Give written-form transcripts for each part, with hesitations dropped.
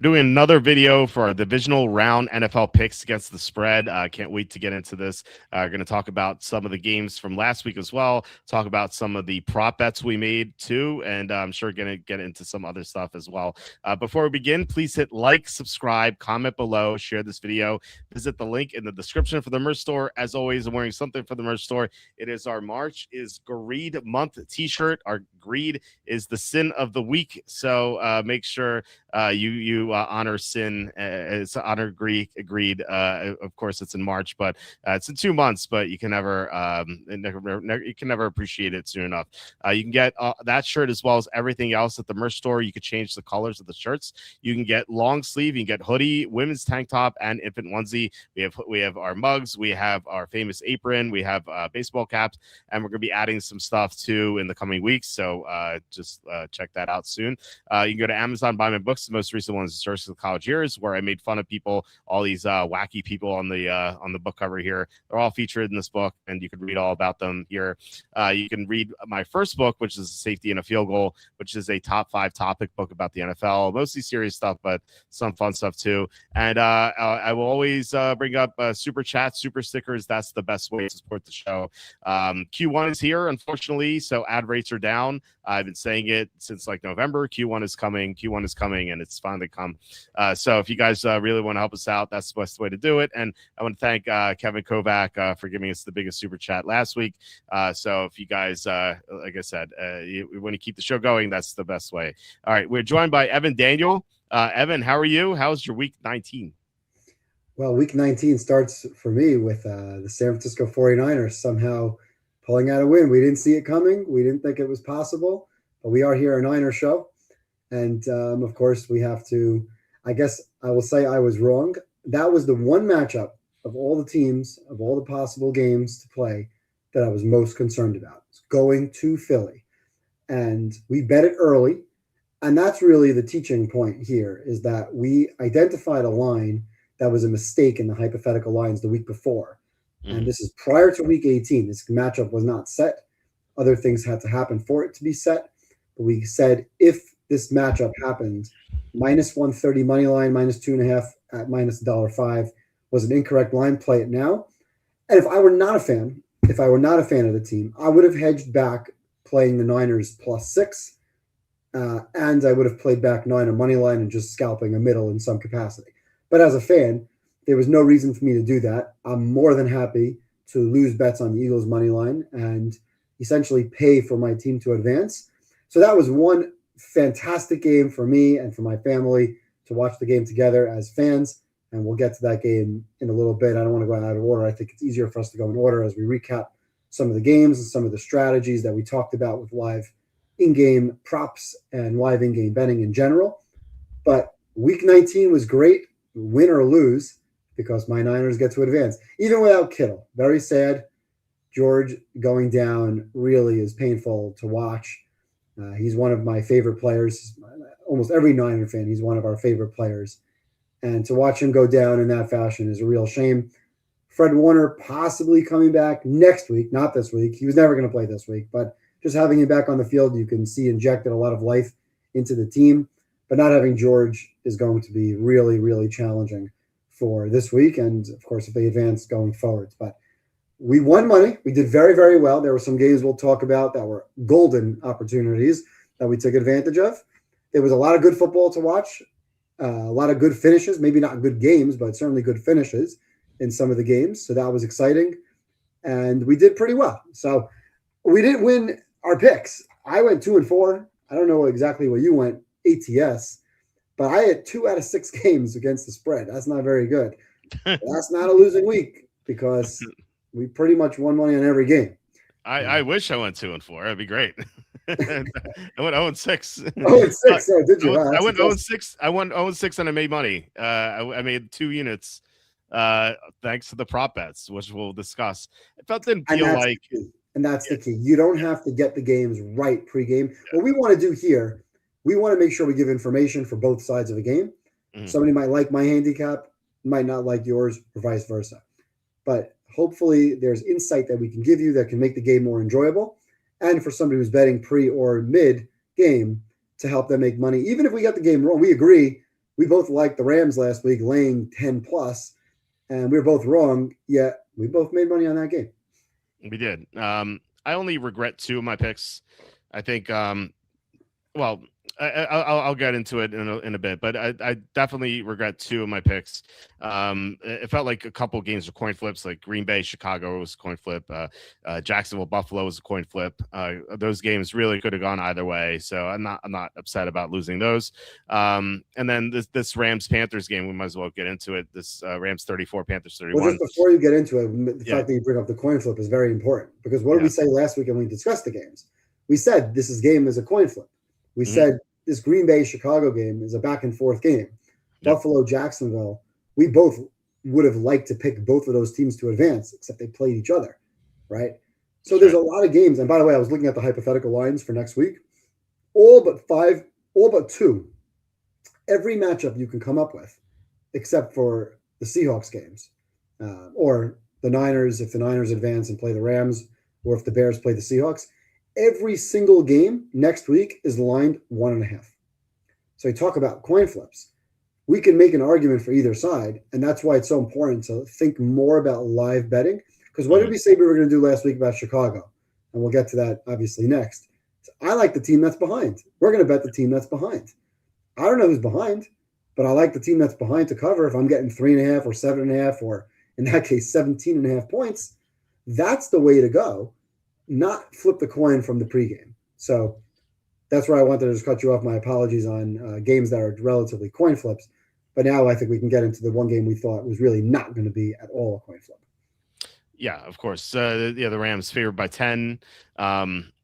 We're doing another video for our divisional round NFL picks against the spread. Can't wait to get into this. Going to talk about some of the games from last week as well. Talk about some of the prop bets we made too, and I'm sure going to get into some other stuff as well. Before we begin, please hit like, subscribe, comment below, share this video. Visit the link in the description for the merch store. As always, I'm wearing something for the merch store. It is our March is Greed Month t-shirt. Our greed is the sin of the week, so make sure you honor sin. It's honor greed. Of course, it's in March, but it's in 2 months. But you can never appreciate it soon enough. You can get that shirt as well as everything else at the merch store. You could change the colors of the shirts. You can get long sleeve. You can get hoodie, women's tank top, and infant onesie. We have our mugs. We have our famous apron. We have baseball caps, and we're going to be adding some stuff too in the coming weeks. So just check that out soon. You can go to Amazon, buy my books. The most recent one is Sources of College Years, where I made fun of people, all these wacky people on the book cover here. They're all featured in this book, and you can read all about them here. You can read my first book, which is Safety and a Field Goal, which is a top 5 topic book about the NFL, mostly serious stuff, but some fun stuff too. And I will always bring up super chats, super stickers. That's the best way to support the show. Q1 is here, unfortunately, so ad rates are down. I've been saying it since like November. Q1 is coming, and it's finally come. So if you guys really want to help us out, that's the best way to do it. And I want to thank Kevin Kovac for giving us the biggest super chat last week. So if you guys, like I said, you want to keep the show going, that's the best way. All right, we're joined by Evan Daniel. Evan, how are you? How's your week 19? Well, week 19 starts for me with the San Francisco 49ers somehow pulling out a win. We didn't see it coming. We didn't think it was possible, but we are here, a Niner show. And, of course, we have to, I guess I will say I was wrong. That was the one matchup of all the teams, of all the possible games to play, that I was most concerned about. It's going to Philly. And we bet it early. And that's really the teaching point here, is that we identified a line that was a mistake in the hypothetical lines the week before. And this is prior to week 18. This matchup was not set. Other things had to happen for it to be set. But we said if this matchup happened, minus 130 money line, minus 2.5 at minus $1.05 was an incorrect line. Play it now. And if I were not a fan of the team, I would have hedged back playing the Niners +6. And I would have played back Niner money line and just scalping a middle in some capacity. But as a fan, there was no reason for me to do that. I'm more than happy to lose bets on the Eagles money line and essentially pay for my team to advance. So that was one fantastic game for me and for my family to watch the game together as fans. And we'll get to that game in a little bit. I don't want to go out of order. I think it's easier for us to go in order as we recap some of the games and some of the strategies that we talked about with live in-game props and live in-game betting in general. But week 19 was great, win or lose, because my Niners get to advance, even without Kittle. Very sad. George going down really is painful to watch. He's one of my favorite players. Almost every Niner fan, he's one of our favorite players. And to watch him go down in that fashion is a real shame. Fred Warner possibly coming back next week, not this week. He was never going to play this week, but just having him back on the field, you can see injected a lot of life into the team. But not having George is going to be really, really challenging for this week, and of course if they advance going forwards. But we won money. We did very, very well. There were some games we'll talk about that were golden opportunities that we took advantage of. There was a lot of good football to watch, a lot of good finishes, maybe not good games, but certainly good finishes in some of the games. So that was exciting, and we did pretty well. So we didn't win our picks. I went 2-4. I don't know exactly where you went, ATS. But I had 2 out of 6 games against the spread. That's not very good. That's not a losing week because we pretty much won money on every game. I wish I went 2-4. That'd be great. I went 0-6. 0-6. Oh, did you? I went 0-6. I won 0-6 and I made money. I made 2 units thanks to the prop bets, which we'll discuss. It didn't feel like. And that's the key. You don't have to get the games right pregame. Yeah. What we want to do here, we want to make sure we give information for both sides of the game. Mm-hmm. Somebody might like my handicap, might not like yours, or vice versa. But hopefully there's insight that we can give you that can make the game more enjoyable. And for somebody who's betting pre or mid game to help them make money. Even if we got the game wrong, we agree we both liked the Rams last week laying 10 plus, and we were both wrong, yet we both made money on that game. We did. I only regret 2 of my picks. I think well, I'll get into it in a bit, but I definitely regret 2 of my picks. It felt like a couple games were coin flips, like Green Bay, Chicago was a coin flip. Jacksonville, Buffalo was a coin flip. Those games really could have gone either way, so I'm not upset about losing those. And then this Rams Panthers game, we might as well get into it. This Rams 34, Panthers 31. Well, just before you get into it, the fact that you bring up the coin flip is very important, because what did we say last week when we discussed the games? We said this game is a coin flip. We said this Green Bay Chicago game is a back and forth game. Buffalo Jacksonville, we both would have liked to pick both of those teams to advance, except they played each other, right? So there's a lot of games. And by the way, I was looking at the hypothetical lines for next week. All but 2. Every matchup you can come up with, except for the Seahawks games, or the Niners, if the Niners advance and play the Rams, or if the Bears play the Seahawks. Every single game next week is lined 1.5. So you talk about coin flips. We can make an argument for either side, and that's why it's so important to think more about live betting. Because what did we say we were going to do last week about Chicago? And we'll get to that obviously next. So I like the team that's behind. We're going to bet the team that's behind. I don't know who's behind, but I like the team that's behind to cover. If I'm getting 3.5 or 7.5, or in that case 17.5 points, that's the way to go. Not flip the coin from the pregame. So that's where I wanted to just cut you off. My apologies on games that are relatively coin flips. But now I think we can get into the one game we thought was really not going to be at all a coin flip. Yeah, of course. The Rams favored by 10.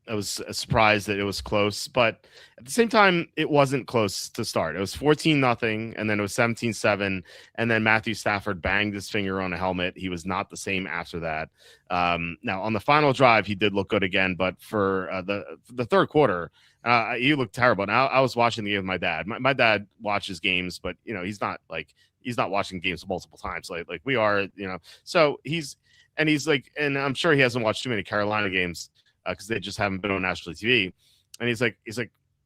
I was surprised that it was close, but at the same time, it wasn't close to start. It was 14-0, and then it was 17-7, and then Matthew Stafford banged his finger on a helmet. He was not the same after that. Now, on the final drive, he did look good again, but for the third quarter, he looked terrible. Now, I was watching the game with my dad. My dad watches games, but he's not watching games multiple times like we are. So he's like, and I'm sure he hasn't watched too many Carolina games, because they just haven't been on national TV. And he's like,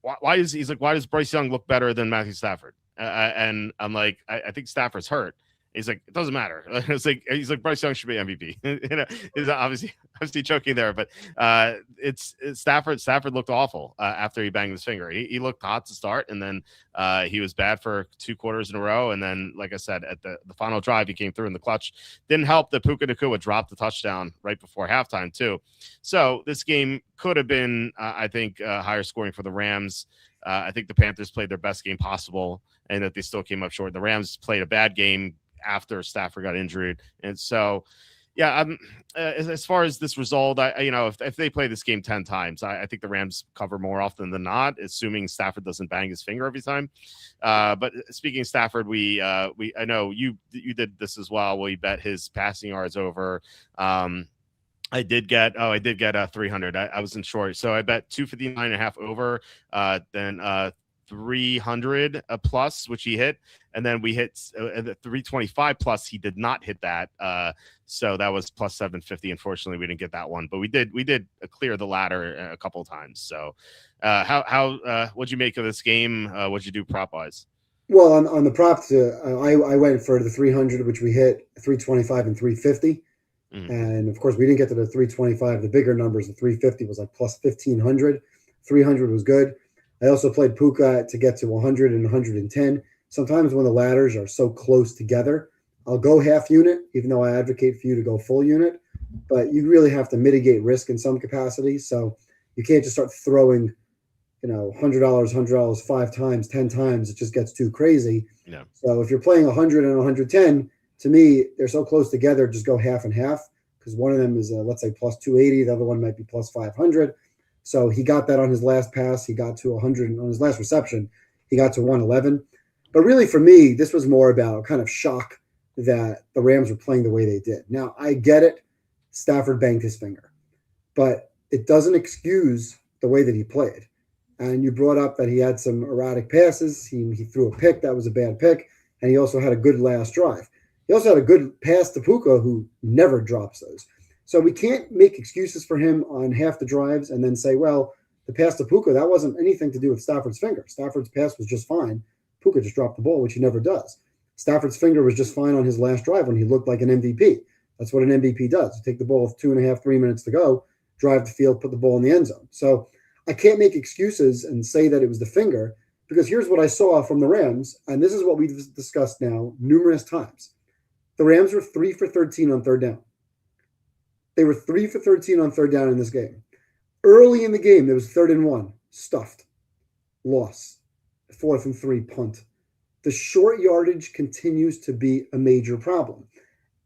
why does Bryce Young look better than Matthew Stafford? And I'm like, I think Stafford's hurt. He's like, it doesn't matter. He's like Bryce Young should be MVP. He's obviously joking there, but it's Stafford. Stafford looked awful after he banged his finger. He looked hot to start, and then he was bad for 2 quarters in a row. And then, like I said, at the final drive, he came through in the clutch. Didn't help that Puka Nacua dropped the touchdown right before halftime too. So this game could have been, I think, higher scoring for the Rams. I think the Panthers played their best game possible, and that they still came up short. The Rams played a bad game after Stafford got injured. And so, as far as this result, if they play this game 10 times, I think the Rams cover more often than not, assuming Stafford doesn't bang his finger every time. But speaking of Stafford, I know you did this as well. We bet his passing yards over. I did get 300. I wasn't sure. So I bet 259.5 over, then 300 plus, which he hit, and then we hit 325 plus. He did not hit that, so that was plus 750. Unfortunately, we didn't get that one, but we did clear the ladder a couple of times. So what'd you make of this game? What'd you do prop wise? Well, on the props, I went for the 300, which we hit 325 and 350. And of course, we didn't get to the 325. The bigger numbers, the 350 was like plus 1,500. 300 was good. I also played Puka to get to 100 and 110. Sometimes when the ladders are so close together, I'll go half unit, even though I advocate for you to go full unit. But you really have to mitigate risk in some capacity. So you can't just start throwing, $100 5 times, 10 times. It just gets too crazy. Yeah. So if you're playing 100 and 110, to me, they're so close together, just go half and half, because one of them is, let's say, plus 280. The other one might be plus 500. So he got that on his last pass. He got to 100 on his last reception. He got to 111. But really, for me, this was more about kind of shock that the Rams were playing the way they did. Now, I get it. Stafford banged his finger. But it doesn't excuse the way that he played. And you brought up that he had some erratic passes. He threw a pick. That was a bad pick. And he also had a good last drive. He also had a good pass to Puka, who never drops those. So we can't make excuses for him on half the drives and then say, well, the pass to Puka, that wasn't anything to do with Stafford's finger. Stafford's pass was just fine. Puka just dropped the ball, which he never does. Stafford's finger was just fine on his last drive when he looked like an MVP. That's what an MVP does. You take the ball with 2.5, 3 minutes to go, drive the field, put the ball in the end zone. So I can't make excuses and say that it was the finger, because here's what I saw from the Rams, and this is what we've discussed now numerous times. The Rams were 3 for 13 on third down. They were 3 for 13 on third down in this game. Early in the game, there was 3rd and 1, stuffed, loss, 4th and 3, punt. The short yardage continues to be a major problem.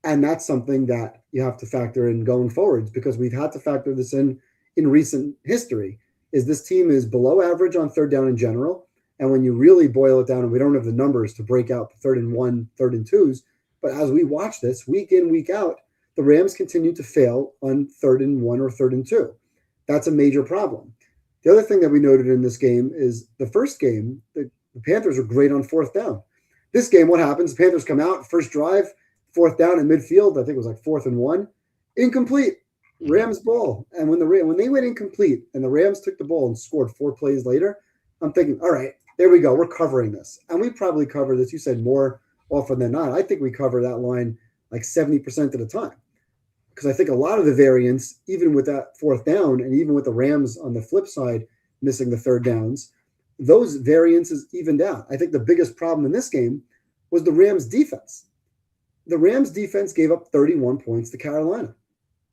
And that's something that you have to factor in going forwards, because we've had to factor this in recent history, is this team is below average on third down in general. And when you really boil it down, and we don't have the numbers to break out the 3rd and 1, 3rd and 2s, but as we watch this week in, week out, the Rams continue to fail on 3rd and 1 or 3rd and 2. That's a major problem. The other thing that we noted in this game is the first game, the Panthers are great on 4th down. This game, what happens? The Panthers come out, first drive, 4th down in midfield. I think it was like 4th and 1. Incomplete. Rams ball. And when they went incomplete and the Rams took the ball and scored 4 plays later, I'm thinking, all right, there we go. We're covering this. And we probably cover this, you said, more often than not. I think we cover that line like 70% of the time. Because I think a lot of the variance, even with that 4th down and even with the Rams on the flip side missing the 3rd downs, those variances evened out. I think the biggest problem in this game was the Rams defense. The Rams defense gave up 31 points to Carolina.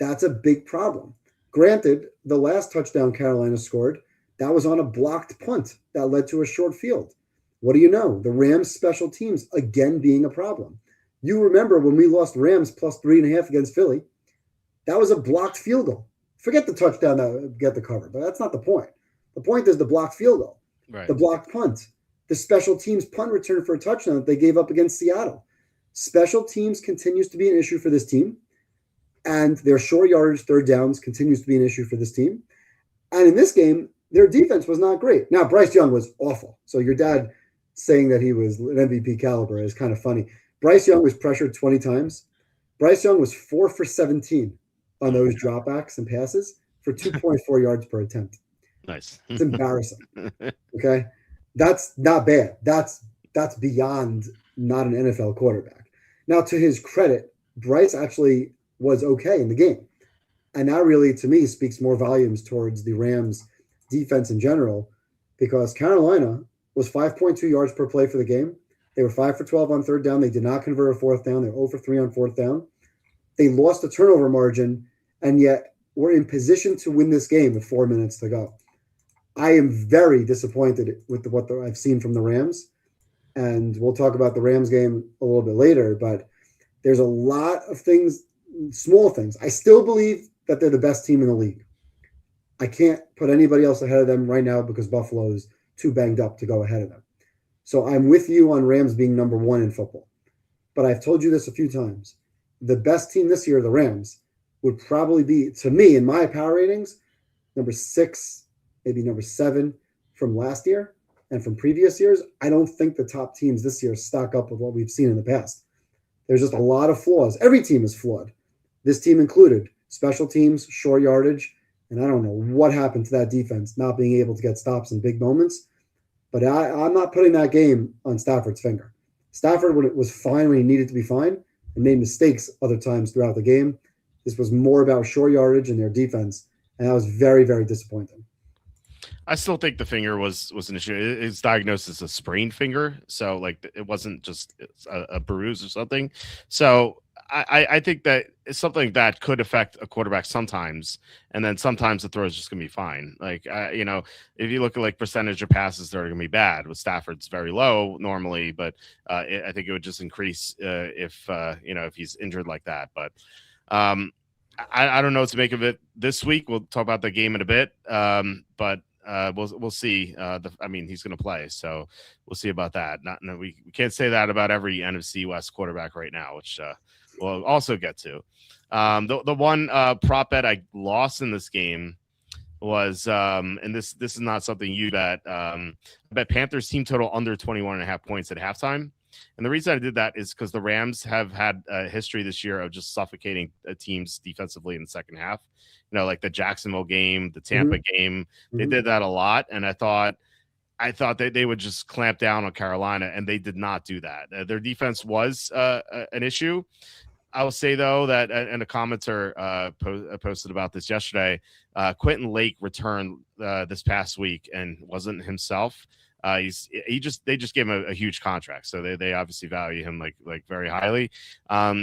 That's a big problem. Granted, the last touchdown Carolina scored, that was on a blocked punt that led to a short field. What do you know? The Rams special teams again being a problem. You remember when we lost Rams plus 3.5 against Philly, that was a blocked field goal. Forget the touchdown that get the cover, but that's not the point. The point is the blocked field goal, right. The blocked punt, the special teams punt return for a touchdown that they gave up against Seattle. Special teams continues to be an issue for this team, and their short yardage 3rd downs continues to be an issue for this team. And in this game, their defense was not great. Now, Bryce Young was awful. So your dad saying that he was an MVP caliber is kind of funny. Bryce Young was pressured 20 times. Bryce Young was 4 for 17 on those dropbacks and passes for 2.4 yards per attempt. Nice. It's embarrassing. Okay. That's not bad. That's beyond not an NFL quarterback. Now, to his credit, Bryce actually was okay in the game. And that really, to me, speaks more volumes towards the Rams defense in general, because Carolina was 5.2 yards per play for the game. They were 5 for 12 on 3rd down. They did not convert a 4th down. They were 0 for 3 on 4th down. They lost the turnover margin, and yet were in position to win this game with 4 minutes to go. I am very disappointed with what I've seen from the Rams, and we'll talk about the Rams game a little bit later, but there's a lot of things, small things. I still believe that they're the best team in the league. I can't put anybody else ahead of them right now because Buffalo is too banged up to go ahead of them. So I'm with you on Rams being number 1 in football. But I've told you this a few times. The best team this year, the Rams, would probably be, to me, in my power ratings, number 6, maybe number 7 from last year and from previous years. I don't think the top teams this year stack up with what we've seen in the past. There's just a lot of flaws. Every team is flawed. This team included. Special teams, short yardage, and I don't know what happened to that defense not being able to get stops in big moments. But I'm not putting that game on Stafford's finger. Stafford was fine when he needed to be fine and made mistakes other times throughout the game. This was more about short yardage and their defense, and that was very, very disappointing. I still think the finger was an issue. It's diagnosed as a sprained finger, so like it wasn't just a bruise or something. So I think that it's something that could affect a quarterback sometimes, and then sometimes the throw is just gonna be fine. Like if you look at like percentage of passes that are gonna be bad, with Stafford's very low normally, but I think it would just increase if he's injured like that. But I don't know what to make of it this week. We'll talk about the game in a bit, but we'll see. He's going to play, so we'll see about that. We can't say that about every NFC West quarterback right now, which we'll also get to. The one prop bet I lost in this game was, and this is not something you bet. I bet Panthers team total under 21.5 points at halftime. And the reason I did that is because the Rams have had a history this year of just suffocating teams defensively in the second half. Like the Jacksonville game, the Tampa game, they did that a lot. And I thought I thought that they would just clamp down on Carolina, and they did not do that. Their defense was an issue. I will say though that, and a commenter posted about this yesterday. Quentin Lake returned this past week and wasn't himself. They just gave him a huge contract, so they obviously value him like very highly.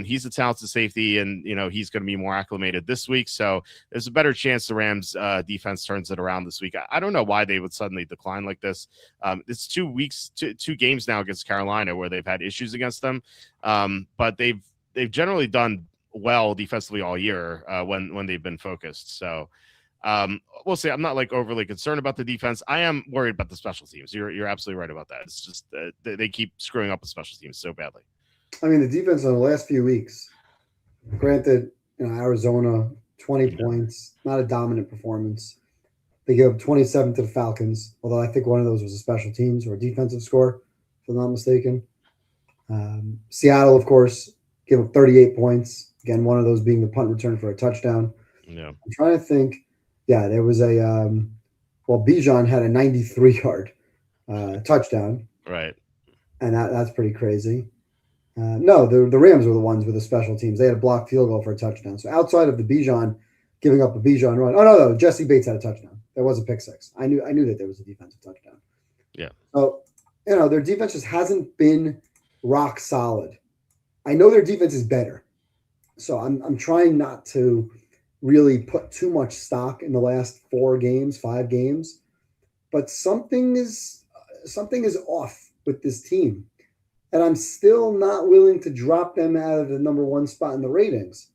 He's a talented safety, and he's going to be more acclimated this week, so there's a better chance the Rams defense turns it around this week. I don't know why they would suddenly decline like this. It's 2 weeks, two games now against Carolina where they've had issues against them, but they've generally done well defensively all year when they've been focused. So we'll see. I'm not like overly concerned about the defense. I am worried about the special teams. You're absolutely right about that. It's just they keep screwing up the special teams so badly. I mean, the defense on the last few weeks, granted, Arizona, 20 points, not a dominant performance. They gave up 27 to the Falcons, although I think one of those was a special teams or a defensive score, if I'm not mistaken. Seattle, of course, gave up 38 points. Again, one of those being the punt return for a touchdown. Yeah. I'm trying to think. Yeah, there was Bijan had a 93-yard touchdown. Right. And that's pretty crazy. No, the Rams were the ones with the special teams. They had a blocked field goal for a touchdown. So outside of the Bijan giving up a Bijan run. Oh, no, Jesse Bates had a touchdown. There was a pick six. I knew that there was a defensive touchdown. Yeah. So, their defense just hasn't been rock solid. I know their defense is better. So I'm trying not to really put too much stock in the last 5 games, but something is off with this team, and I'm still not willing to drop them out of the number 1 spot in the ratings.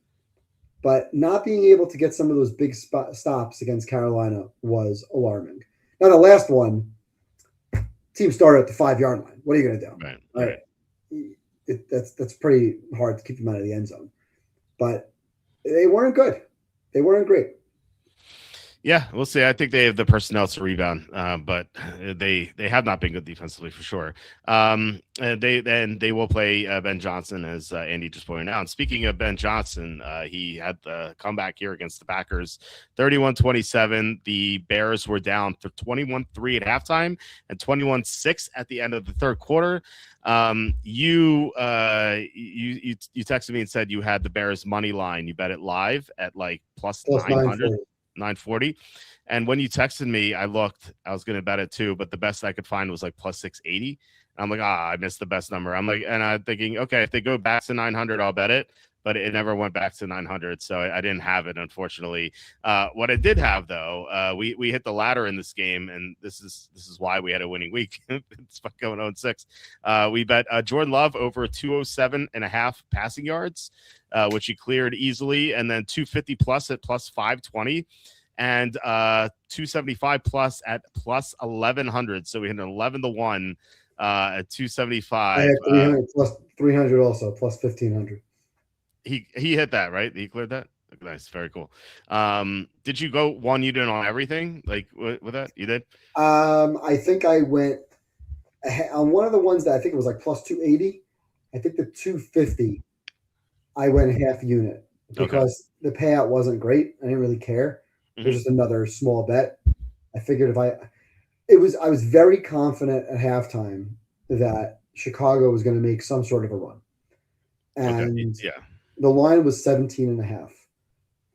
But not being able to get some of those big stops against Carolina was alarming. Now the last one, team started at the 5-yard line. What are you going to do? Right. That's pretty hard to keep them out of the end zone. But they weren't good. They weren't great. Yeah, we'll see. I think they have the personnel to rebound, but they have not been good defensively for sure. And they will play Ben Johnson, as Andy just pointed out. And speaking of Ben Johnson, he had the comeback here against the Packers, 31-27. The Bears were down 21-3 at halftime and 21-6 at the end of the third quarter. You texted me and said you had the Bears money line. You bet it live at like plus 900. 940. And when you texted me, I looked, I was going to bet it too, but the best I could find was like plus 680. I'm like, I missed the best number. And I'm thinking, okay, if they go back to 900, I'll bet it. But it never went back to 900. So I didn't have it, unfortunately. What I did have, though, we hit the ladder in this game, and this is why we had a winning week. It's going 0-6. We bet Jordan Love over 207.5 passing yards, which he cleared easily, and then 250 plus at plus 520, and 275 plus at plus 1100. So we hit an 11-1 at 275. I had 300 plus 300 also, plus 1500. He hit that, right? He cleared that. Nice, very cool. Did you go one unit on everything like with that? You did. I think I went on one of the ones that I think it was like plus 280. I think the 250. I went half unit because the payout wasn't great. I didn't really care. It was just another small bet. I figured I was very confident at halftime that Chicago was going to make some sort of a run, and the line was 17.5.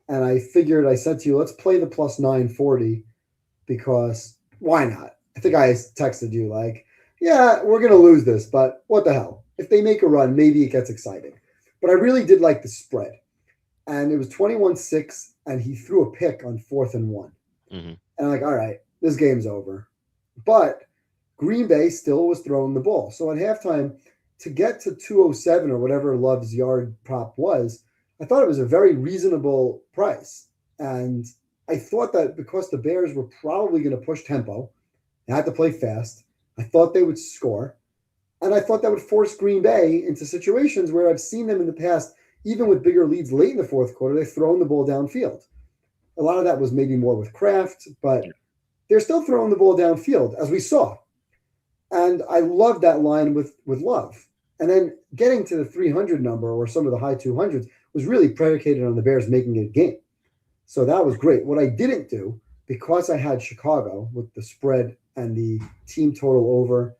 And I figured, I said to you, let's play the plus 940 because why not? I think I texted you like, yeah, we're going to lose this, but what the hell? If they make a run, maybe it gets exciting. But I really did like the spread. And it was 21-6, and he threw a pick on 4th and 1. And I'm like, all right, this game's over. But Green Bay still was throwing the ball. So at halftime, to get to 207 or whatever Love's yard prop was, I thought it was a very reasonable price. And I thought that because the Bears were probably going to push tempo, they had to play fast, I thought they would score. And I thought that would force Green Bay into situations where I've seen them in the past, even with bigger leads late in the fourth quarter, they've thrown the ball downfield. A lot of that was maybe more with Kraft, but they're still throwing the ball downfield, as we saw. And I loved that line with Love. And then getting to the 300 number or some of the high 200s was really predicated on the Bears making it a game. So that was great. What I didn't do, because I had Chicago with the spread and the team total over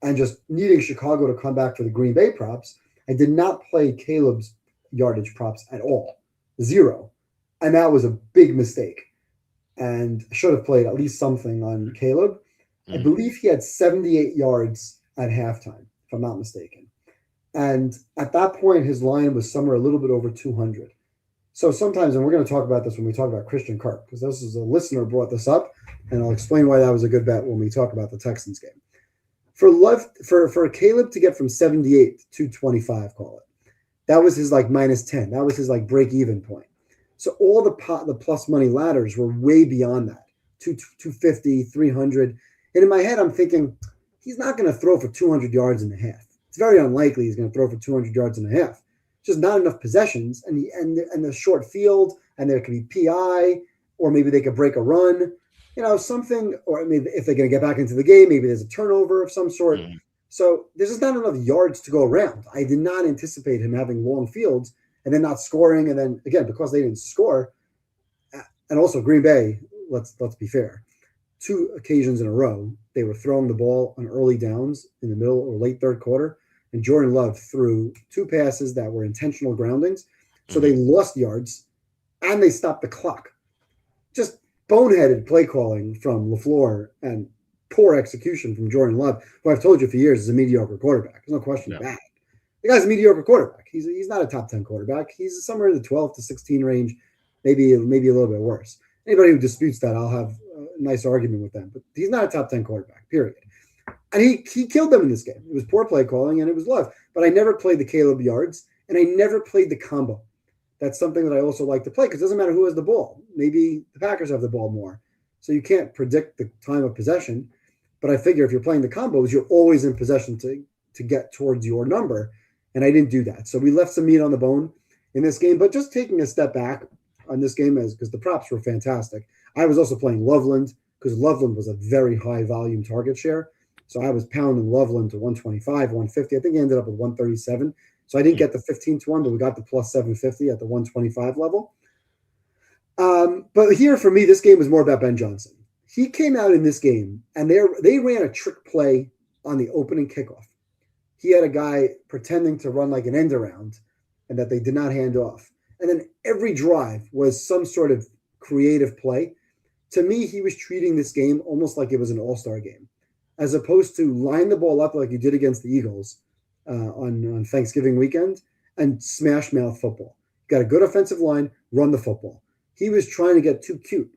and just needing Chicago to come back for the Green Bay props, I did not play Caleb's yardage props at all. Zero. And that was a big mistake. And I should have played at least something on Caleb. I believe he had 78 yards at halftime, if I'm not mistaken. And at that point, his line was somewhere a little bit over 200. So sometimes, and we're going to talk about this when we talk about Christian Kirk, because this is a listener brought this up, and I'll explain why that was a good bet when we talk about the Texans game. For Caleb to get from 78 to 225, call it, that was his like minus 10. That was his like break even point. So all the plus money ladders were way beyond that, 250, 300. And in my head, I'm thinking, he's not going to throw for 200 yards and a half. It's very unlikely he's going to throw for 200 yards and a half. Just not enough possessions, and the short field, and there could be PI, or maybe they could break a run, something, or maybe if they're going to get back into the game, maybe there's a turnover of some sort. Mm-hmm. So there's just not enough yards to go around. I did not anticipate him having long fields and then not scoring, and then again because they didn't score, and also Green Bay. Let's be fair. 2 occasions in a row, they were throwing the ball on early downs in the middle or late third quarter, and Jordan Love threw 2 passes that were intentional groundings. So they lost yards, and they stopped the clock. Just boneheaded play calling from LaFleur and poor execution from Jordan Love, who I've told you for years is a mediocre quarterback. There's no question about it. The guy's a mediocre quarterback. He's not a top 10 quarterback. He's somewhere in the 12 to 16 range, maybe a little bit worse. Anybody who disputes that, I'll have a nice argument with them. But he's not a top 10 quarterback, period. And he killed them in this game. It was poor play calling, and it was Love. But I never played the Caleb yards, and I never played the combo. That's something that I also like to play because it doesn't matter who has the ball. Maybe the Packers have the ball more. So you can't predict the time of possession. But I figure if you're playing the combos, you're always in possession to get towards your number. And I didn't do that. So we left some meat on the bone in this game. But just taking a step back on this game because the props were fantastic. I was also playing Loveland because Loveland was a very high volume target share. So I was pounding Loveland to 125, 150. I think he ended up with 137. So I didn't get the 15 to 1, but we got the plus 750 at the 125 level. But here for me, this game was more about Ben Johnson. He came out in this game, and they ran a trick play on the opening kickoff. He had a guy pretending to run like an end around, and that they did not hand off. And then every drive was some sort of creative play. To me, he was treating this game almost like it was an all-star game, as opposed to line the ball up like you did against the Eagles on Thanksgiving weekend and smash mouth football. Got a good offensive line, run the football. He was trying to get too cute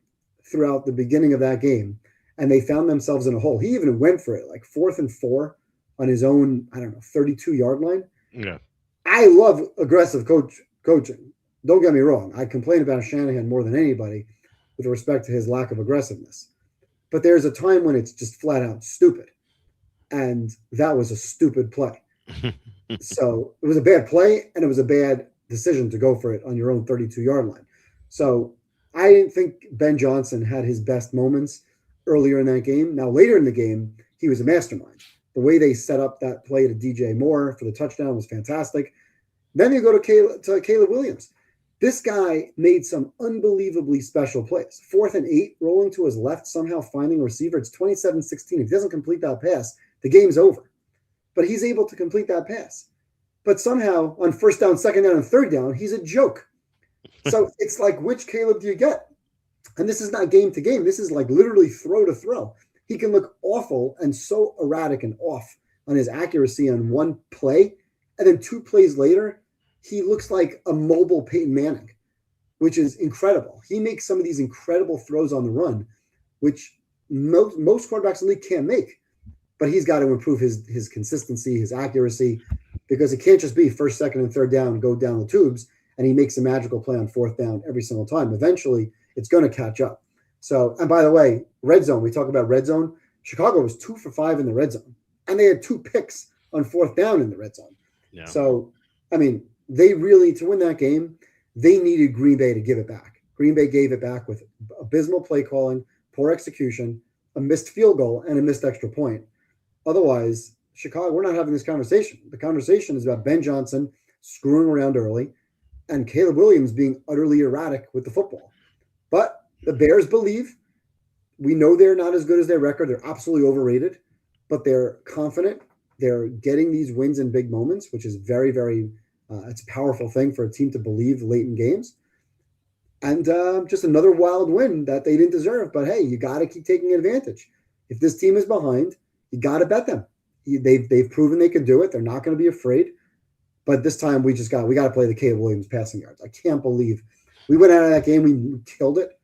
throughout the beginning of that game, and they found themselves in a hole. He even went for it, like 4th and 4 on his own, 32-yard line. Yeah. I love aggressive coaching. Don't get me wrong. I complain about Shanahan more than anybody with respect to his lack of aggressiveness. But there's a time when it's just flat out stupid. And that was a stupid play. So it was a bad play, and it was a bad decision to go for it on your own 32-yard line. So I didn't think Ben Johnson had his best moments earlier in that game. Now, later in the game, he was a mastermind. The way they set up that play to DJ Moore for the touchdown was fantastic. Then you go to Caleb Williams. This guy made some unbelievably special plays. 4th and 8, rolling to his left, somehow finding a receiver. It's 27-16. If he doesn't complete that pass, the game's over. But he's able to complete that pass. But somehow, on 1st down, 2nd down, and 3rd down, he's a joke. So it's like, which Caleb do you get? And this is not game to game. This is like literally throw to throw. He can look awful and so erratic and off on his accuracy on one play. And then 2 plays later, he looks like a mobile Peyton Manning, which is incredible. He makes some of these incredible throws on the run, which most quarterbacks in the league can't make. But he's got to improve his consistency, his accuracy, because it can't just be 1st, 2nd, and 3rd down, go down the tubes, and he makes a magical play on 4th down every single time. Eventually, it's going to catch up. So, and by the way, red zone, we talk about red zone. Chicago was 2 for 5 in the red zone, and they had 2 picks on 4th down in the red zone. Yeah. So, I mean, they really, to win that game, they needed Green Bay to give it back. Green Bay gave it back with abysmal play calling, poor execution, a missed field goal, and a missed extra point. Otherwise, Chicago, we're not having this conversation. The conversation is about Ben Johnson screwing around early and Caleb Williams being utterly erratic with the football. But the Bears believe, we know they're not as good as their record. They're absolutely overrated, but they're confident. They're getting these wins in big moments, which is very, very, it's a powerful thing for a team to believe late in games. And just another wild win that they didn't deserve. But hey, you got to keep taking advantage. If this team is behind, you got to bet them. They've proven they can do it. They're not going to be afraid. But this time we got to play the Caleb Williams passing yards. I can't believe we went out of that game. We killed it.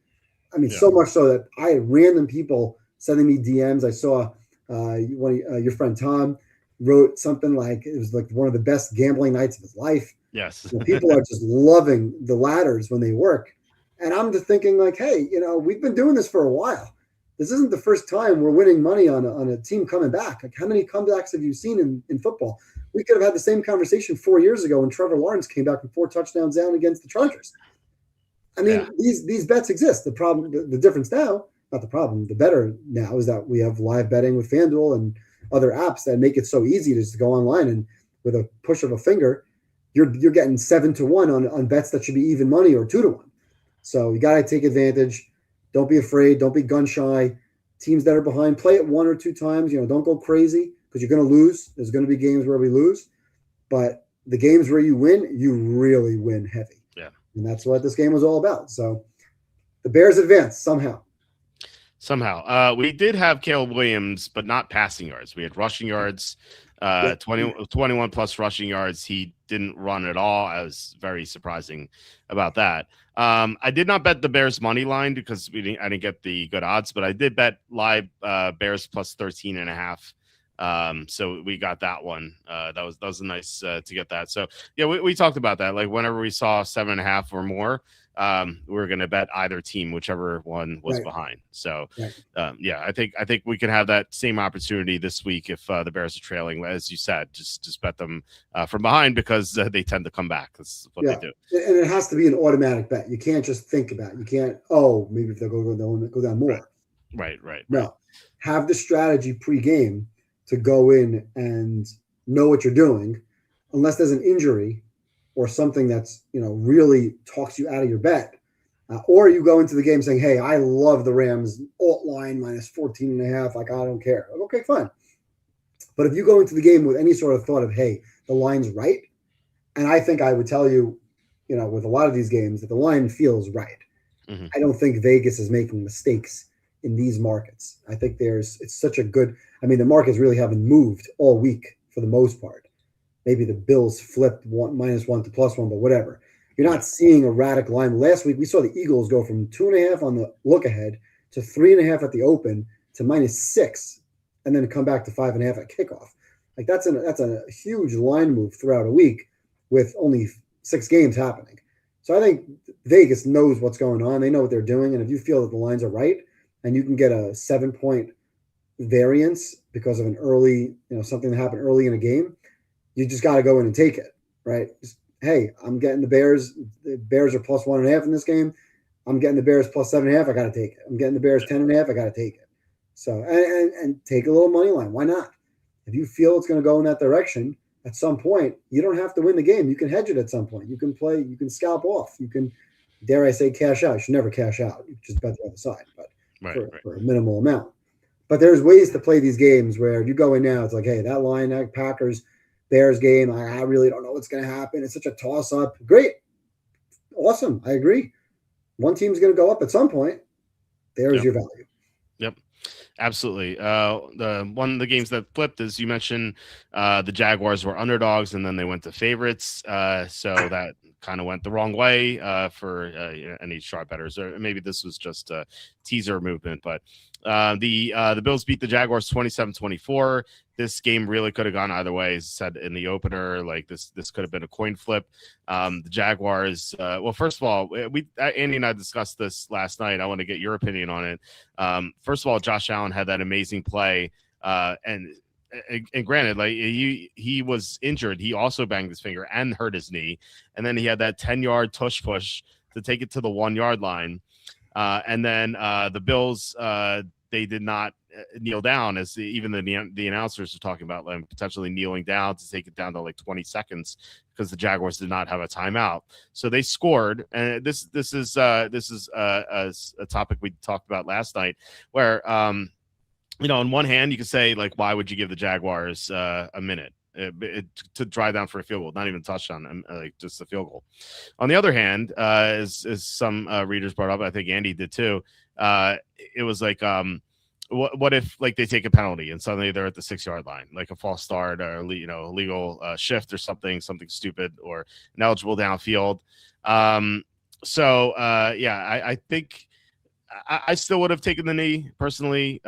I mean, so much so that I had random people sending me DMs. I saw your friend Tom wrote something like it was like one of the best gambling nights of his life. Yes. People are just loving the ladders when they work. And I'm just thinking like, hey, we've been doing this for a while. This isn't the first time we're winning money on a team coming back. Like, how many comebacks have you seen in football? We could have had the same conversation 4 years ago when Trevor Lawrence came back with 4 touchdowns down against the Chargers. I mean, these bets exist. The problem, the difference now, not the problem, the better now is that we have live betting with FanDuel and other apps that make it so easy to just go online and with a push of a finger, you're getting 7-1 on bets that should be even money or 2-1. So you got to take advantage. Don't be afraid. Don't be gun shy. Teams that are behind, play it 1 or 2 times. Don't go crazy because you're going to lose. There's going to be games where we lose, but the games where you win, you really win heavy. Yeah. And that's what this game was all about. So the Bears advanced somehow. We did have Caleb Williams, but not passing yards. We had rushing yards, 21 plus rushing yards. He didn't run at all. I was very surprising about that. I did not bet the Bears money line because I didn't get the good odds, but I did bet live Bears plus 13.5. So we got that one. That was nice to get that. So yeah, we talked about that. Like whenever we saw 7.5 or more, we were going to bet either team, whichever one was behind. So yeah, I think we can have that same opportunity this week if the Bears are trailing. As you said, just bet them from behind because they tend to come back. That's what they do. And it has to be an automatic bet. You can't just think about it. You can't. Maybe if they'll go down more. Right. No, have the strategy pre-game to go in and know what you're doing, unless there's an injury or something that's, really talks you out of your bet. Or you go into the game saying, hey, I love the Rams alt line minus 14.5. Like, I don't care. Okay, fine. But if you go into the game with any sort of thought of, hey, the line's right, and I think I would tell you, with a lot of these games that the line feels right. Mm-hmm. I don't think Vegas is making mistakes in these markets. I think it's such a good, the markets really haven't moved all week for the most part. Maybe the Bills flipped -1 to +1, but whatever. You're not seeing a erratic line. Last week, we saw the Eagles go from 2.5 on the look ahead to 3.5 at the open to -6, and then come back to 5.5 at kickoff. Like that's a huge line move throughout a week with only 6 games happening. So I think Vegas knows what's going on. They know what they're doing. And if you feel that the lines are right and you can get a 7-point variance because of an early, something that happened early in a game, you just got to go in and take it, right? Just, hey, I'm getting the Bears. The Bears are +1.5 in this game. I'm getting the Bears +7.5. I got to take it. I'm getting the Bears 10.5. I got to take it. So, and take a little money line. Why not? If you feel it's going to go in that direction, at some point, you don't have to win the game. You can hedge it at some point. You can play, you can scalp off. You can, dare I say, cash out. You should never cash out. You just bet the other side, but for a minimal amount. But there's ways to play these games where if you go in now, it's like, hey, that line, that Packers Bears game, I really don't know what's going to happen. It's such a toss-up. Great. Awesome. I agree. One team's going to go up at some point. There's your value. Yep. Absolutely. One of the games that flipped, as you mentioned, the Jaguars were underdogs and then they went to favorites. So that kind of went the wrong way for any sharp bettors, or maybe this was just a teaser movement. But the Bills beat the Jaguars 27-24. This game really could have gone either way. As I said in the opener, like this could have been a coin flip. The Jaguars, well, first of all, Andy and I discussed this last night. I want to get your opinion on it. First of all, Josh Allen had that amazing play, and granted, like he was injured. He also banged his finger and hurt his knee, and then he had that 10-yard tush push to take it to the 1-yard line. And then the Bills they did not kneel down, as even the announcers are talking about like potentially kneeling down to take it down to like 20 seconds because the Jaguars did not have a timeout. So they scored, and this is a topic we talked about last night, where on one hand you could say like, why would you give the Jaguars a minute to drive down for a field goal, not even a touchdown, like just a field goal. On the other hand, as some readers brought up, I think Andy did too. It was like, what if like they take a penalty and suddenly they're at the 6-yard line, like a false start or illegal shift or something stupid or ineligible downfield. I think I still would have taken the knee personally,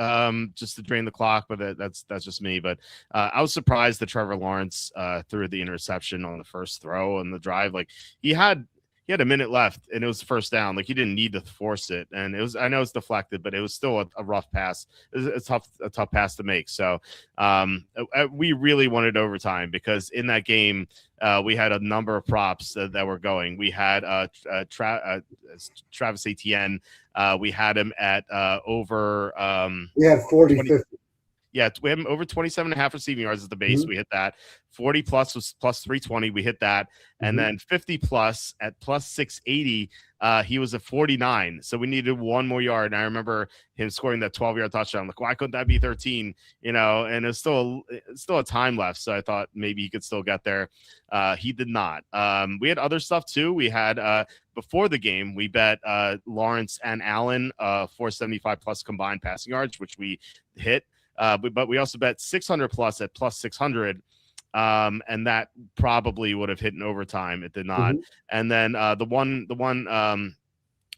just to drain the clock, but that's just me. But I was surprised that Trevor Lawrence threw the interception on the first throw on the drive. Like he had a minute left and it was the first down. Like he didn't need to force it, and I know it's deflected, but it was still a rough pass. It's a tough pass to make. So we really wanted overtime because in that game we had a number of props that were going. We had Travis Etienne. We had him at over we had 40, 20, 50. Yeah, we had him over 27.5 receiving yards at the base. We hit that. 40 plus was plus 320. We hit that. And then 50 plus at plus 680, he was at 49. So we needed one more yard. And I remember him scoring that 12-yard touchdown. Like, why couldn't that be 13? And it's still a time left. So I thought maybe he could still get there. He did not. We had other stuff too. We had before the game, we bet Lawrence and Allen 475 plus combined passing yards, which we hit. But we also bet 600 plus at plus 600. And that probably would have hit in overtime. It did not. And then the one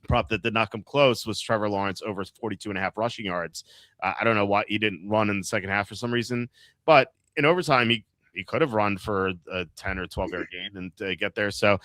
prop that did not come close was Trevor Lawrence over 42.5 rushing yards. I don't know why he didn't run in the second half for some reason, but in overtime, he could have run for a 10 or 12-yard gain and to get there. So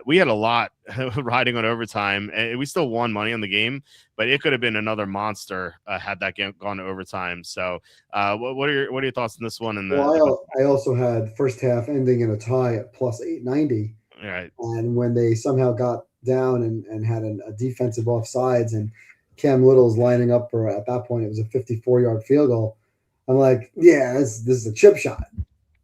we had a lot riding on overtime, and we still won money on the game, but it could have been another monster had that game gone to overtime. So what are your thoughts on this one? I also had first half ending in a tie at plus 890. Right. And when they somehow got down and had a defensive offsides and Cam Little's lining up for, at that point, it was a 54-yard field goal. I'm like, yeah, this is a chip shot.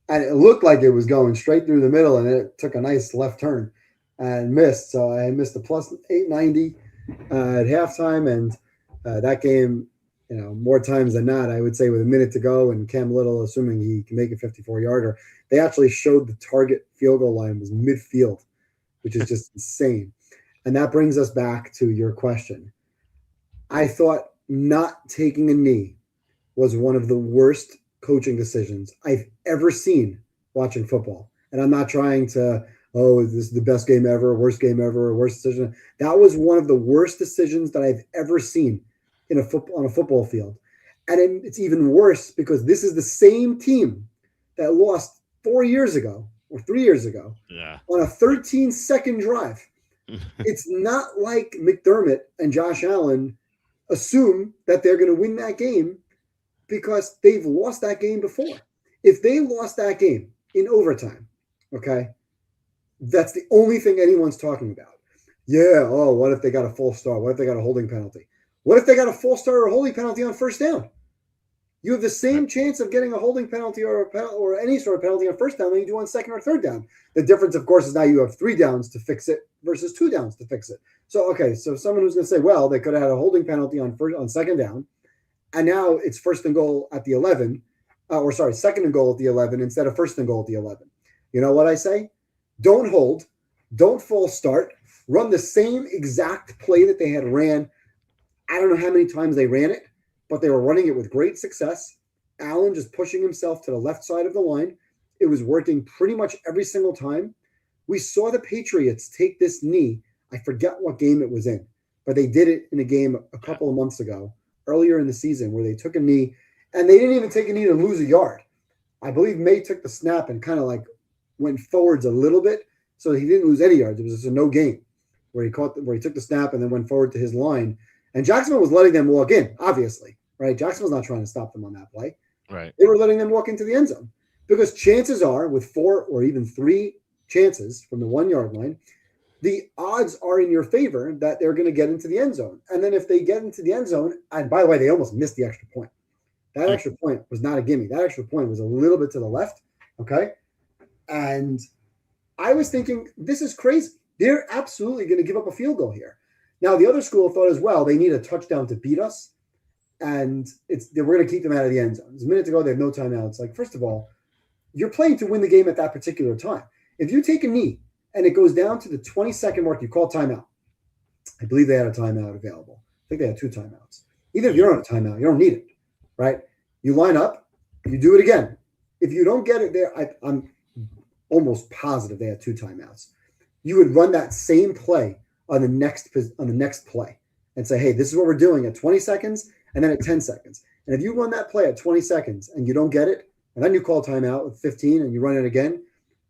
And it looked like it was going straight through the middle, and it took a nice left turn and missed. So I missed a plus 890 at halftime, and that game, more times than not, I would say with a minute to go and Cam Little, assuming he can make a 54-yarder, they actually showed the target field goal line was midfield, which is just insane. And that brings us back to your question. I thought not taking a knee was one of the worst coaching decisions I've ever seen watching football. And I'm not trying to, this is the best game ever, worst game ever, worst decision. That was one of the worst decisions that I've ever seen on a football field. And it's even worse because this is the same team that lost 4 years ago or 3 years ago on a 13-second drive. It's not like McDermott and Josh Allen assume that they're going to win that game because they've lost that game before. If they lost that game in overtime, okay, that's the only thing anyone's talking about. Yeah, what if they got a false start? What if they got a holding penalty? What if they got a false start or a holding penalty on first down? You have the same chance of getting a holding penalty or any sort of penalty on first down than you do on second or third down. The difference, of course, is now you have 3 downs to fix it versus 2 downs to fix it. So someone who's going to say, well, they could have had a holding penalty on second down, and now it's first and goal at the 11, second and goal at the 11 instead of first and goal at the 11. You know what I say? Don't hold, don't false start, run the same exact play that they had ran. I don't know how many times they ran it, but they were running it with great success. Allen just pushing himself to the left side of the line. It was working pretty much every single time. We saw the Patriots take this knee. I forget what game it was in, but they did it in a game a couple of months ago, earlier in the season, where they took a knee, and they didn't even take a knee to lose a yard. I believe May took the snap and kind of like went forwards a little bit, so he didn't lose any yards. It was just a no gain where he took the snap and then went forward to his line. And Jacksonville was letting them walk in, obviously, right? Jacksonville's not trying to stop them on that play. Right. They were letting them walk into the end zone because chances are, with 4 or even 3 chances from the 1 yard line, the odds are in your favor that they're going to get into the end zone. And then if they get into the end zone, and by the way, they almost missed the extra point. That extra point was not a gimme. That extra point was a little bit to the left. Okay. And I was thinking, this is crazy. They're absolutely going to give up a field goal here. Now, the other school thought as well, they need a touchdown to beat us. And we're going to keep them out of the end zone. There's a minute to go. They have no timeouts. Like, first of all, you're playing to win the game at that particular time. If you take a knee and it goes down to the 20-second mark, you call timeout. I believe they had a timeout available. I think they had 2 timeouts. Even if you're on a timeout, you don't need it, right? You line up, you do it again. If you don't get it there, I'm almost positive they had 2 timeouts. You would run that same play on the next play and say, hey, this is what we're doing at 20 seconds and then at 10 seconds. And if you run that play at 20 seconds and you don't get it, and then you call timeout with 15 and you run it again,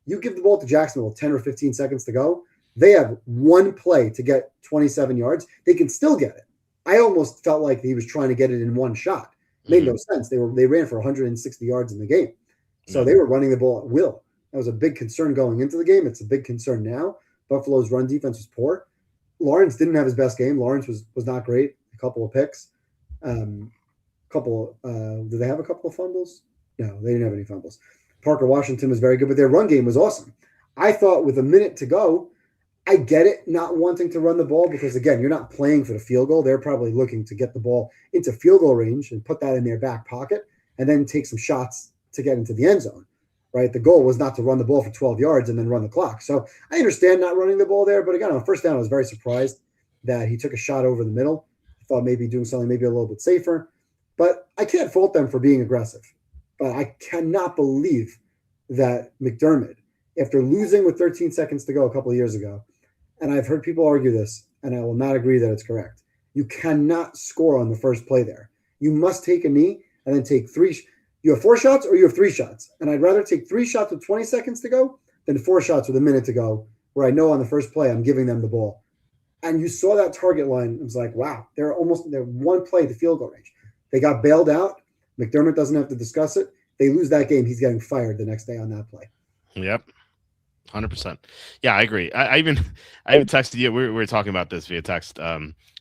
you give the ball to Jacksonville with 10 or 15 seconds to go. They have 1 play to get 27 yards. They can still get it. I almost felt like he was trying to get it in one shot. It made no sense. They ran for 160 yards in the game. So they were running the ball at will. That was a big concern going into the game. It's a big concern now. Buffalo's run defense was poor. Lawrence didn't have his best game. Lawrence was not great. A couple of picks. Did they have a couple of fumbles? No, they didn't have any fumbles. Parker Washington was very good, but their run game was awesome. I thought with a minute to go, I get it not wanting to run the ball because, again, you're not playing for the field goal. They're probably looking to get the ball into field goal range and put that in their back pocket and then take some shots to get into the end zone, right? The goal was not to run the ball for 12 yards and then run the clock. So I understand not running the ball there, but again, on first down, I was very surprised that he took a shot over the middle. I thought maybe doing something maybe a little bit safer, but I can't fault them for being aggressive. But I cannot believe that McDermott, after losing with 13 seconds to go a couple of years ago, and I've heard people argue this, and I will not agree that it's correct. You cannot score on the first play there. You must take a knee and then take 3. You have 4 shots or you have 3 shots. And I'd rather take 3 shots with 20 seconds to go than 4 shots with a minute to go, where I know on the first play I'm giving them the ball. And you saw that target line. It was like, wow, they're 1 play to field goal range. They got bailed out. McDermott doesn't have to discuss it. They lose that game, he's getting fired the next day on that play. Yep. 100%. Yeah, I agree. I even texted you. We were talking about this via text.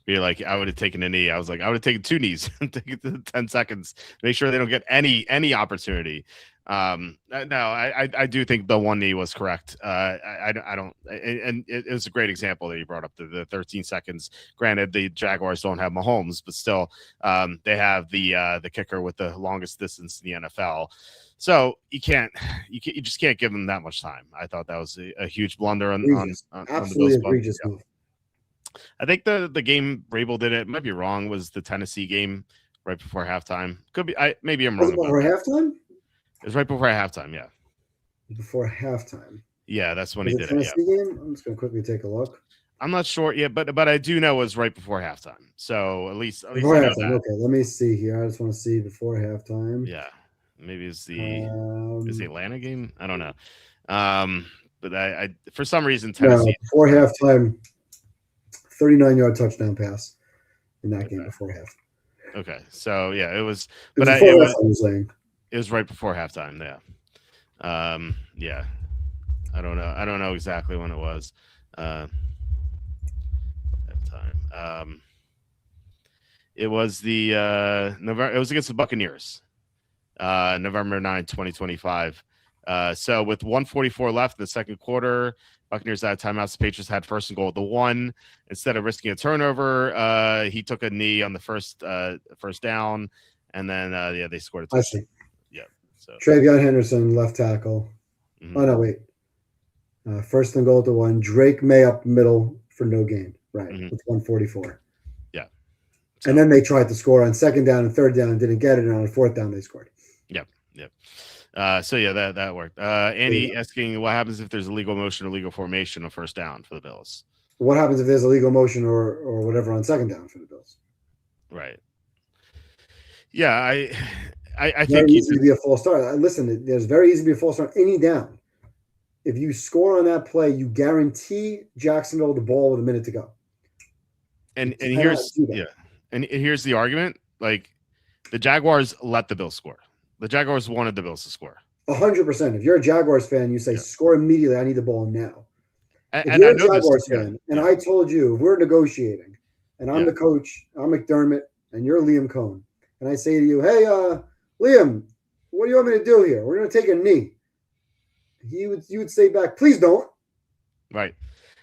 You're like, I would have taken a knee. I was like, I would have taken 2 knees and take it to 10 seconds. Make sure they don't get any opportunity. No, I do think the 1 knee was correct. I don't, and it was a great example that you brought up, the 13 seconds. Granted, the Jaguars don't have Mahomes, but still, they have the kicker with the longest distance in the NFL. So you just can't give them that much time. I thought that was a huge blunder on absolutely egregious move. I think the game Vrabel did, it might be wrong, was the Tennessee game right before halftime. Could be. Maybe I'm wrong. Was it before halftime? It was right before halftime. Yeah. Before halftime. Yeah, that's when he did Tennessee it. Yeah. Game? I'm just gonna quickly take a look. I'm not sure yet, but I do know it was right before halftime. So at least before I know halftime. that. Okay, let me see here. I just want to see before halftime. Yeah. Maybe it's the Atlanta game. I don't know. But I for some reason Tennessee before halftime, 39-yard touchdown pass in that game before half. Okay, so yeah, it was. But it was right before halftime. Yeah. Yeah. I don't know exactly when it was. Halftime. It was the November. It was against the Buccaneers. November 9, 2025. So with 1:44 left in the second quarter, Buccaneers had timeouts. The Patriots had first and goal at the 1. Instead of risking a turnover, he took a knee on the first down, and then they scored a touchdown. I see. Yeah. So Travion Henderson, left tackle. Mm-hmm. Oh no, wait. First and goal at the 1. Drake May up middle for no gain. Right, with 1:44. Yeah. So, and then they tried to score on second down and third down, didn't get it, and on fourth down they scored. Yep. So yeah, that worked. Andy asking what happens if there's a legal motion or legal formation on first down for the Bills. What happens if there's a legal motion or whatever on second down for the Bills? Right. Yeah, I think very easy to be a false start. Listen, there's very easy to be a false start any down. If you score on that play, you guarantee Jacksonville the ball with a minute to go. And here's the argument: like the Jaguars let the Bills score. The Jaguars wanted the Bills to score. 100%. If you're a Jaguars fan, you say, score immediately. I need the ball now. If And I you're a know this. Jaguars Yeah, fan, and I told you if we're negotiating, and I'm yeah, the coach, I'm McDermott, and you're Liam Cohn, and I say to you, "Hey, Liam, what do you want me to do here? We're going to take a knee." You would say back, "Please don't." right.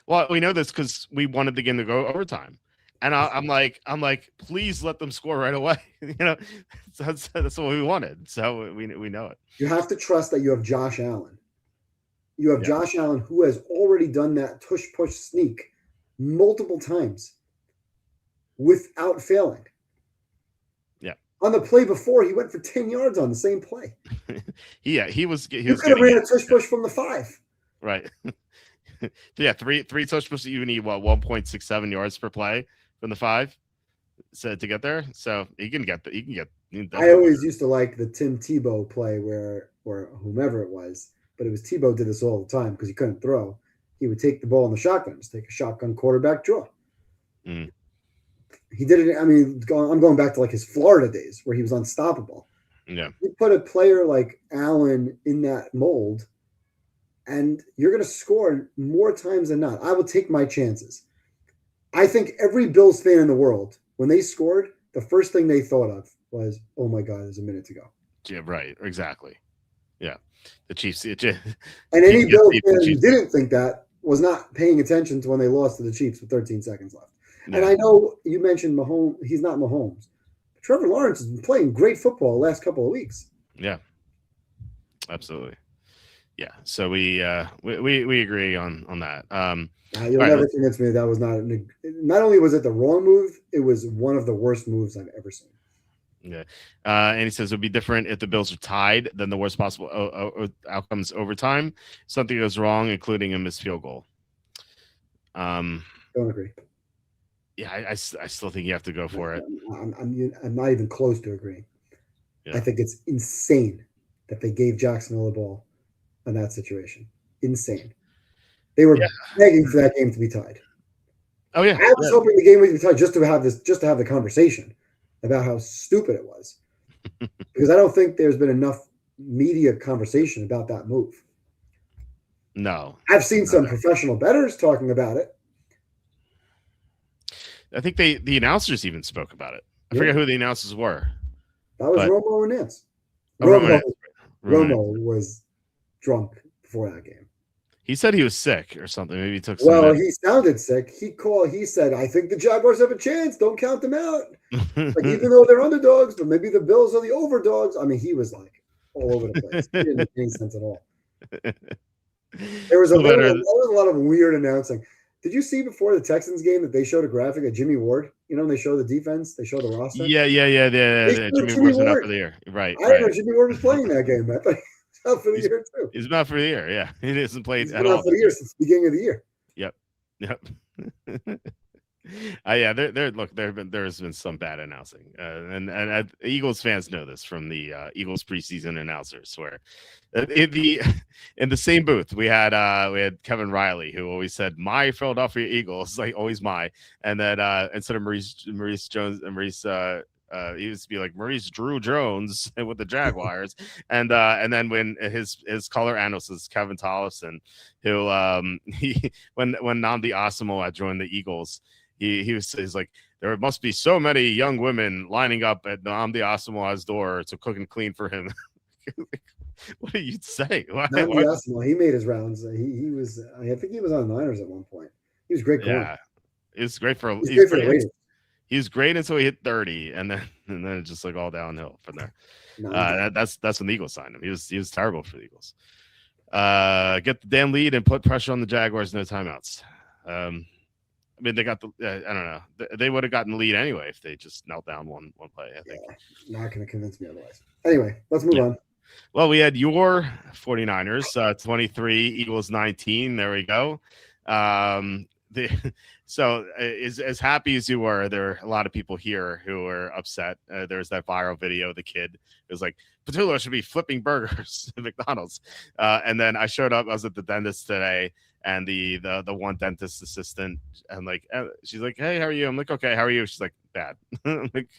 Well, we know this because we wanted the game to go overtime, and I'm like, please let them score right away. That's what we wanted. So we know it. You have to trust that you have Josh Allen. You have Yeah. Josh Allen who has already done that tush push sneak multiple times without failing. Yeah. On the play before, he went for 10 yards on the same play. Yeah, he was You could have ran a tush push from the 5. right. Yeah, three tush pushes. You need what 1.67 yards per play from the 5, so to get there. So he can get. I always used to like the Tim Tebow play where, or whomever it was, but it was Tebow did this all the time because he couldn't throw. He would take the ball in the shotguns, take a shotgun quarterback draw. Mm. He did it. I mean, I'm going back to like his Florida days where he was unstoppable. Yeah. You put a player like Allen in that mold, and you're going to score more times than not. I will take my chances. I think every Bills fan in the world, when they scored, the first thing they thought of was, "Oh my God, there's a minute to go." Yeah, right. Exactly. Yeah. The Chiefs. And any Bills fan who didn't think that was not paying attention to when they lost to the Chiefs with 13 seconds left. Yeah. And I know you mentioned Mahomes. He's not Mahomes. But Trevor Lawrence has been playing great football the last couple of weeks. Yeah. Absolutely. Yeah. So we agree on that. You'll never convince me that was not only was it the wrong move, it was one of the worst moves I've ever seen. Yeah. And he says it would be different if the Bills are tied than the worst possible outcomes overtime. Something goes wrong, including a missed field goal. Don't agree. Yeah, I still think you have to go for it. I'm not even close to agreeing. Yeah. I think it's insane that they gave Jacksonville the ball in that situation. Insane. They were begging for that game to be tied. Oh yeah. I was hoping the game would be tied just to have the conversation about how stupid it was. Because I don't think there's been enough media conversation about that move. No. I've seen some professional bettors talking about it. I think the announcers even spoke about it. I forget who the announcers were. That was Romo and Nance. Romo was drunk before that game. He said he was sick or something. Maybe he took some medicine. He sounded sick. He said, "I think the Jaguars have a chance. Don't count them out." Like, even though they're underdogs, but maybe the Bills are the overdogs. I mean, he was like all over the place. It didn't make any sense at all. There was a lot of weird announcing. Did you see before the Texans game that they showed a graphic of Jimmy Ward? You know, they show the defense, they show the roster. Yeah. Jimmy Ward's out for the year. Right. I didn't know Jimmy Ward was playing that game. I thought he was out for the year too. He's out for the year. Yeah, he hasn't played at all. Out for the year since the beginning of the year. Yep. There's been some bad announcing, and Eagles fans know this from the Eagles preseason announcers, where in the same booth we had Kevin Riley, who always said "my Philadelphia Eagles," like always my, and then instead of Maurice Jones and Maurice. He used to be like Maurice Drew Jones with the Jaguars, and then when his color analyst is Kevin Tollefson, who when Nnamdi Asomugha joined the Eagles, he's like, there must be so many young women lining up at Nnamdi Asomugha's door to cook and clean for him. What did you say? Nnamdi Asomugha, he made his rounds. He was, I think he was on the Niners at one point. He was great. Yeah, it was great for. He's great for the Raiders. He was great until he hit 30, and then it's just like all downhill from there. That's when the Eagles signed him. He was terrible for the Eagles. Get the damn lead and put pressure on the Jaguars. No timeouts. I mean, they got I don't know. They would have gotten the lead anyway if they just knelt down one play. I think. Not going to convince me otherwise. Anyway, let's move on. Well, we had your 49ers 23, Eagles 19. There we go. So as happy as you were, there are a lot of people here who are upset. There's that viral video of the kid who was like, Patullo should be flipping burgers at McDonald's. And then I showed up, I was at the dentist today, and the one dentist assistant, and like, she's like, hey, how are you? I'm like, okay, how are you? She's like, bad. I'm like,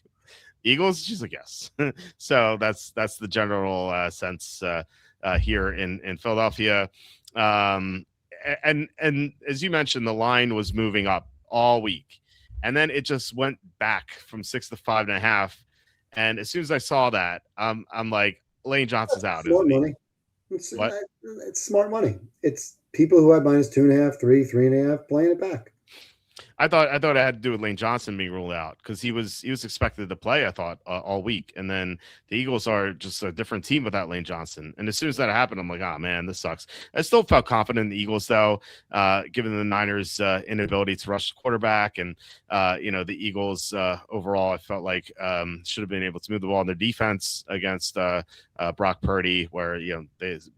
Eagles? She's like, yes. So that's the general sense here in Philadelphia. and as you mentioned, the line was moving up all week, and then it just went back from 6 to 5.5. And as soon as I saw that, I'm like, Lane Johnson's out, Smart isn't he? money. What? It's smart money. It's people who had minus 2.5, 3.5 playing it back. I thought it had to do with Lane Johnson being ruled out because he was expected to play. I thought all week, and then the Eagles are just a different team without Lane Johnson. And as soon as that happened, I'm like, oh man, this sucks. I still felt confident in the Eagles though, given the Niners' inability to rush the quarterback, and the Eagles overall, I felt like should have been able to move the ball in their defense against Brock Purdy, where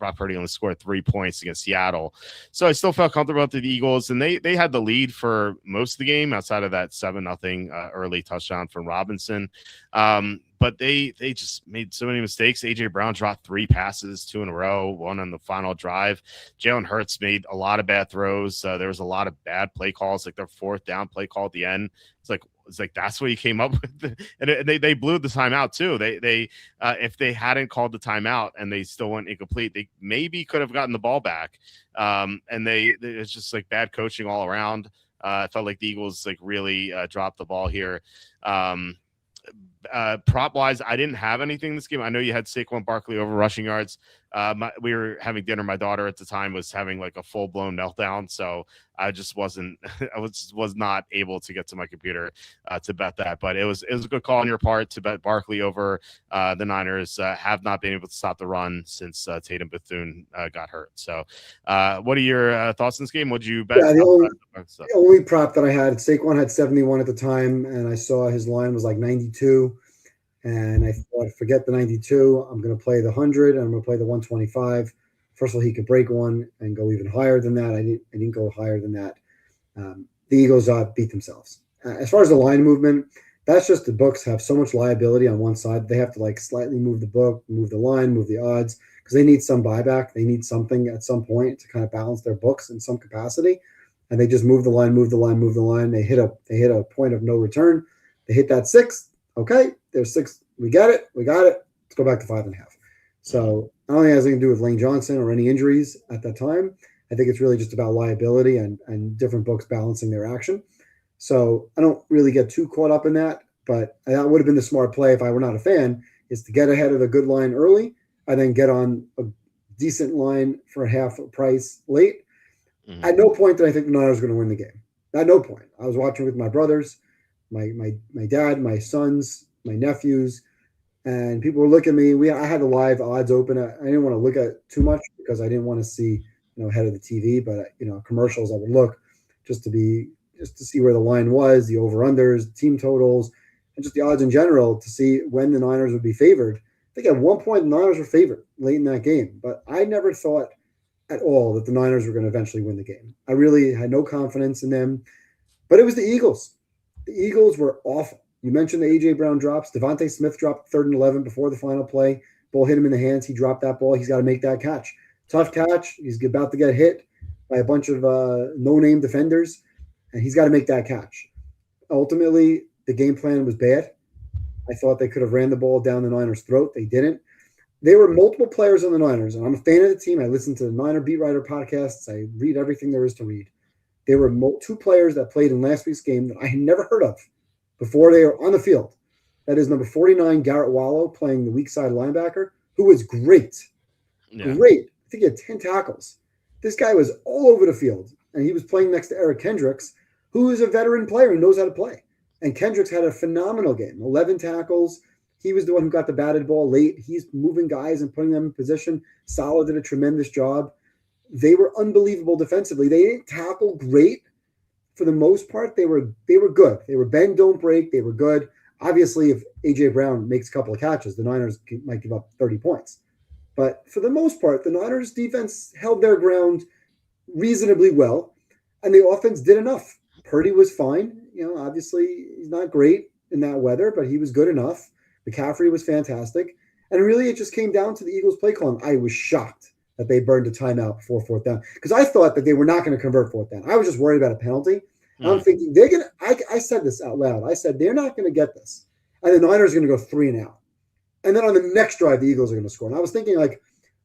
Brock Purdy only scored 3 points against Seattle. So I still felt comfortable with the Eagles, and they had the lead for most of the game outside of that 7-0 early touchdown from Robinson. But they just made so many mistakes. A.J. Brown dropped 3 passes, 2 in a row, 1 on the final drive. Jalen Hurts made a lot of bad throws. There was a lot of bad play calls, like their 4th down play call at the end. It's like that's what you came up with, and they blew the timeout too. They if they hadn't called the timeout and they still went incomplete, they maybe could have gotten the ball back. And it's just like bad coaching all around. I felt like the Eagles really dropped the ball here. Prop wise, I didn't have anything this game. I know you had Saquon Barkley over rushing yards. We were having dinner. My daughter at the time was having like a full blown meltdown, so I just wasn't. I was not able to get to my computer to bet that. But it was a good call on your part to bet Barkley over the Niners. Have not been able to stop the run since Tatum Bethune got hurt. So, what are your thoughts on this game? Would you bet? Yeah, the only prop that I had, Saquon had 71 at the time, and I saw his line was like 92. And I thought, forget the 92. I'm going to play the 100, and I'm going to play the 125. First of all, he could break one and go even higher than that. I didn't go higher than that. The Eagles beat themselves. As far as the line movement, that's just the books have so much liability on one side. They have to slightly move the book, move the line, move the odds, because they need some buyback. They need something at some point to kind of balance their books in some capacity. And they just move the line, move the line, move the line. They hit a point of no return. They hit that 6. Okay, there's 6. We got it. Let's go back to 5.5. So I don't think it has anything to do with Lane Johnson or any injuries at that time. I think it's really just about liability and different books balancing their action. So I don't really get too caught up in that, but that would have been the smart play if I were not a fan, is to get ahead of the good line early and then get on a decent line for half a price late. Mm-hmm. At no point did I think the Niners were going to win the game. At no point. I was watching with my brothers, my dad, my sons, my nephews, and people were looking at me. I had the live odds open. I didn't want to look at too much because I didn't want to see, ahead of the TV, but commercials I would look just to see where the line was, the over-unders, team totals, and just the odds in general to see when the Niners would be favored. I think at one point the Niners were favored late in that game, but I never thought at all that the Niners were going to eventually win the game. I really had no confidence in them, but it was the Eagles. The Eagles were awful. You mentioned the A.J. Brown drops. Devontae Smith dropped 3rd and 11 before the final play. Ball hit him in the hands. He dropped that ball. He's got to make that catch. Tough catch. He's about to get hit by a bunch of no-name defenders, and he's got to make that catch. Ultimately, the game plan was bad. I thought they could have ran the ball down the Niners' throat. They didn't. There were multiple players on the Niners, and I'm a fan of the team. I listen to the Niner Beat Writer podcasts. I read everything there is to read. There were 2 players that played in last week's game that I had never heard of before they were on the field. That is number 49, Garrett Wallow, playing the weak side linebacker, who was great. Yeah. Great. I think he had 10 tackles. This guy was all over the field, and he was playing next to Eric Kendricks, who is a veteran player who knows how to play. And Kendricks had a phenomenal game, 11 tackles. He was the one who got the batted ball late. He's moving guys and putting them in position. Saleh did a tremendous job. They were unbelievable defensively. They didn't tackle great. For the most part, they were good. They were bend, don't break. They were good. Obviously, if A.J. Brown makes a couple of catches, the Niners might give up 30 points. But for the most part, the Niners defense held their ground reasonably well, and the offense did enough. Purdy was fine. Obviously, he's not great in that weather, but he was good enough. McCaffrey was fantastic. And really, it just came down to the Eagles' play calling. I was shocked that they burned a timeout before 4th down, because I thought that they were not going to convert 4th down. I was just worried about a penalty. I'm thinking they're going to, I said this out loud. I said, they're not going to get this. And the Niners are going to go 3 and out. And then on the next drive, the Eagles are going to score. And I was thinking,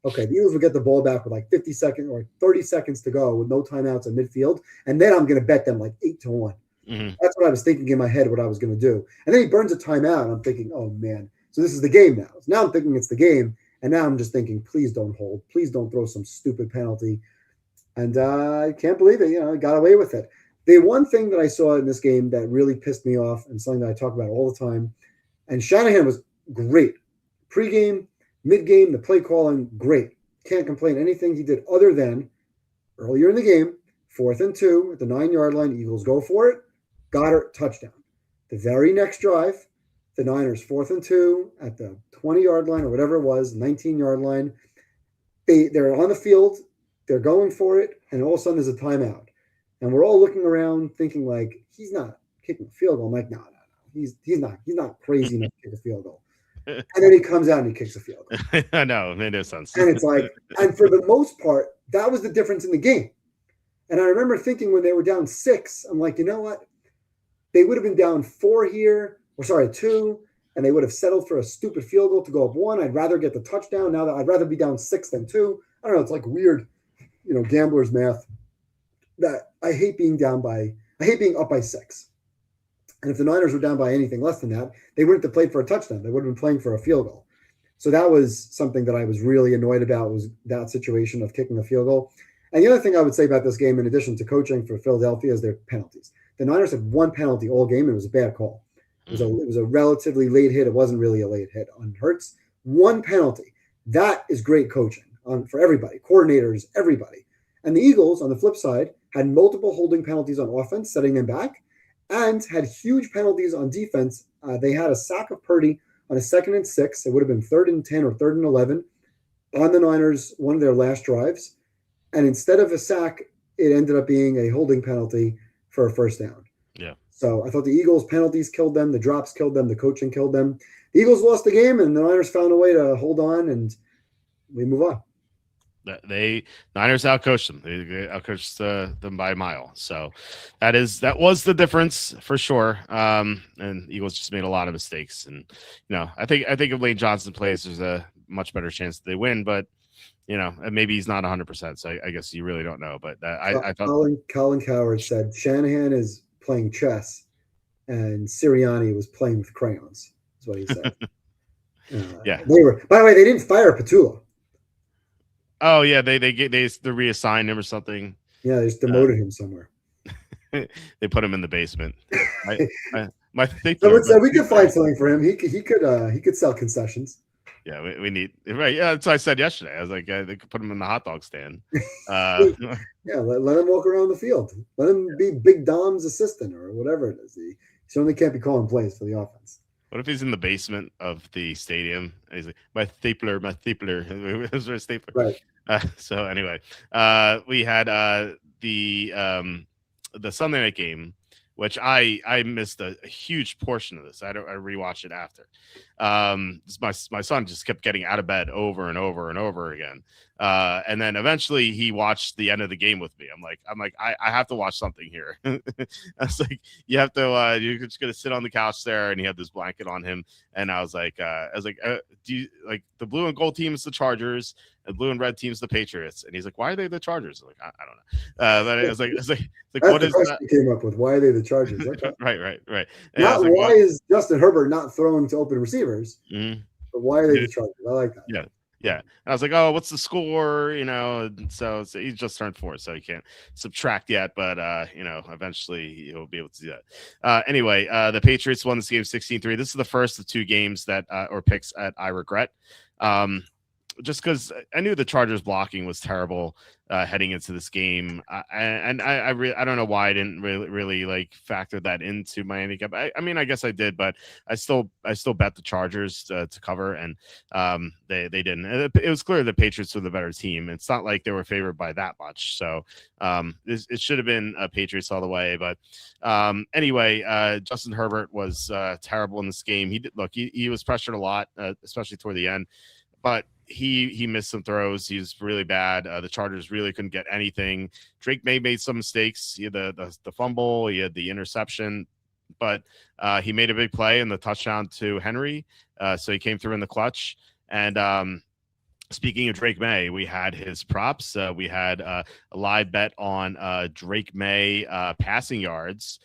Okay, the Eagles would get the ball back with like 50 seconds or 30 seconds to go with no timeouts in midfield, and then I'm going to bet them like 8-1. Mm-hmm. That's what I was thinking in my head, what I was going to do. And then he burns a timeout, and I'm thinking, oh man, so this is the game now. So now I'm thinking it's the game, and now I'm just thinking, please don't hold, please don't throw some stupid penalty. And I can't believe it. I got away with it. The one thing that I saw in this game that really pissed me off, and something that I talk about all the time, and Shanahan was great. Pre-game, mid-game, the play calling, great. Can't complain anything he did other than earlier in the game, 4th and 2 at the 9-yard line. Eagles go for it. Goddard, touchdown. The very next drive, the Niners 4th and 2 at the 20-yard line or whatever it was, 19-yard line. They're on the field. They're going for it. And all of a sudden there's a timeout. And we're all looking around thinking like, he's not kicking a field goal. I'm like, no. He's not crazy enough to kick a field goal. And then he comes out and he kicks a field goal. I know, it made no sense. And it's like, and for the most part, that was the difference in the game. And I remember thinking when they were down 6, I'm like, you know what? They would have been down 2, and they would have settled for a stupid field goal to go up 1. I'd rather get the touchdown now that I'd rather be down 6 than 2. I don't know. It's like weird, gambler's math. That I hate being up by 6. And if the Niners were down by anything less than that, they wouldn't have played for a touchdown. They would have been playing for a field goal. So that was something that I was really annoyed about, was that situation of kicking a field goal. And the other thing I would say about this game, in addition to coaching for Philadelphia, is their penalties. The Niners had 1 penalty all game, and it was a bad call. It was a relatively late hit. It wasn't really a late hit on Hurts. 1 penalty. That is great coaching for everybody, coordinators, everybody. And the Eagles, on the flip side, had multiple holding penalties on offense, setting them back, and had huge penalties on defense. They had a sack of Purdy on a 2nd and 6. It would have been 3rd and 10 or 3rd and 11 on the Niners, one of their last drives. And instead of a sack, it ended up being a holding penalty for a first down. Yeah. So I thought the Eagles' penalties killed them, the drops killed them, the coaching killed them. The Eagles lost the game, and the Niners found a way to hold on, and we move on. Niners outcoached them. They outcoached them by a mile. So that was the difference for sure. And Eagles just made a lot of mistakes. And I think if Lane Johnson plays, there's a much better chance that they win. But maybe he's not 100%. So I guess you really don't know. But I thought Colin Coward said Shanahan is playing chess, and Sirianni was playing with crayons. That's what he said. Yeah. By the way, they didn't fire Petula. Oh yeah, they reassigned him or something. Yeah, they just demoted him somewhere. They put him in the basement. Someone said we could find something for him. He could sell concessions. Yeah, we need right. Yeah, that's what I said yesterday. I was like, they could put him in the hot dog stand. Yeah, let him walk around the field. Let him be Big Dom's assistant or whatever it is. He certainly can't be calling plays for the offense. What if he's in the basement of the stadium? And he's like, my stapler. It was a stapler. Right. So anyway, we had the Sunday night game, which I missed a huge portion of this. I rewatched it after. My son just kept getting out of bed over and over and over again. And then eventually he watched the end of the game with me. I'm like, I have to watch something here. I was like, you have to, you're just going to sit on the couch there. And he had this blanket on him. And I was like, do you like the blue and gold team is the Chargers and blue and red team's the Patriots? And he's like, why are they the Chargers? I'm like, I don't know. But I was like, what is that? You came up with why are they the Chargers? Okay. Right. And not why is Justin Herbert not throwing to open receivers, but why are they the Chargers? I like that. Yeah. And I was like, oh, what's the score? And so he just turned 4, so he can't subtract yet. But, eventually he'll be able to do that. Anyway, the Patriots won this game 16-3. This is the first of 2 games or picks that I regret. Just because I knew the Chargers blocking was terrible heading into this game, and I don't know why I didn't really like factor that into my handicap. I mean, I guess I did, but I still bet the Chargers to cover, and they didn't. It was clear the Patriots were the better team. It's not like they were favored by that much, so it should have been Patriots all the way. But anyway, Justin Herbert was terrible in this game. He was pressured a lot, especially toward the end, but he missed some throws. He was really bad. The Chargers really couldn't get anything. Drake made some mistakes. He had the fumble. He had the interception, but he made a big play in the touchdown to Henry. So he came through in the clutch. And Speaking of Drake May, we had his props. We had a live bet on Drake May passing yards.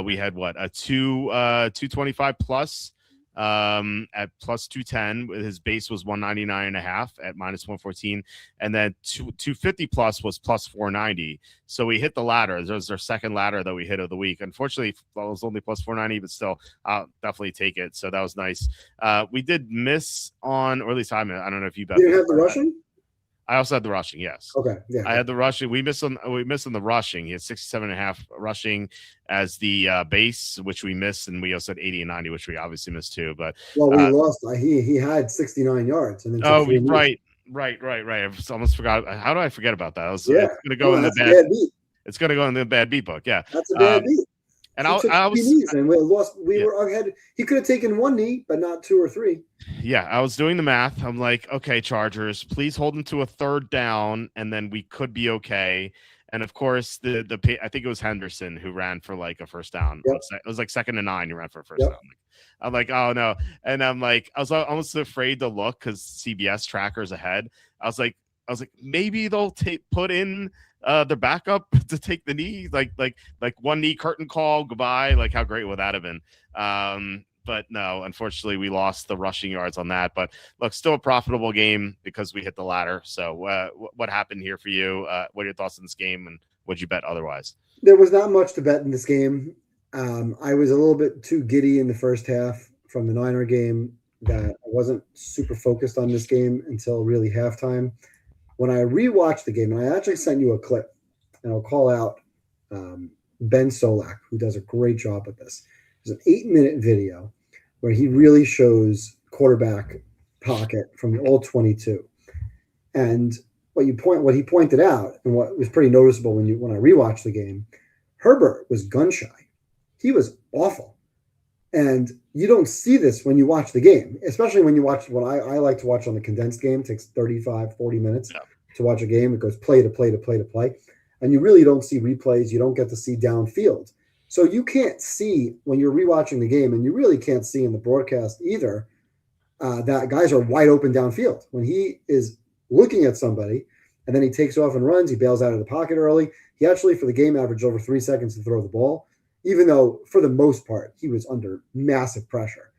We had what, a 225 plus at plus 210. His base was 199.5 at minus 114, and then 250 plus was plus 490. So we hit the ladder. That was our second ladder that we hit of the week. Unfortunately, it was only plus 490, but still, I'll definitely take it. So that was nice. We did miss on, or at least I don't know if you bet. You didn't have the rushing? I also had the rushing, yes. Okay, yeah. I had the rushing. We missed on the rushing. He had 67.5 rushing as the base, which we missed, and we also had 80 and 90, which we obviously missed too. But well, we lost. He had 69 yards, and then right. I almost forgot. How do I forget about that? It's going to go in the bad beat. It's going to go in the bad beat book. Yeah, that's a bad beat. And I was knees and we lost. We were ahead. He could have taken one knee, but not two or three. Yeah, I was doing the math. I'm like, okay, Chargers, please hold them to a third down, and then we could be okay. And of course, I think it was Henderson who ran for like a first down. Yep. It was like 2nd and 9. He ran for a first down. I'm like, oh no. And I'm like, I was almost afraid to look because CBS tracker's ahead. I was like, maybe they'll put in the backup to take the knee, like one knee curtain call, goodbye. Like, how great would that have been? But no, unfortunately, we lost the rushing yards on that. But look, still a profitable game because we hit the ladder. So what happened here for you? What are your thoughts on this game, and what'd you bet otherwise? There was not much to bet in this game. I was a little bit too giddy in the first half from the Niner game that I wasn't super focused on this game until really halftime. When I rewatched the game, and I actually sent you a clip, and I'll call out Ben Solak, who does a great job with this. There's an 8-minute video where he really shows quarterback pocket from the old 22. And what he pointed out, and what was pretty noticeable when I rewatched the game, Herbert was gun shy. He was awful. And you don't see this when you watch the game, especially when you watch what I like to watch on the condensed game. It takes 35, 40 minutes to watch a game. It goes play to play to play to play. And you really don't see replays. You don't get to see downfield. So you can't see when you're rewatching the game, and you really can't see in the broadcast either, that guys are wide open downfield. When he is looking at somebody and then he takes off and runs, he bails out of the pocket early. He actually, for the game, averaged over 3 seconds to throw the ball, even though for the most part he was under massive pressure.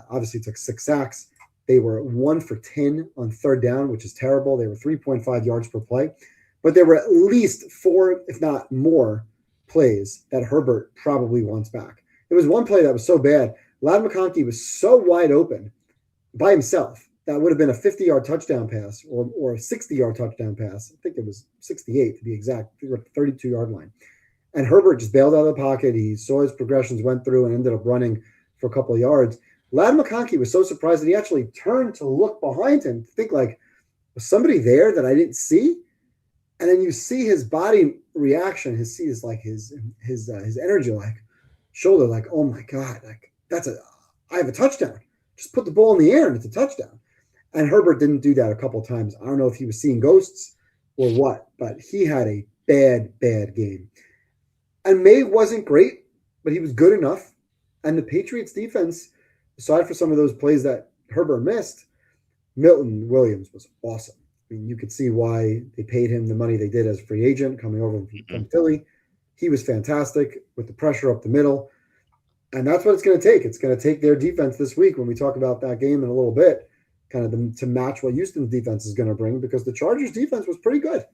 Obviously, took 6 sacks. They were 1 for 10 on third down, which is terrible. They were 3.5 yards per play. But there were at least 4, if not more, plays that Herbert probably wants back. There was one play that was so bad. Ladd McConkey was so wide open by himself. That would have been a 50-yard touchdown pass or a 60-yard touchdown pass. I think it was 68 to be exact, 32-yard line. And Herbert just bailed out of the pocket. He saw his progressions, went through, and ended up running for a couple of yards. Ladd McConkey was so surprised that he actually turned to look behind him to think, like, was somebody there that I didn't see? And then you see his body reaction, his energy, like shoulder, like, oh my God, like I have a touchdown. Just put the ball in the air and it's a touchdown. And Herbert didn't do that a couple of times. I don't know if he was seeing ghosts or what, but he had a bad game. And May wasn't great, but he was good enough. And the Patriots defense, aside for some of those plays that Herbert missed, Milton Williams was awesome. I mean, you could see why they paid him the money they did as a free agent coming over from Philly. He was fantastic with the pressure up the middle. And that's what it's going to take. It's going to take their defense this week when we talk about that game in a little bit, kind of to match what Houston's defense is going to bring, because the Chargers defense was pretty good.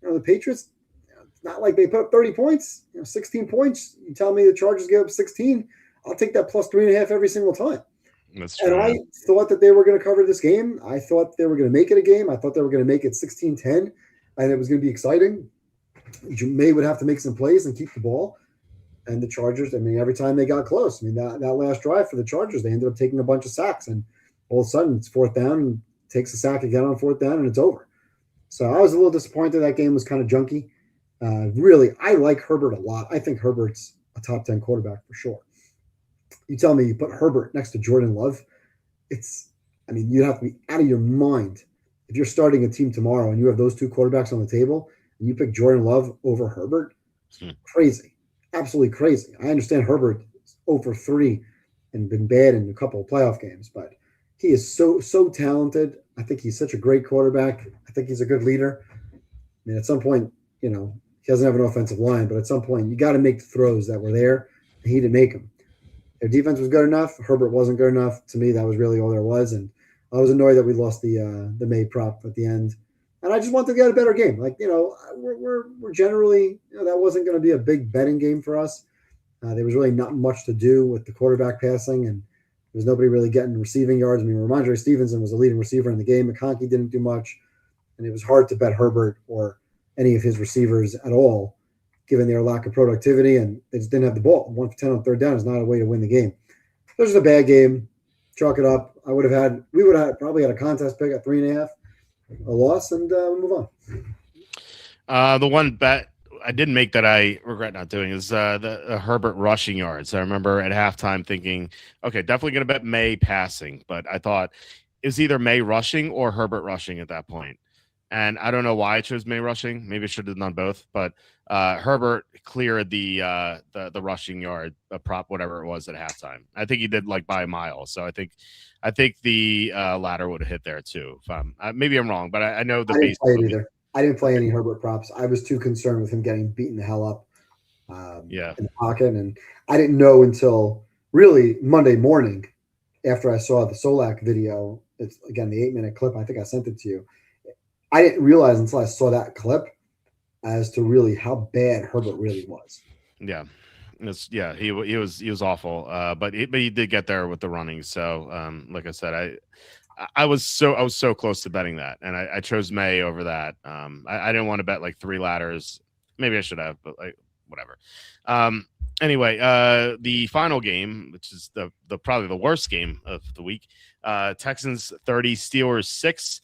The Patriots, it's not like they put up 30 points, 16 points. You tell me the Chargers gave up 16, I'll take that plus 3.5 every single time. That's true. And I thought that they were going to cover this game. I thought they were going to make it a game. I thought they were going to make it 16-10, and it was going to be exciting. May would have to make some plays and keep the ball. And the Chargers, I mean, every time they got close, I mean, that last drive for the Chargers, they ended up taking a bunch of sacks. And all of a sudden, it's 4th down, and takes a sack again on 4th down, and it's over. So I was a little disappointed. That game was kind of junky. Really, I like Herbert a lot. I think Herbert's a top 10 quarterback for sure. You tell me you put Herbert next to Jordan Love, you'd have to be out of your mind if you're starting a team tomorrow and you have those 2 quarterbacks on the table and you pick Jordan Love over Herbert. Crazy. Absolutely crazy. I understand Herbert is 0 for 3 and been bad in a couple of playoff games, but he is so talented. I think he's such a great quarterback. I think he's a good leader. I mean, at some point, he doesn't have an offensive line, but at some point, you got to make the throws that were there, and he didn't make them. Their defense was good enough. Herbert wasn't good enough. To me, that was really all there was. And I was annoyed that we lost the May prop at the end. And I just wanted to get a better game. Like, we're generally, that wasn't going to be a big betting game for us. There was really not much to do with the quarterback passing, and there was nobody really getting receiving yards. I mean, Ramondre Stevenson was the leading receiver in the game. McConkey didn't do much, and it was hard to bet Herbert or any of his receivers at all, given their lack of productivity, and they just didn't have the ball. 1 for 10 on third down is not a way to win the game. This was a bad game. Chalk it up. We would have probably had a contest pick at 3.5, a loss, and move on. The one bet I didn't make that I regret not doing is the Herbert rushing yards. I remember at halftime thinking, okay, definitely going to bet May passing, but I thought it was either May rushing or Herbert rushing at that point. And I don't know why I chose May rushing. Maybe I should have done both. But Herbert cleared the rushing yard prop, whatever it was at halftime. I think he did like by a mile. So I think the ladder would have hit there too. Maybe I'm wrong, but I know the base. I didn't play any Herbert props. I was too concerned with him getting beaten the hell up in the pocket. And I didn't know until really Monday morning after I saw the Solak video. It's, again, the 8-minute clip. I think I sent it to you. I didn't realize until I saw that clip as to really how bad Herbert really was. Yeah. He was awful. But he did get there with the running. So like I said, I was so close to betting that, and I chose May over that. I didn't want to bet like 3 ladders. Maybe I should have, but like whatever. Anyway, the final game, which is the probably the worst game of the week, Texans 30, Steelers 6.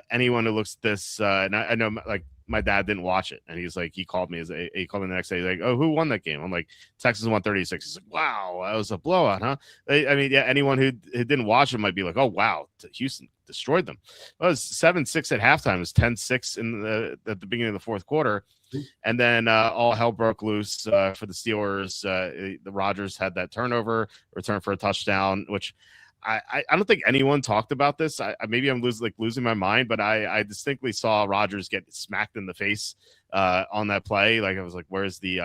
Anyone who looks at this, and I know like my dad didn't watch it, and he called me he called me the next day. He's like, "Oh, who won that game?" I'm like, "Texans won 36." He's like, "Wow, that was a blowout, huh?" I mean, yeah, anyone who didn't watch it might be like, "Oh, wow, Houston destroyed them." Well, it was 7-6 at halftime. It was 10-6 at the beginning of the fourth quarter. And then all hell broke loose for the Steelers. The Rodgers had that turnover, return for a touchdown, which I don't think anyone talked about this. Maybe I'm losing my mind, but I distinctly saw Rodgers get smacked in the face on that play. Like I was like, "Where's the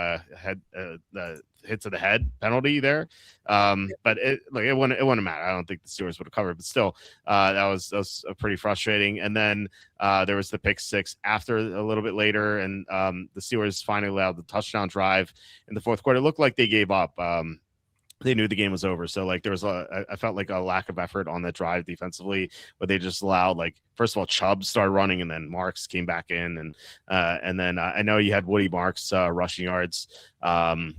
the hit to the head penalty there?" But it wouldn't matter. I don't think the Steelers would have covered, but still, that was pretty frustrating. And then there was the pick six after a little bit later, and the Steelers finally allowed the touchdown drive in the fourth quarter. It looked like they gave up. They knew the game was over. So like there was I felt like a lack of effort on that drive defensively, but they just allowed, like, first of all, Chubb started running, and then Marks came back in, and then I know you had Woody Marks rushing yards. I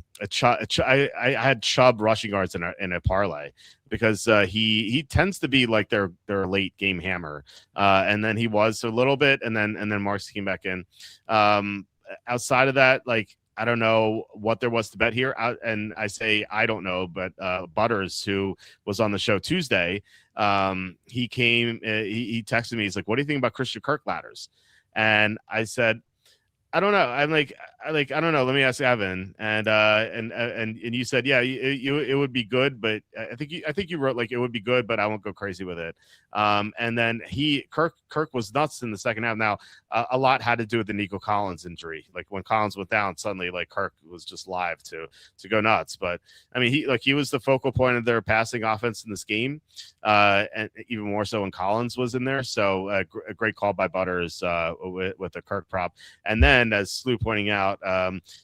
had Chubb rushing yards in a parlay because he tends to be like their late game hammer, and then he was a little bit, and then Marks came back in. Outside of that, like, I don't know what there was to bet here. And I say I don't know, but Butters, who was on the show Tuesday, he came, he texted me. He's like, "What do you think about Christian Kirk ladders?" And I said, "I don't know." I'm like, I don't know. Let me ask Evan. And you said, yeah, it would be good, but I think you wrote like it would be good, but I won't go crazy with it. And then Kirk was nuts in the second half. Now a lot had to do with the Nico Collins injury. Like when Collins went down, suddenly like Kirk was just live to go nuts. But I mean, he was the focal point of their passing offense in this game, and even more so when Collins was in there. So a great call by Butters with the Kirk prop. And then, as Slew pointing out,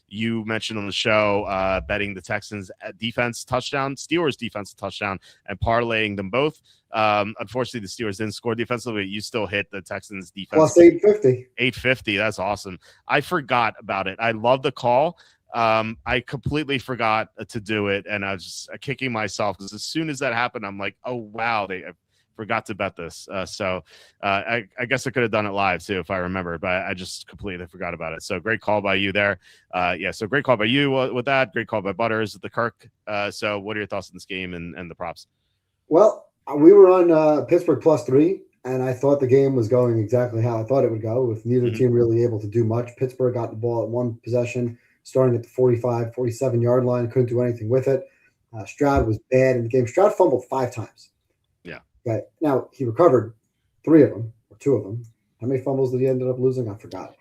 you mentioned on the show betting the Texans defense touchdown, Steelers defense touchdown, and parlaying them both. Unfortunately, the Steelers didn't score defensively, but you still hit the Texans defense. Plus 850. 850. That's awesome. I forgot about it. I love the call. I completely forgot to do it, and I was just kicking myself because as soon as that happened, I'm like, "Oh wow, I forgot to bet this." So I guess I could have done it live too if I remember, but I just completely forgot about it. So great call by you there. So great call by you with that. Great call by Butters with the Kirk. So what are your thoughts on this game and the props? Well, we were on Pittsburgh +3, and I thought the game was going exactly how I thought it would go, with neither team really able to do much. Pittsburgh got the ball at one possession, starting at the 45, 47-yard line, couldn't do anything with it. Stroud was bad in the game. Stroud fumbled 5 times. Yeah. Okay. Now, he recovered 3 of them or 2 of them. How many fumbles did he end up losing? I forgot.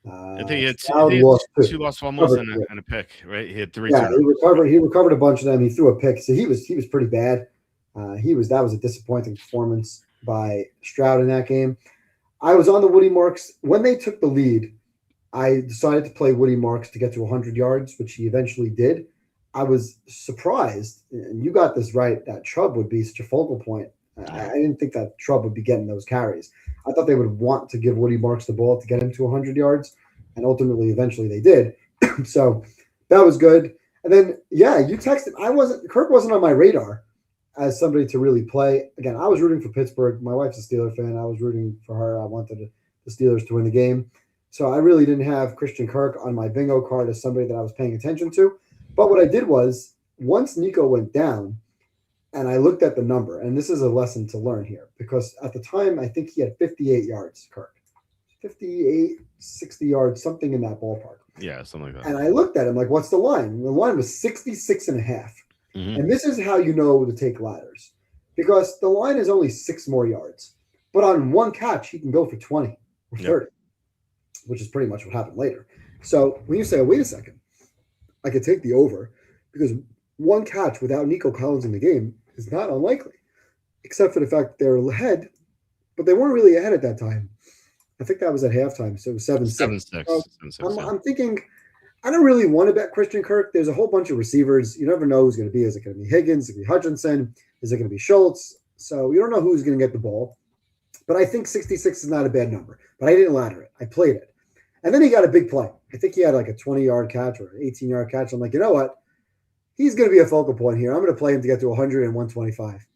I think he had Stroud lost 2. two lost fumbles and a pick, right? He had 3 Yeah, turnovers. he recovered a bunch of them. He threw a pick, so he was pretty bad. That was a disappointing performance by Stroud in that game. I was on the Woody Marks when they took the lead. I decided to play Woody Marks to get to 100 yards, which he eventually did. I was surprised, and you got this right, that Chubb would be such a focal point. I didn't think that Chubb would be getting those carries. I thought they would want to give Woody Marks the ball to get him to 100 yards, and ultimately, eventually, they did. So that was good. And then, yeah, you texted. Kirk wasn't on my radar as somebody to really play. Again, I was rooting for Pittsburgh. My wife's a Steeler fan. I was rooting for her. I wanted the Steelers to win the game. So I really didn't have Christian Kirk on my bingo card as somebody that I was paying attention to. But what I did was, once Nico went down, and I looked at the number, and this is a lesson to learn here, because at the time, I think he had 58 yards, Kirk. 58, 60 yards, something in that ballpark. Yeah, something like that. And I looked at him like, what's the line? And the line was 66 and a half. Mm-hmm. And this is how you know to take ladders, because the line is only 6 more yards. But on one catch, he can go for 20 or 30, which is pretty much what happened later. So when you say, oh, wait a second, I could take the over, because one catch without Nico Collins in the game is not unlikely, except for the fact that they're ahead, but they weren't really ahead at that time. I think that was at halftime, so it was 7-6. 7-6. So I'm thinking, I don't really want to bet Christian Kirk. There's a whole bunch of receivers. You never know who's going to be. Is it going to be Higgins? Is it going to be Hutchinson? Is it going to be Schultz? So you don't know who's going to get the ball. But I think 66 is not a bad number. But I didn't ladder it. I played it. And then he got a big play. I think he had like a 20-yard catch or an 18-yard catch. I'm like, you know what? He's going to be a focal point here. I'm going to play him to get to 100 and 125.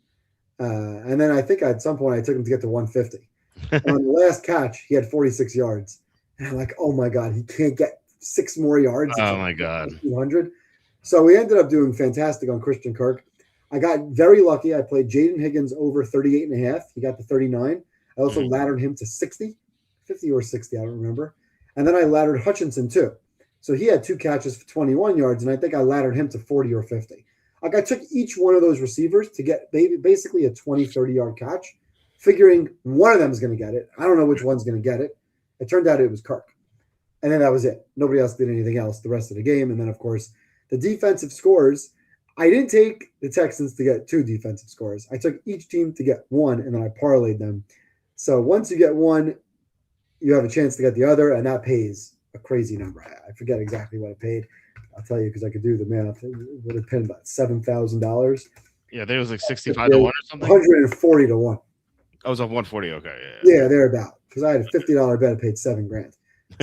And then I think at some point I took him to get to 150. And on the last catch, he had 46 yards. And I'm like, oh, my God, he can't get 6 more yards. Oh, my God. 200. So we ended up doing fantastic on Christian Kirk. I got very lucky. I played Jaden Higgins over 38 and a half. He got to 39. I also laddered him to 50 or 60, I don't remember. And then I laddered Hutchinson too. So he had 2 catches for 21 yards, and I think I laddered him to 40 or 50. Like I took each one of those receivers to get basically a 20, 30-yard catch, figuring one of them is going to get it. I don't know which one's going to get it. It turned out it was Kirk. And then that was it. Nobody else did anything else the rest of the game. And then, of course, the defensive scores, I didn't take the Texans to get 2 defensive scores. I took each team to get 1, and then I parlayed them. So once you get 1, you have a chance to get the other, and that pays a crazy number. I forget exactly what it paid. I'll tell you because I could do the math. It would have paid about $7,000. Yeah, there was like 65 to 1 or something. 140 to 1. I was on 140. Okay. Yeah, thereabout. Because I had a $50 bet. I paid $7,000.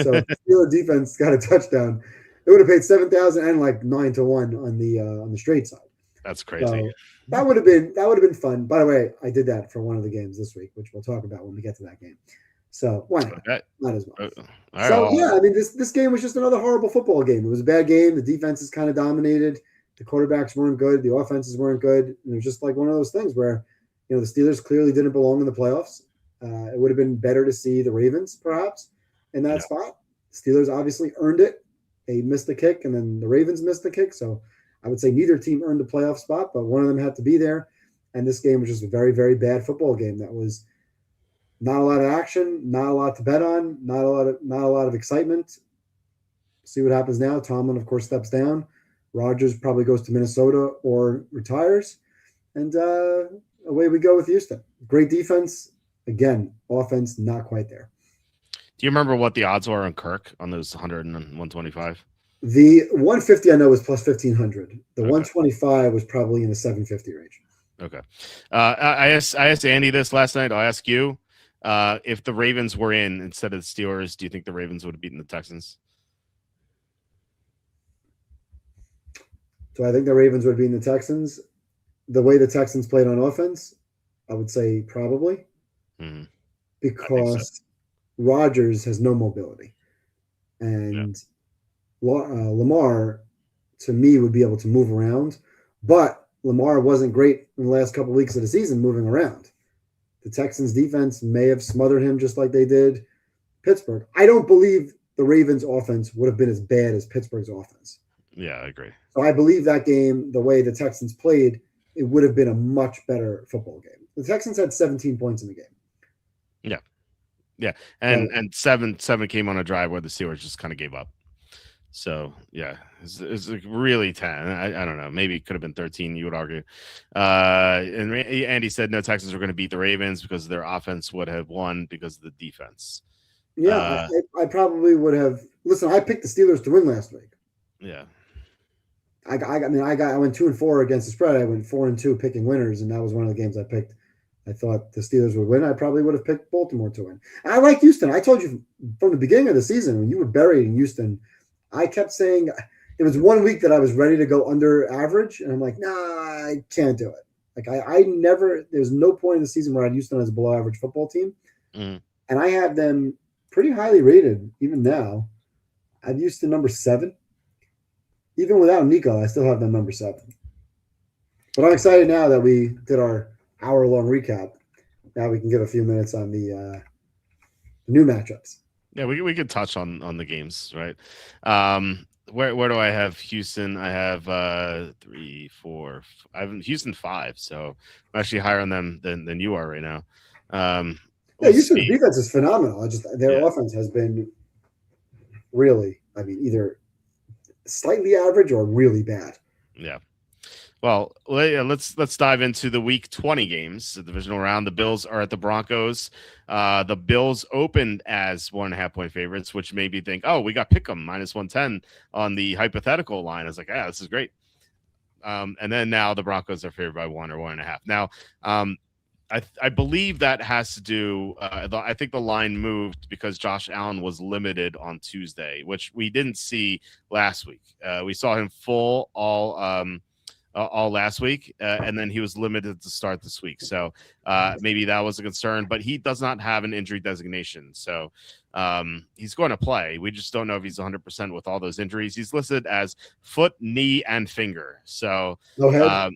So if the Steelers defense got a touchdown, it would have paid 7,000 and like 9 to 1 on the straight side. That's crazy. So that would have been fun. By the way, I did that for one of the games this week, which we'll talk about when we get to that game. So why not? Okay. Not as much. Right, so yeah, I mean this game was just another horrible football game. It was a bad game. The defenses kind of dominated. The quarterbacks weren't good. The offenses weren't good. And it was just like one of those things where, the Steelers clearly didn't belong in the playoffs. It would have been better to see the Ravens perhaps in that spot. Steelers obviously earned it. They missed the kick, and then the Ravens missed the kick. So I would say neither team earned a playoff spot, but one of them had to be there. And this game was just a very, very bad football game. That was not a lot of action, not a lot to bet on, not a lot of excitement. See what happens now. Tomlin, of course, steps down. Rodgers probably goes to Minnesota or retires. And away we go with Houston. Great defense. Again, offense not quite there. Do you remember what the odds were on Kirk on those 100 and 125? The 150 I know was plus 1,500. The 125 was probably in the 750 range. Okay. I asked Andy this last night. I'll ask you. If the Ravens were in instead of the Steelers, do you think the Ravens would have beaten the Texans? Do I think the Ravens would have beaten the Texans? The way the Texans played on offense, I would say probably. Mm-hmm. Because Rodgers has no mobility. And Lamar, to me, would be able to move around. But Lamar wasn't great in the last couple of weeks of the season moving around. The Texans defense may have smothered him just like they did Pittsburgh. I don't believe the Ravens offense would have been as bad as Pittsburgh's offense. Yeah, I agree. So I believe that game, the way the Texans played, it would have been a much better football game. The Texans had 17 points in the game. Yeah, yeah, But and seven came on a drive where the Steelers just kind of gave up. So yeah, it's like really 10. I don't know. Maybe it could have been 13. You would argue. And Andy said no, Texans were going to beat the Ravens because their offense would have won because of the defense. yeah, I probably would have. Listen, I picked the Steelers to win last week. Yeah. I went 2-4 against the spread. I went 4-2 picking winners, and that was one of the games I picked. I thought the Steelers would win. I probably would have picked Baltimore to win. I like Houston. I told you from the beginning of the season when you were buried in Houston, I kept saying there was 1 week that I was ready to go under average, and I'm like, nah, I can't do it. Like I never. There's no point in the season where I had Houston as a below average football team, and I have them pretty highly rated even now. I've Houston number 7. Even without Nico, I still have them number 7. But I'm excited now that we did our hour-long recap. Now we can give a few minutes on the new matchups. Yeah, we could touch on the games, right? Where do I have Houston? I have 3, 4. I have Houston 5, so I'm actually higher on them than you are right now. Houston's defense is phenomenal. Their offense has been really, either slightly average or really bad. Yeah. Well, let's dive into the Week 20 games, the divisional round. The Bills are at the Broncos. The Bills opened as 1.5-point favorites, which made me think, oh, we got Pick'em minus 110 on the hypothetical line. I was like, yeah, this is great. And then now the Broncos are favored by 1 or 1.5. Now, I believe that has to do. I think the line moved because Josh Allen was limited on Tuesday, which we didn't see last week. We saw him full all last week, and then he was limited to start this week. So maybe that was a concern, but he does not have an injury designation. So he's going to play. We just don't know if he's 100% with all those injuries. He's listed as foot, knee, and finger. So no head.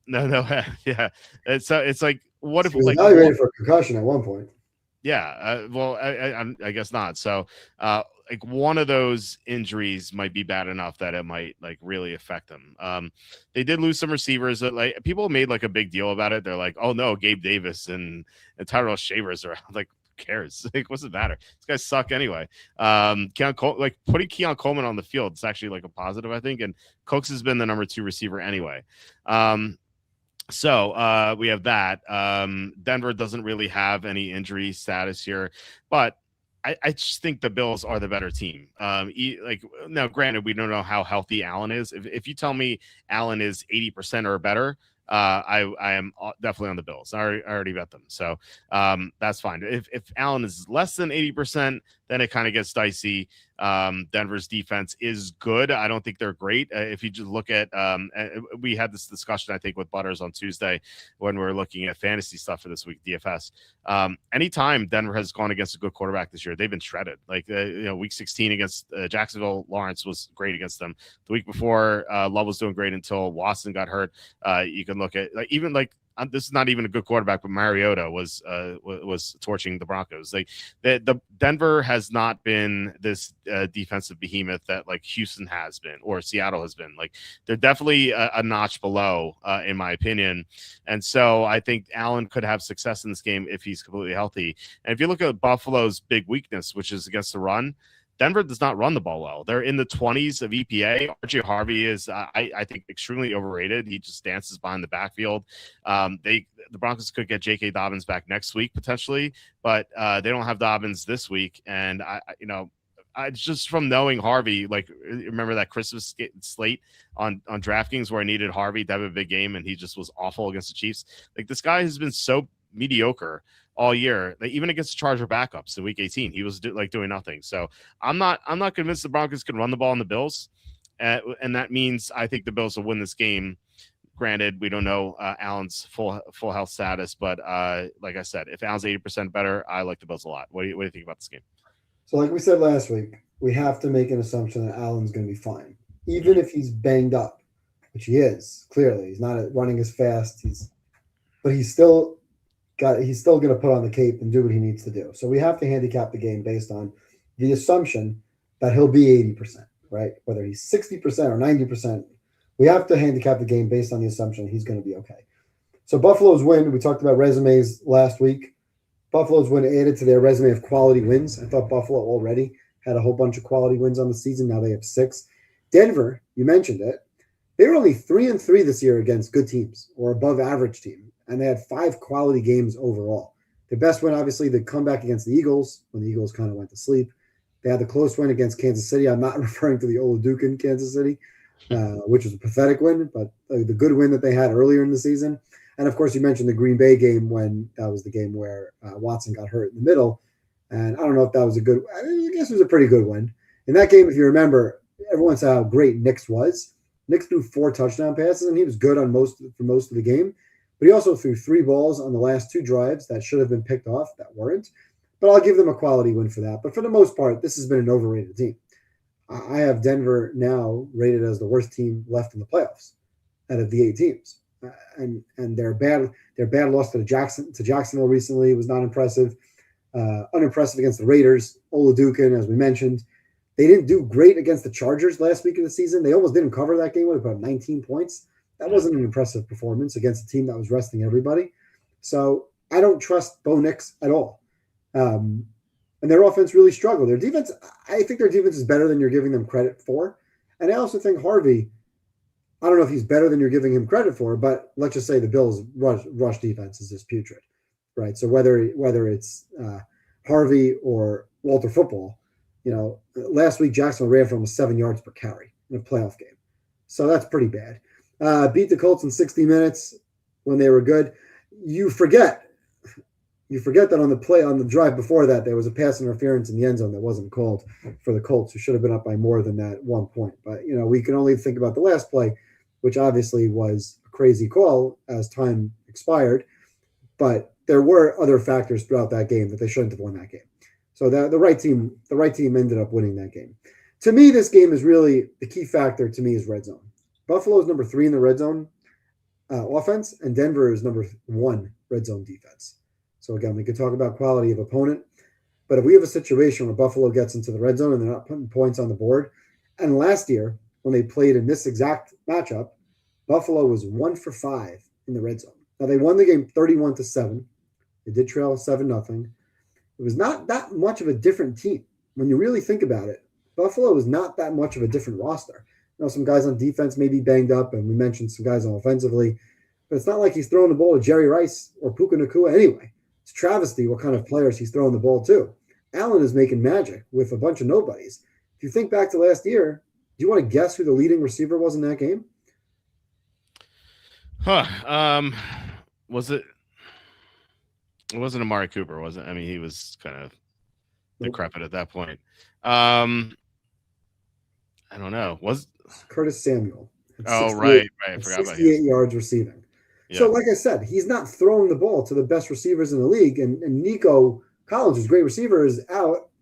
No head. Yeah. It's like, what if he was evaluated for concussion at one point? Yeah. Well, I guess not. So like one of those injuries might be bad enough that it might like really affect them. They did lose some receivers that like people made like a big deal about it. They're like, oh no, Gabe Davis and Tyrell Shavers are like, who cares? Like, what's it matter? These guys suck anyway. Like putting Keon Coleman on the field, it's actually like a positive, I think. And Cooks has been the number 2 receiver anyway. So we have that. Denver doesn't really have any injury status here, but I just think the Bills are the better team. Now, granted, we don't know how healthy Allen is. If you tell me Allen is 80% or better, I am definitely on the Bills. I already bet them, so that's fine. If Allen is less than 80%, then it kind of gets dicey. Denver's defense is good. I don't think they're great. If you just look at, we had this discussion, I think, with Butters on Tuesday when we were looking at fantasy stuff for this week, DFS. Anytime Denver has gone against a good quarterback this year, they've been shredded. Like, week 16 against Jacksonville, Lawrence was great against them. The week before, Love was doing great until Watson got hurt. You can look at this is not even a good quarterback, but Mariota was torching the Broncos. Like the Denver has not been this defensive behemoth that like Houston has been or Seattle has been. Like they're definitely a notch below, in my opinion. And so I think Allen could have success in this game if he's completely healthy. And if you look at Buffalo's big weakness, which is against the run, Denver does not run the ball well. They're in the 20s of EPA. RJ Harvey is, I think, extremely overrated. He just dances behind the backfield. The Broncos could get J.K. Dobbins back next week potentially, but they don't have Dobbins this week. And I just from knowing Harvey, like remember that Christmas slate on DraftKings where I needed Harvey to have a big game, and he just was awful against the Chiefs. Like this guy has been so mediocre all year. Like, even against the Charger backups in week 18, he was doing nothing. So I'm not convinced the Broncos can run the ball on the Bills, and that means I think the Bills will win this game. Granted, we don't know Allen's full health status, but like I said, if Allen's 80% better, I like the Bills a lot. What do you think about this game? So like we said last week, we have to make an assumption that Allen's going to be fine, even if he's banged up, which he is. Clearly, he's not running as fast. But he's still going to put on the cape and do what he needs to do. So we have to handicap the game based on the assumption that he'll be 80%, right? Whether he's 60% or 90%, we have to handicap the game based on the assumption he's going to be okay. So Buffalo's win, we talked about resumes last week. Buffalo's win added to their resume of quality wins. I thought Buffalo already had a whole bunch of quality wins on the season. Now they have 6. Denver, you mentioned it. They were only 3-3 this year against good teams or above average team, and they had 5 quality games overall. Their best win, obviously, the comeback against the Eagles when the Eagles kind of went to sleep. They had the close win against Kansas City. I'm not referring to the Oladukin Kansas City, which was a pathetic win, but the good win that they had earlier in the season. And of course, you mentioned the Green Bay game when that was the game where Watson got hurt in the middle. And I don't know if that was a good, I guess it was a pretty good win. In that game, if you remember, everyone said how great Nix was. Nix threw 4 touchdown passes, and he was good on for most of the game. But he also threw 3 balls on the last 2 drives that should have been picked off that weren't. But I'll give them a quality win for that. But for the most part, this has been an overrated team. I have Denver now rated as the worst team left in the playoffs out of the 8 teams. And their bad loss to Jacksonville recently was not impressive. Unimpressive against the Raiders. Oladukin, as we mentioned. They didn't do great against the Chargers last week of the season. They almost didn't cover that game with about 19 points. That wasn't an impressive performance against a team that was resting everybody. So I don't trust Bo Nix at all. And their offense really struggled. Their defense, I think their defense is better than you're giving them credit for. And I also think Harvey, I don't know if he's better than you're giving him credit for, but let's just say the Bills' rush defense is just putrid, right? So whether it's Harvey or Walter Football, last week Jacksonville ran for almost 7 yards per carry in a playoff game. So that's pretty bad. Beat the Colts in 60 minutes when they were good. You forget that on the drive before that, there was a pass interference in the end zone that wasn't called for the Colts, who should have been up by more than that 1 point. But, we can only think about the last play, which obviously was a crazy call as time expired. But there were other factors throughout that game that they shouldn't have won that game. So the right team ended up winning that game. To me, this game is really the key factor to me is red zone. Buffalo is number 3 in the red zone offense, and Denver is number 1 red zone defense. So again, we could talk about quality of opponent, but if we have a situation where Buffalo gets into the red zone and they're not putting points on the board, and last year when they played in this exact matchup, Buffalo was 1 for 5 in the red zone. Now they won the game 31-7. They did trail 7-0. It was not that much of a different team. When you really think about it, Buffalo is not that much of a different roster. Some guys on defense may be banged up, and we mentioned some guys on offensively, but it's not like he's throwing the ball to Jerry Rice or Puka Nacua anyway. It's travesty what kind of players he's throwing the ball to. Allen is making magic with a bunch of nobodies. If you think back to last year, do you want to guess who the leading receiver was in that game? Was it? It wasn't Amari Cooper, was it? I mean, he was kind of decrepit at that point. I don't know. Was Curtis Samuel? Oh, right. I forgot about 68 yards receiving. Yeah. So, like I said, he's not throwing the ball to the best receivers in the league. And Nico Collins, who's a great receiver, is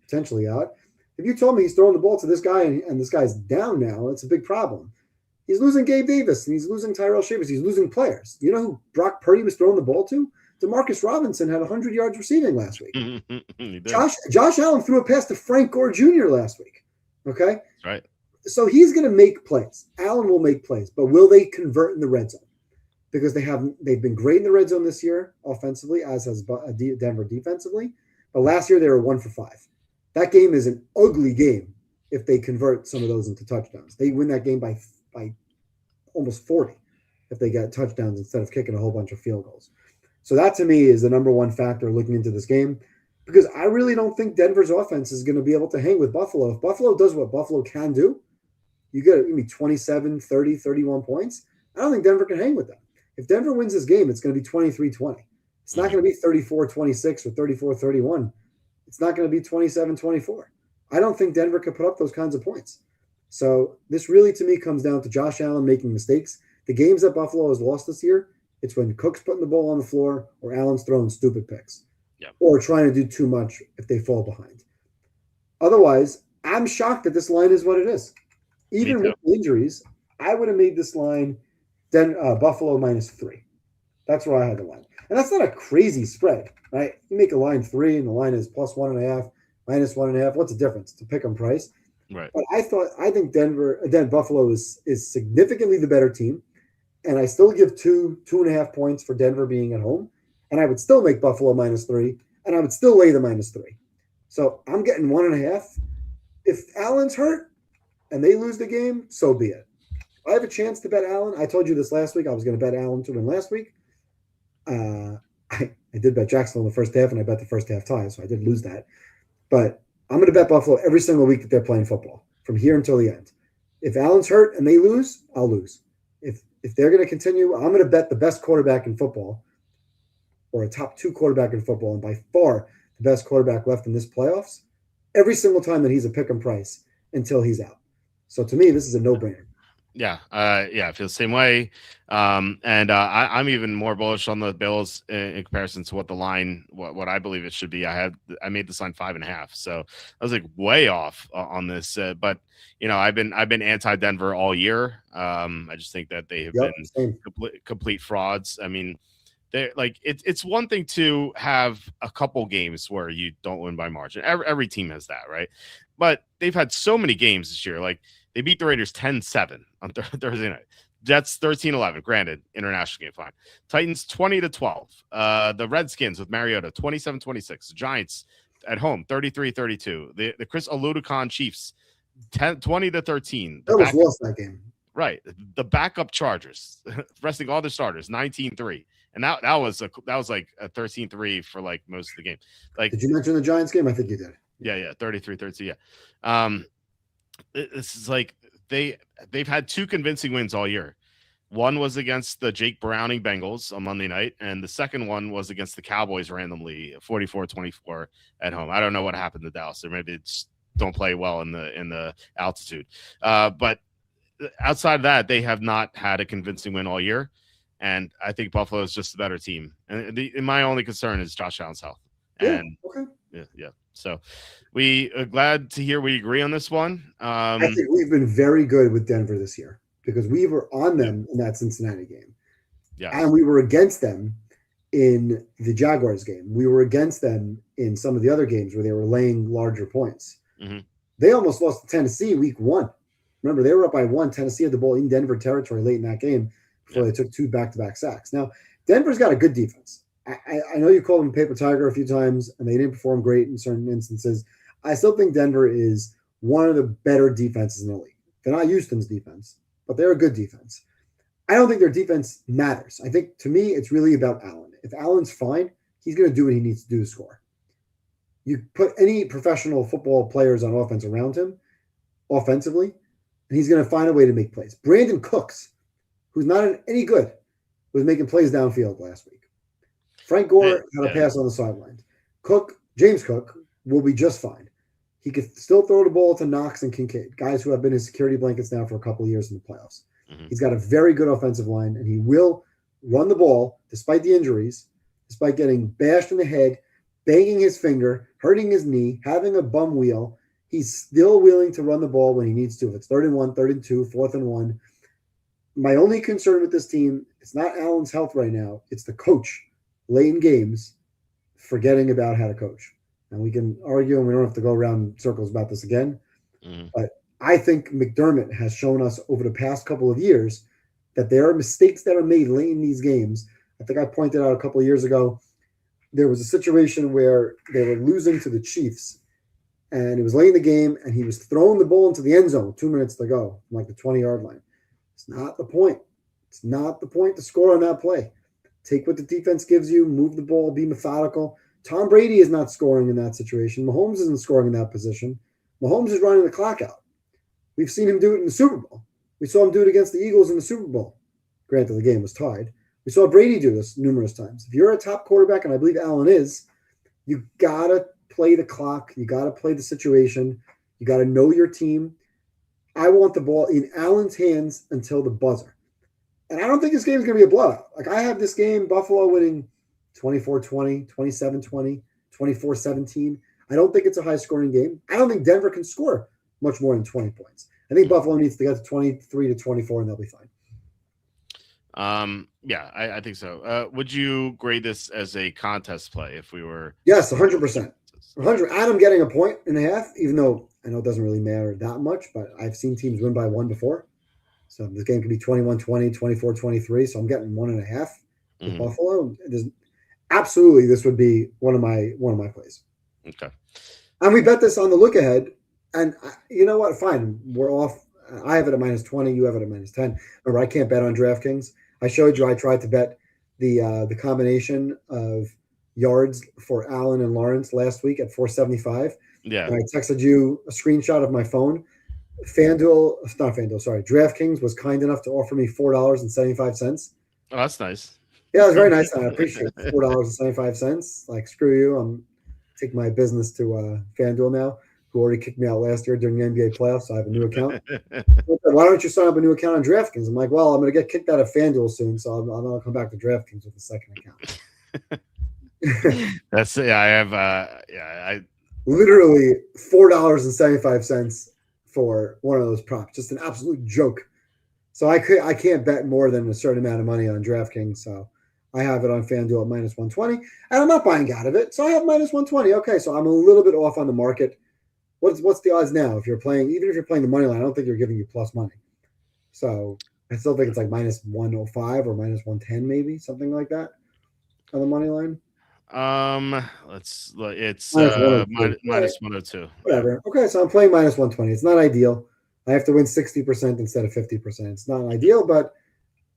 potentially out. If you told me he's throwing the ball to this guy and this guy's down now, it's a big problem. He's losing Gabe Davis and he's losing Tyrell Shavers. He's losing players. You know who Brock Purdy was throwing the ball to? Demarcus Robinson had 100 yards receiving last week. Josh Allen threw a pass to Frank Gore Jr. last week. Okay? That's right. So he's going to make plays. Allen will make plays, but will they convert in the red zone? Because they've been great in the red zone this year offensively, as has Denver defensively. But last year they were 1 for 5. That game is an ugly game if they convert some of those into touchdowns. They win that game by almost 40 if they get touchdowns instead of kicking a whole bunch of field goals. So that to me is the number one factor looking into this game, because I really don't think Denver's offense is going to be able to hang with Buffalo. If Buffalo does what Buffalo can do, you get maybe 27, 30, 31 points. I don't think Denver can hang with them. If Denver wins this game, it's going to be 23-20. It's not going to be 34-26 or 34-31. It's not going to be 27-24. I don't think Denver can put up those kinds of points. So this really, to me, comes down to Josh Allen making mistakes. The games that Buffalo has lost this year, it's when Cook's putting the ball on the floor or Allen's throwing stupid picks or trying to do too much if they fall behind. Otherwise, I'm shocked that this line is what it is. Even with injuries, I would have made this line Buffalo -3. That's where I had the line. And that's not a crazy spread, right? You make a line 3 and the line is +1.5, -1.5. What's the difference? It's a pick 'em price. Right. But I think Buffalo is significantly the better team. And I still give 2.5 points for Denver being at home. And I would still make Buffalo -3. and I would still lay the -3. So I'm getting 1.5. If Allen's hurt and they lose the game, so be it. I have a chance to bet Allen. I told you this last week. I was going to bet Allen to win last week. I did bet Jacksonville in the first half, and I bet the first half tie, so I did lose that. But I'm going to bet Buffalo every single week that they're playing football from here until the end. If Allen's hurt and they lose, I'll lose. If they're going to continue, I'm going to bet the best quarterback in football, or a top 2 quarterback in football, and by far the best quarterback left in this playoffs, every single time that he's a pick and price until he's out. So to me, this is a no-brainer. Yeah, I feel the same way. I'm even more bullish on the Bills in comparison to what the line, what I believe it should be. I made this line 5.5, so I was like way off on this. But I've been anti Denver all year. I just think that they have been complete frauds. I mean, they're like it's one thing to have a couple games where you don't win by margin. Every team has that, right? But they've had so many games this year, like. They beat the Raiders 10-7 on Thursday night. Jets 13-11. Granted, international game, fine. Titans 20-12. The Redskins with Mariota 27-26. Giants at home 33-32. The Chris Oludekon Chiefs 20-13. That was lost that game. Right. The backup Chargers resting all their starters 19-3. And that was like a 13-3 for like most of the game. Like, did you mention the Giants game? I think you did. Yeah, 33-32. Yeah. This is like they've had 2 convincing wins all year. One was against the Jake Browning Bengals on Monday night, and the second one was against the Cowboys randomly, 44-24 at home. I don't know what happened to Dallas. Or maybe it's don't play well in the altitude. But outside of that, they have not had a convincing win all year, and I think Buffalo is just a better team. And my only concern is Josh Allen's health. And yeah. So we are glad to hear we agree on this one. I think we've been very good with Denver this year because we were on them in that Cincinnati game. Yeah. And we were against them in the Jaguars game. We were against them in some of the other games where they were laying larger points. Mm-hmm. They almost lost to Tennessee week 1. Remember, they were up by 1. Tennessee had the ball in Denver territory late in that game before they took 2 back-to-back sacks. Now, Denver's got a good defense. I know you called them Paper Tiger a few times, and they didn't perform great in certain instances. I still think Denver is one of the better defenses in the league. They're not Houston's defense, but they're a good defense. I don't think their defense matters. I think, to me, it's really about Allen. If Allen's fine, he's going to do what he needs to do to score. You put any professional football players on offense around him, offensively, and he's going to find a way to make plays. Brandon Cooks, who's not any good, was making plays downfield last week. Frank Gore had a pass on the sideline. James Cook, will be just fine. He could still throw the ball to Knox and Kincaid, guys who have been his security blankets now for a couple of years in the playoffs. Mm-hmm. He's got a very good offensive line, and he will run the ball despite the injuries, despite getting bashed in the head, banging his finger, hurting his knee, having a bum wheel. He's still willing to run the ball when he needs to. If it's 3rd and 1, 3rd and 2, 4th and 1. My only concern with this team, it's not Allen's health right now. It's the coach late in games forgetting about how to coach. And we can argue, and we don't have to go around circles about this again. Mm-hmm. But I think McDermott has shown us over the past couple of years that there are mistakes that are made late in these games. I think I pointed out a couple of years ago, there was a situation where they were losing to the Chiefs, and it was late in the game, and he was throwing the ball into the end zone 2 minutes to go, from like the 20-yard line. It's not the point. It's not the point to score on that play. Take what the defense gives you, move the ball, be methodical. Tom Brady is not scoring in that situation. Mahomes isn't scoring in that position. Mahomes is running the clock out. We've seen him do it in the Super Bowl. We saw him do it against the Eagles in the Super Bowl. Granted, the game was tied. We saw Brady do this numerous times. If you're a top quarterback, and I believe Allen is, you got to play the clock. You got to play the situation. You got to know your team. I want the ball in Allen's hands until the buzzer. And I don't think this game is going to be a blowout. Like, I have this game, Buffalo winning 24-20, 27-20, 24-17. I don't think it's a high-scoring game. I don't think Denver can score much more than 20 points. I think Buffalo needs to get to 23-24, and they'll be fine. Yeah, I think so. Would you grade this as a contest play if we were? Yes, 100%. 100. Adam getting 1.5 points, even though I know it doesn't really matter that much, but I've seen teams win by 1 before. So this game could be 21-20, 24-23. So I'm getting 1.5 with Buffalo. absolutely, this would be one of my plays. Okay. And we bet this on the look ahead. And you know what? Fine, we're off. I have it at -20. You have it at -10. Remember, I can't bet on DraftKings. I showed you. I tried to bet the combination of yards for Allen and Lawrence last week at 475. Yeah. And I texted you a screenshot of my phone. FanDuel, not FanDuel, sorry, DraftKings was kind enough to offer me $4.75. Oh, that's nice. Yeah, it was very nice. I appreciate it. $4.75. Like, screw you. I'm taking my business to FanDuel now, who already kicked me out last year during the NBA playoffs. So I have a new account. Why don't you sign up a new account on DraftKings? I'm like, well, I'm going to get kicked out of FanDuel soon, so I'm going to come back to DraftKings with a second account. That's I have I literally $4.75 for one of those props. Just an absolute joke. So I can't bet more than a certain amount of money on DraftKings. So I have it on FanDuel at -120, and I'm not buying out of it. So I have -120. Okay, so I'm a little bit off on the market. What's the odds now? If you're playing, even if you're playing the money line, I don't think you're giving you plus money. So I still think it's like -105 or -110, maybe something like that on the money line. It's -102. Whatever. Okay, so I'm playing -120. It's not ideal. I have to win 60% instead of 50%. It's not ideal, but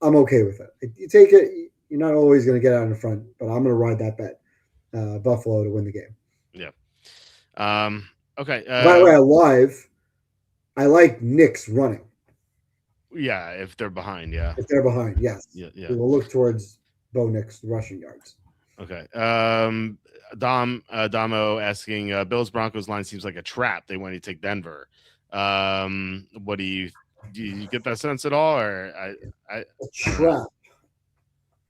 I'm okay with it. You take it. You're not always going to get out in front, but I'm going to ride that bet. Buffalo to win the game. Yeah. Okay. By the way, I like Knicks running. Yeah, if they're behind, yeah. If they're behind, yes. Yeah. We will look towards Bo Nix rushing yards. Okay. Damo asking, Bills Broncos line seems like a trap. They want to take Denver. What do you get that sense at all, or a trap?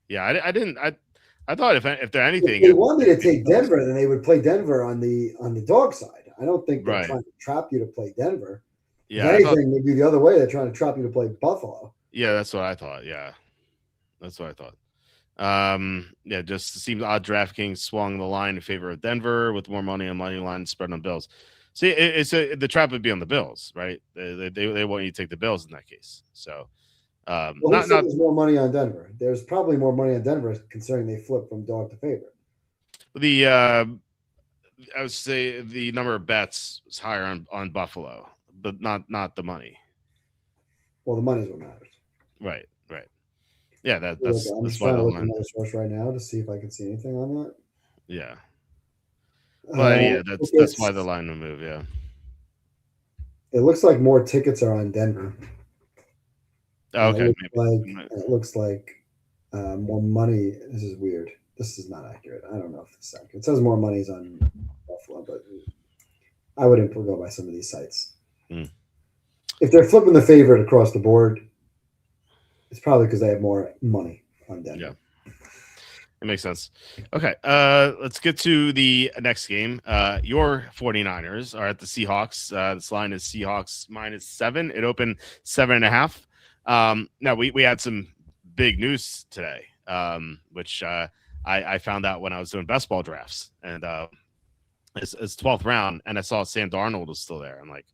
Yeah, I didn't. I thought if they're anything, if they wanted to take Denver, then they would play Denver on the dog side. I don't think they're trying to trap you to play Denver. Yeah, if anything, maybe the other way. They're trying to trap you to play Buffalo. Yeah, that's what I thought. Yeah, that's what I thought. Yeah, just seems odd. DraftKings swung the line in favor of Denver with more money on money line spread on Bills. See, the trap would be on the Bills, right? They want you to take the Bills in that case. So, there's more money on Denver. There's probably more money on Denver considering they flipped from dog to favorite. I would say the number of bets is higher on Buffalo, but not the money. Well, the money is what matters. Right. Yeah, that's why I'm looking at the source right now to see if I can see anything on that. Yeah. Well, yeah, that's why the line will move. Yeah. It looks like more tickets are on Denver. Oh, okay. It looks like more money. This is weird. This is not accurate. I don't know if it's accurate. It says more money is on Buffalo, but I wouldn't go by some of these sites. If they're flipping the favorite across the board, it's probably because they have more money on Denver. Yeah. It makes sense. Okay, let's get to the next game. Your 49ers are at the Seahawks. This line is Seahawks -7. It opened 7.5. Now we had some big news today, which I found out when I was doing best ball drafts, and it's 12th round, and I saw Sam Darnold was still there. I'm like,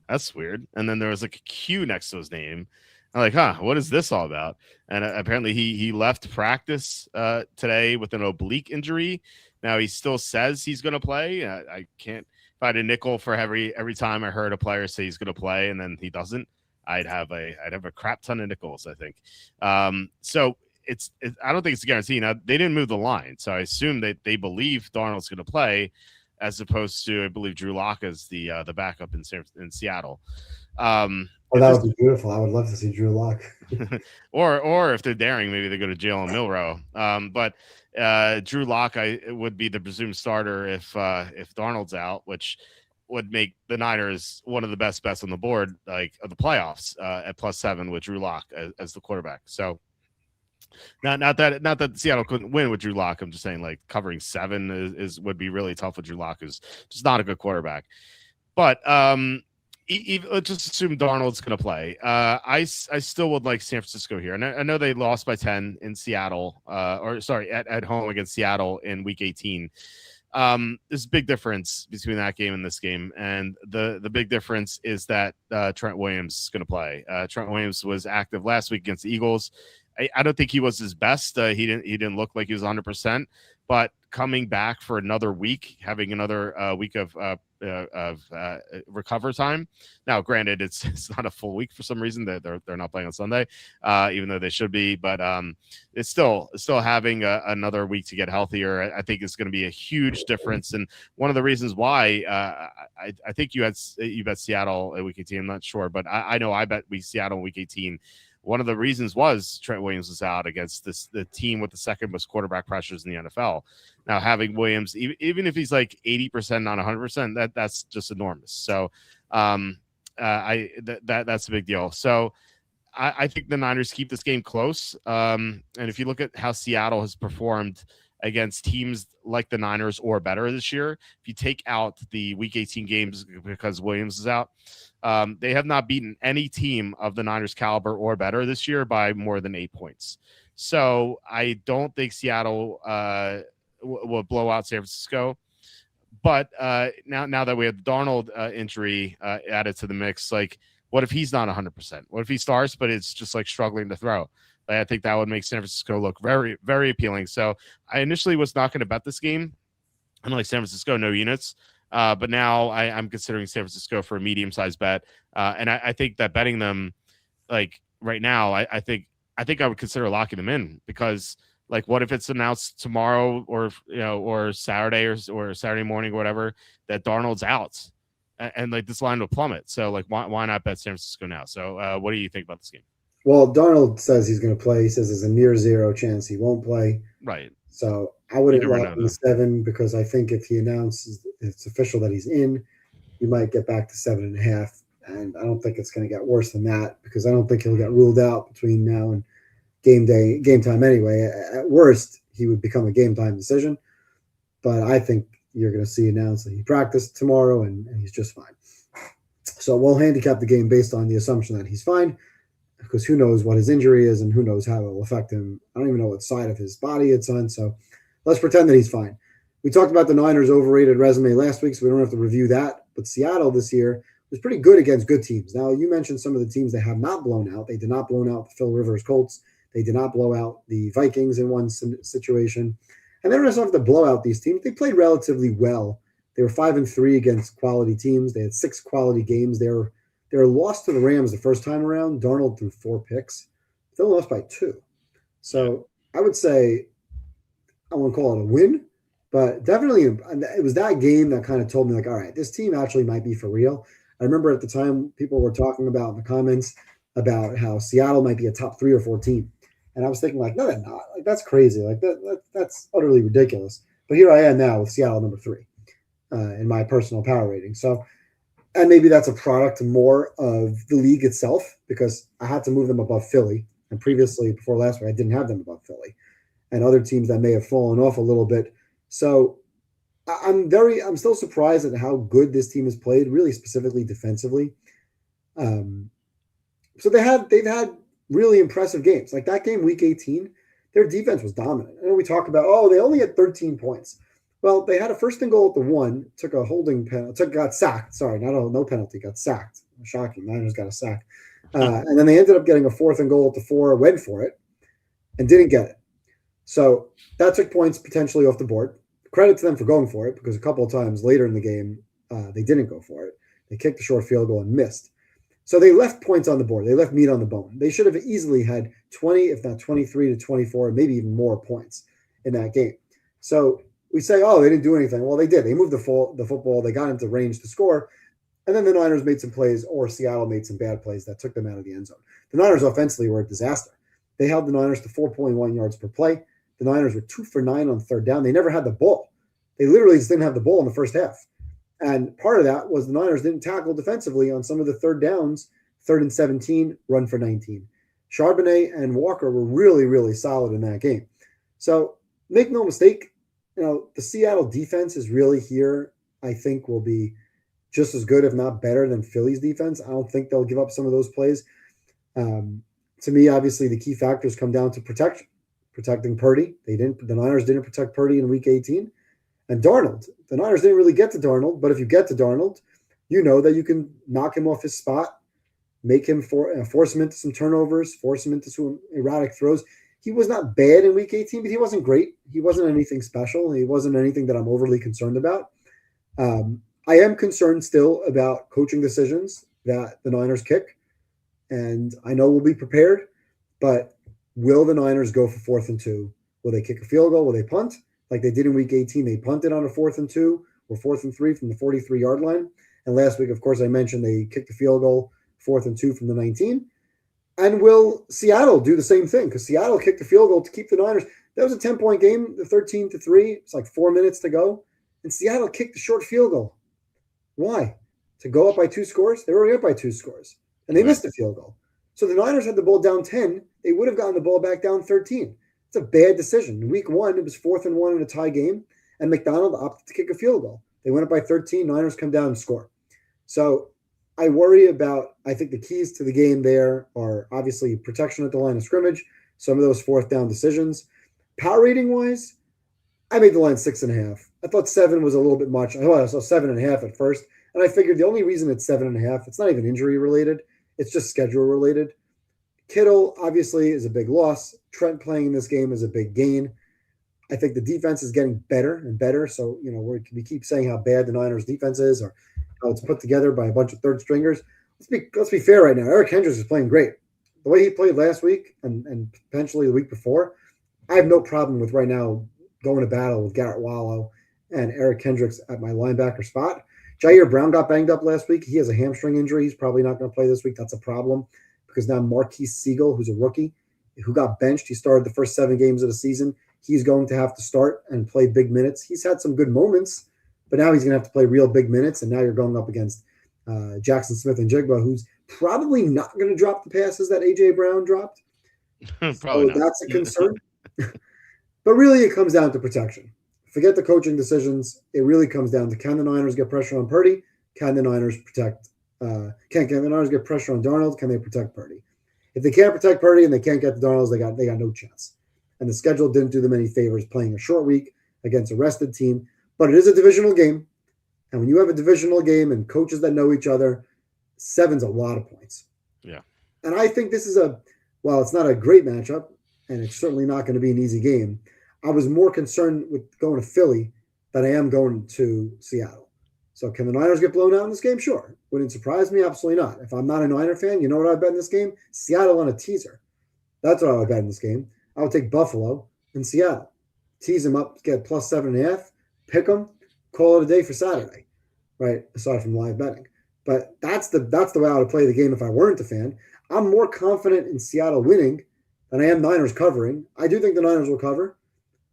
that's weird. And then there was like a Q next to his name. I'm like, what is this all about? And apparently he left practice today with an oblique injury. Now he still says he's going to play. I can't. If I had a nickel for every time I heard a player say he's going to play and then he doesn't, I'd have a crap ton of nickels, I think. So I don't think it's a guarantee. Now they didn't move the line, so I assume that they believe Darnold's going to play, as opposed to, I believe, Drew Lock is the backup in Seattle. That would be beautiful. I would love to see Drew Lock. or if they're daring, maybe they go to Jalen Milroe. But Drew Lock would be the presumed starter if Darnold's out, which would make the Niners one of the best bets on the board, like of the playoffs, at +7 with Drew Lock as the quarterback. So not that Seattle couldn't win with Drew Lock. I'm just saying, like, covering 7 would be really tough with Drew Lock, who's just not a good quarterback. But let's just assume Darnold's going to play. I still would like San Francisco here. And I know they lost by 10 in Seattle, at home against Seattle in Week 18. There's a big difference between that game and this game. And the big difference is that Trent Williams is going to play. Trent Williams was active last week against the Eagles. I don't think he was his best. He didn't look like he was 100%, but coming back for another week, having another week of recover time. Now, granted, it's not a full week for some reason. They're not playing on Sunday, even though they should be. But it's still having another week to get healthier. I think it's going to be a huge difference. And one of the reasons why I think you bet Seattle at week 18. I'm not sure, but I know I bet Seattle in week 18. One of the reasons was Trent Williams was out against the team with the second most quarterback pressures in the NFL. Now, having Williams, even if he's like 80%, not 100%, that's just enormous. So that's a big deal. So I think the Niners keep this game close. And if you look at how Seattle has performed against teams like the Niners or better this year, if you take out the week 18 games because Williams is out, they have not beaten any team of the Niners caliber or better this year by more than 8 points. So I don't think Seattle will blow out San Francisco. But now that we have the Darnold injury added to the mix, like, what if he's not 100%? What if he starts, but it's just like struggling to throw? I think that would make San Francisco look very, very appealing. So I initially was not going to bet this game. I'm like, San Francisco, no units. But now I'm considering San Francisco for a medium-sized bet. And I think that betting them, like, right now, I think I would consider locking them in, because, like, what if it's announced tomorrow or Saturday or Saturday morning or whatever that Darnold's out, and like this line will plummet. So, like, why not bet San Francisco now? So what do you think about this game? Well, Darnold says he's going to play. He says there's a near zero chance he won't play. Right. So I wouldn't lock in 7, because I think if he announces it's official that he's in, you might get back to 7.5. And I don't think it's going to get worse than that, because I don't think he'll get ruled out between now and game time anyway. At worst, he would become a game time decision. But I think you're going to see announced that he practiced tomorrow and he's just fine. So we'll handicap the game based on the assumption that he's fine, because who knows what his injury is and who knows how it will affect him. I don't even know what side of his body it's on. So let's pretend that he's fine. We talked about the Niners' overrated resume last week, so we don't have to review that. But Seattle this year was pretty good against good teams. Now, you mentioned some of the teams they have not blown out. They did not blow out the Phil Rivers Colts. They did not blow out the Vikings in one situation. And they don't necessarily have to blow out these teams. They played relatively well. They were 5-3 against quality teams. They had 6 quality games. They were lost to the Rams the first time around. Darnold threw 4 picks. They only lost by 2. So I would say, I won't call it a win, but definitely it was that game that kind of told me, like, all right, this team actually might be for real. I remember at the time people were talking about in the comments about how Seattle might be a top 3 or 4 team. And I was thinking, like, no, they're not. Like, that's crazy. Like, that's utterly ridiculous. But here I am now with Seattle number 3 in my personal power rating. So, and maybe that's a product more of the league itself, because I had to move them above Philly. And previously, before last week, I didn't have them above Philly and other teams that may have fallen off a little bit. So I'm still surprised at how good this team has played, really specifically defensively. So they've had really impressive games. Like that game, week 18, their defense was dominant. And we talk about, they only had 13 points. Well, they had a first and goal at the 1, took a holding penalty, got sacked. Sorry, no penalty, got sacked. Shocking. Niners got a sack. And then they ended up getting a 4th and goal at the 4, went for it, and didn't get it. So that took points potentially off the board. Credit to them for going for it, because a couple of times later in the game, they didn't go for it. They kicked a short field goal and missed. So they left points on the board. They left meat on the bone. They should have easily had 20, if not 23 to 24, maybe even more points in that game. So we say, they didn't do anything. Well, they did. They moved the football. They got into range to score. And then the Niners made some plays, or Seattle made some bad plays that took them out of the end zone. The Niners offensively were a disaster. They held the Niners to 4.1 yards per play. The Niners were 2 for 9 on third down. They never had the ball. They literally just didn't have the ball in the first half. And part of that was the Niners didn't tackle defensively on some of the third downs, 3rd and 17, run for 19. Charbonnet and Walker were really, really solid in that game. So make no mistake, the Seattle defense is really here, I think, will be just as good, if not better, than Philly's defense. I don't think they'll give up some of those plays. To me, obviously, the key factors come down to protection. Protecting Purdy. The Niners didn't protect Purdy in week 18. And Darnold. The Niners didn't really get to Darnold, but if you get to Darnold, you know that you can knock him off his spot, make him force him into some turnovers, force him into some erratic throws. he was not bad in week 18, but he wasn't great. He wasn't anything special. He wasn't anything that I'm overly concerned about. I am concerned still about coaching decisions that the Niners kick. And I know we'll be prepared, but will the Niners go for 4th and 2? Will they kick a field goal? Will they punt? Like they did in week 18. They punted on a 4th and 2 or 4th and 3 from the 43-yard line. And last week, of course, I mentioned they kicked the field goal 4th and 2 from the 19. And will Seattle do the same thing? Because Seattle kicked the field goal to keep the Niners. That was a 10-point game, the 13-3. It's like 4 minutes to go. And Seattle kicked the short field goal. Why? To go up by 2 scores? They were already up by 2 scores. And they missed the field goal. So the Niners had the ball down 10. They would have gotten the ball back down 13. It's a bad decision. In week 1, it was 4th and 1 in a tie game, and McDonald opted to kick a field goal. They went up by 13. Niners come down and score. So I worry about, I think the keys to the game there are obviously protection at the line of scrimmage, some of those 4th down decisions. Power rating wise, I made the line 6.5. I thought 7 was a little bit much. I saw 7.5 at first, and I figured the only reason it's 7.5, it's not even injury related. It's just schedule related. Kittle obviously is a big loss. Trent playing in this game is a big gain. I think the defense is getting better and better. So, we keep saying how bad the Niners defense is or how it's put together by a bunch of third stringers. Let's be fair right now. Eric Hendricks is playing great. The way he played last week and potentially the week before, I have no problem with right now going to battle with Garrett Wallow and Eric Hendricks at my linebacker spot. Jair Brown got banged up last week. He has a hamstring injury. He's probably not going to play this week. That's a problem because now Marquise Siegel, who's a rookie, who got benched, he started the first 7 games of the season. He's going to have to start and play big minutes. He's had some good moments, but now he's going to have to play real big minutes, and now you're going up against Jackson Smith and Jigba, who's probably not going to drop the passes that A.J. Brown dropped. Probably not. That's a concern. But really, it comes down to protection. Forget the coaching decisions. It really comes down to, can the Niners get pressure on Purdy? Can the Niners protect? Can the Niners get pressure on Darnold? Can they protect Purdy? If they can't protect Purdy and they can't get the Darnolds, they got no chance. And the schedule didn't do them any favors playing a short week against a rested team. But it is a divisional game, and when you have a divisional game and coaches that know each other, 7's a lot of points. Yeah. And I think this is while it's not a great matchup, and it's certainly not going to be an easy game, I was more concerned with going to Philly than I am going to Seattle. So can the Niners get blown out in this game? Sure. Would it surprise me? Absolutely not. If I'm not a Niner fan, you know what I would bet in this game? Seattle on a teaser. That's what I would bet in this game. I would take Buffalo and Seattle. Tease them up, get plus 7.5, pick them, call it a day for Saturday, right? Aside from live betting. But that's the way I would play the game if I weren't a fan. I'm more confident in Seattle winning than I am Niners covering. I do think the Niners will cover,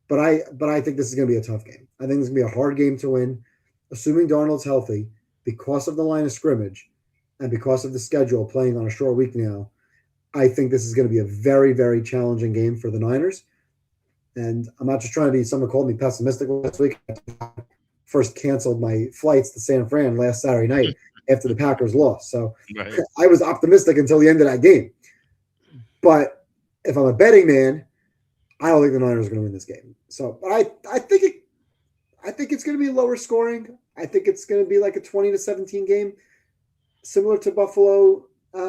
but I think this is going to be a tough game. I think this is going to be a hard game to win, assuming Darnold's healthy, because of the line of scrimmage and because of the schedule playing on a short week now. I think this is going to be a very, very challenging game for the Niners. And I'm not just trying to be, someone called me pessimistic last week. I first canceled my flights to San Fran last Saturday night after the Packers lost. So right. I was optimistic until the end of that game. But if I'm a betting man, I don't think the Niners are going to win this game. So I think it's going to be lower scoring. I think it's going to be like a 20-17 game, similar to Buffalo,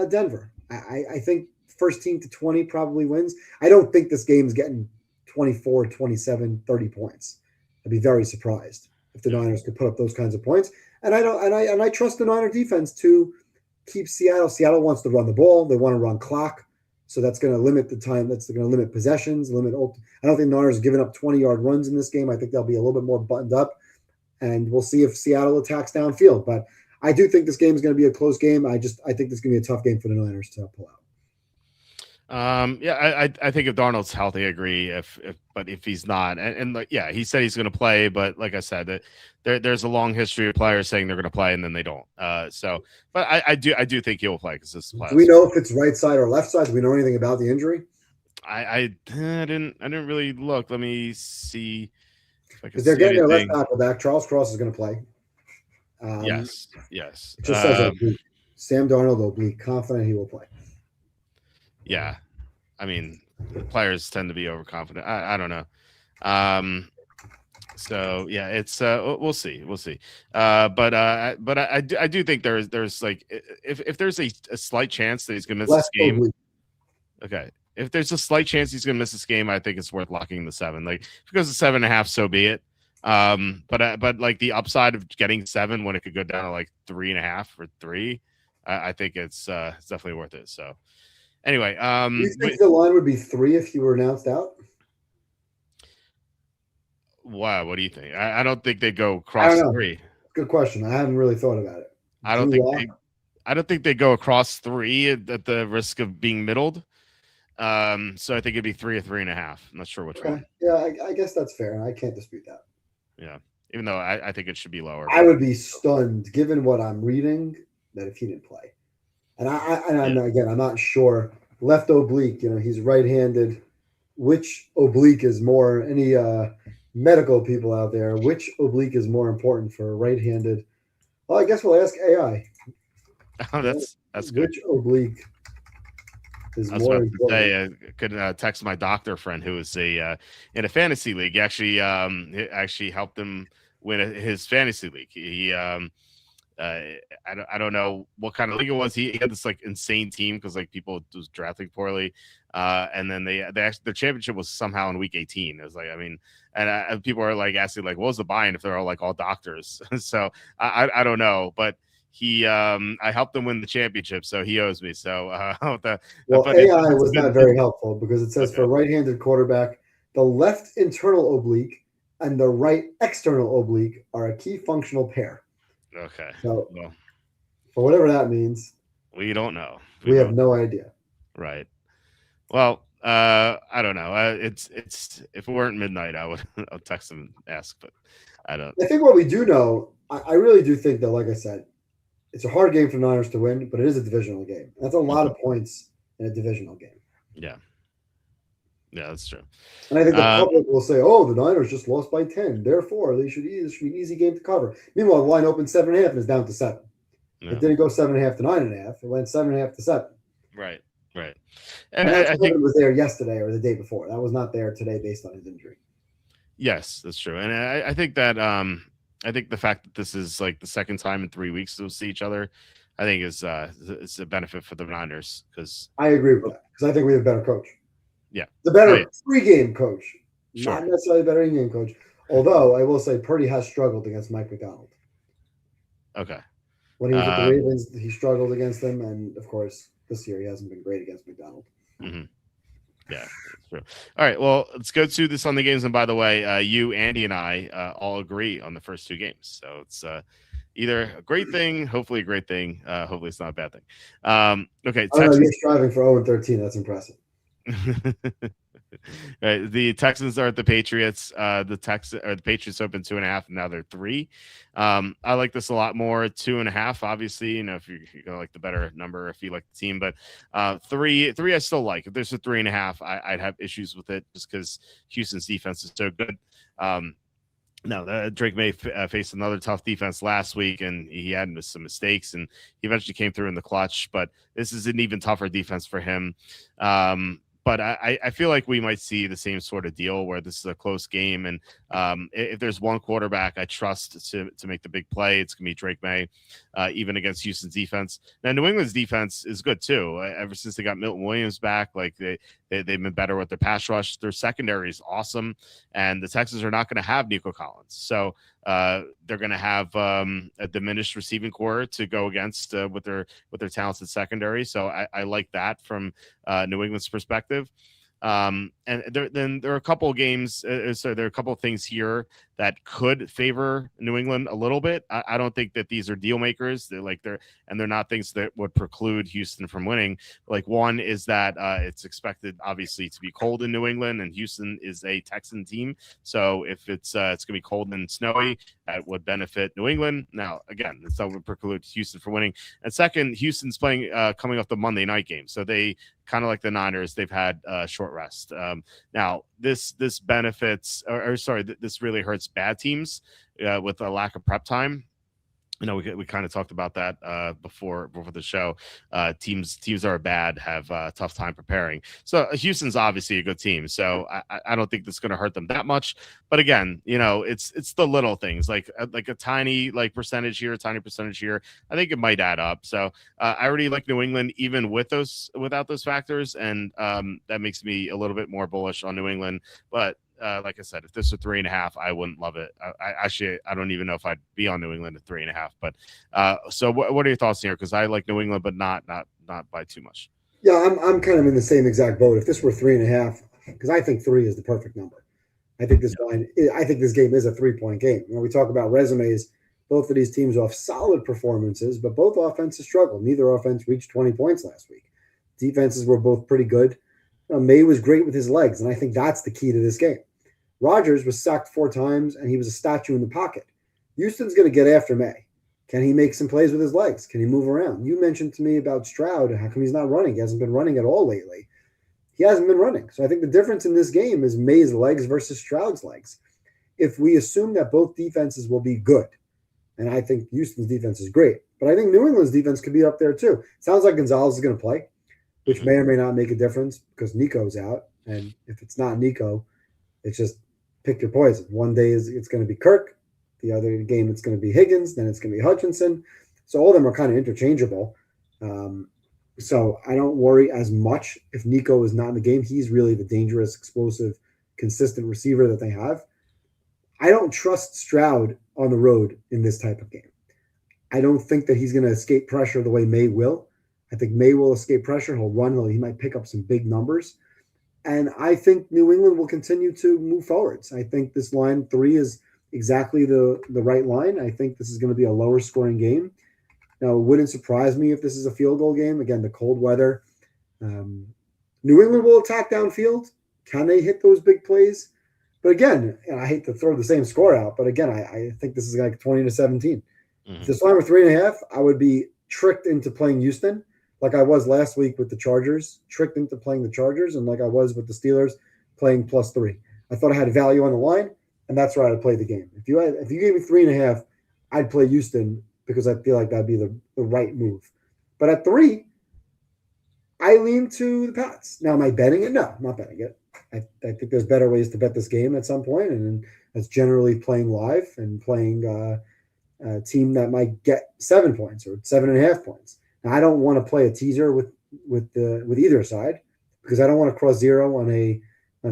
Denver. I think first team to 20 probably wins. I don't think this game is getting 24, 27, 30 points. I'd be very surprised if the Niners could put up those kinds of points. And I trust the Niner defense to keep Seattle. Seattle wants to run the ball. They want to run clock. So that's going to limit the time. That's going to limit possessions. I don't think the Niners are giving up 20-yard runs in this game. I think they'll be a little bit more buttoned up. And we'll see if Seattle attacks downfield. But I do think this game is going to be a close game. I think this is going to be a tough game for the Niners to pull out. I think if Darnold's healthy, I agree. But if he's not, and he said he's going to play, but like I said, there's a long history of players saying they're going to play and then they don't. But I do think he will play because this is do we know if it's right side or left side? Do we know anything about the injury? I didn't really look. Let me see. Because they're getting their left tackle back. Charles Cross is going to play. Yes. It just says oblique. Sam Darnold oblique. Confident he will play. Yeah, I mean, players tend to be overconfident. I don't know. So yeah, it's we'll see. But I do think there's like if there's a slight chance that he's gonna miss this game. Okay, if there's a slight chance he's going to miss this game, I think it's worth locking the 7. Like, if it goes to 7.5, so be it. But like the upside of getting 7 when it could go down to like 3.5 or 3, I think it's definitely worth it. So anyway, Do you think the line would be 3 if you were announced out? wow, what do you think? I don't think they'd go I don't across know. 3. Good question. I haven't really thought about it. I don't Drew think Lock? I don't think they go across 3 at the risk of being middled. So I think it'd be 3 or 3.5. I'm not sure which Okay. one. Yeah, I guess that's fair. I can't dispute that. Yeah, even though I think it should be lower. I would be stunned, given what I'm reading, that if he didn't play. And I'm not sure. Left oblique, he's right-handed. Which oblique is more? Any medical people out there? Which oblique is more important for right-handed? Well, I guess we'll ask AI. Oh, that's good. Which oblique is I was more about to important? say I could text my doctor friend who is in a fantasy league. He actually helped him win his fantasy league. I don't know what kind of league it was. He had this like insane team because like people was drafting poorly, and then they actually their championship was somehow in week 18. It was like, I mean, and people are like asking like, what was the buy-in if they're all doctors? So I don't know, but I helped him win the championship, so he owes me. So AI was not very helpful because it says for Okay. right-handed quarterback, the left internal oblique and the right external oblique are a key functional pair. Okay. So, Well, for whatever that means, we don't know. we have no idea. Right. Well, I don't know. It's if it weren't midnight, I'll text him and ask, but I don't. I think what we do know, I really do think that, like I said, it's a hard game for Niners to win, but it is a divisional game. That's a lot of points in a divisional game. Yeah. Yeah, that's true. And I think the public will say, "Oh, the Niners just lost by 10. Therefore, this should be an easy game to cover." Meanwhile, the line opened 7.5 and is down to 7. Yeah. It didn't go 7.5 to 9.5. It went 7.5 to 7. Right. And I think it was there yesterday or the day before. That was not there today based on his injury. Yes, that's true. And I think that I think the fact that this is like the second time in 3 weeks they'll see each other, I think is a benefit for the Niners because I agree with that because I think we have a better coach. Yeah, the better pre-game coach, sure. Not necessarily a better in-game coach. Although I will say Purdy has struggled against Mike McDonald. Okay. When he was at the Ravens, he struggled against them, and of course this year he hasn't been great against McDonald. Mm-hmm. Yeah, that's true. All right, well, let's go to this on the games. And by the way, you, Andy, and I all agree on the first 2 games. So it's either a great thing, hopefully a great thing. Hopefully it's not a bad thing. Okay. I don't know, you're striving for 0-13. That's impressive. Right, the Texans are at the Patriots. The Patriots open 2.5, and now they're 3. I like this a lot more. 2.5, obviously, if you're gonna like the better number if you like the team, but 3 I still like. If there's a 3.5, I'd have issues with it just because Houston's defense is so good. No, Drake May faced another tough defense last week, and he had some mistakes, and he eventually came through in the clutch. But this is an even tougher defense for him. But I feel like we might see the same sort of deal where this is a close game, and if there's one quarterback I trust to make the big play, it's gonna be Drake May, even against Houston's defense. Now New England's defense is good too. Ever since they got Milton Williams back, like they've been better with their pass rush. Their secondary is awesome, and the Texans are not going to have Nico Collins, so they're going to have a diminished receiving core to go against with their talented secondary. So I like that from New England's perspective. And there are a couple of games. So there are a couple of things here that could favor New England a little bit. I don't think that these are deal makers. They're not things that would preclude Houston from winning. Like one is that it's expected obviously to be cold in New England, and Houston is a Texan team. So if it's going to be cold and snowy, that would benefit New England. Now again, it's not would preclude Houston from winning. And second, Houston's playing coming off the Monday night game, so they kind of like the Niners, they've had short rest. Now this benefits, this really hurts bad teams with a lack of prep time. we kind of talked about that before the show. Teams that are bad have a tough time preparing. So Houston's obviously a good team. So I don't think that's going to hurt them that much. But again, it's the little things like a tiny percentage here, a tiny percentage here. I think it might add up. So I already like New England even without those factors, and that makes me a little bit more bullish on New England. But like I said, if this were 3.5, I wouldn't love it. I don't even know if I'd be on New England at 3.5. But so what are your thoughts here? Because I like New England, but not by too much. Yeah, I'm kind of in the same exact boat. If this were 3.5, because I think 3 is the perfect number. I think this game is a 3-point game. We talk about resumes. Both of these teams off solid performances, but both offenses struggled. Neither offense reached 20 points last week. Defenses were both pretty good. May was great with his legs, and I think that's the key to this game. Rodgers was sacked 4 times, and he was a statue in the pocket. Houston's going to get after May. Can he make some plays with his legs? Can he move around? You mentioned to me about Stroud. How come he's not running? He hasn't been running at all lately. He hasn't been running. So I think the difference in this game is May's legs versus Stroud's legs. If we assume that both defenses will be good, and I think Houston's defense is great, but I think New England's defense could be up there too. Sounds like Gonzalez is going to play, which may or may not make a difference because Nico's out. And if it's not Nico, it's just pick your poison. One day it's going to be Kirk. The other game it's going to be Higgins. Then it's going to be Hutchinson. So all of them are kind of interchangeable. So I don't worry as much if Nico is not in the game. He's really the dangerous, explosive, consistent receiver that they have. I don't trust Stroud on the road in this type of game. I don't think that he's going to escape pressure the way May will. I think May will escape pressure. He'll run. He might pick up some big numbers. And I think New England will continue to move forwards. I think this line 3 is exactly the right line. I think this is going to be a lower scoring game. Now, it wouldn't surprise me if this is a field goal game. Again, the cold weather. New England will attack downfield. Can they hit those big plays? But again, I hate to throw the same score out, but again, I think this is like 20-17. Mm-hmm. If this line were 3.5, I would be tricked into playing Houston, like I was last week with the Chargers, tricked into playing the Chargers, and like I was with the Steelers playing +3. I thought I had value on the line, and that's where I'd play the game. If you gave me 3.5, I'd play Houston because I feel like that'd be the right move. But at 3, I lean to the Pats. Now, am I betting it? No, I'm not betting it. I think there's better ways to bet this game at some point, and that's generally playing live and playing a team that might get 7 points or 7.5 points. Now, I don't want to play a teaser with either side because I don't want to cross 0 on a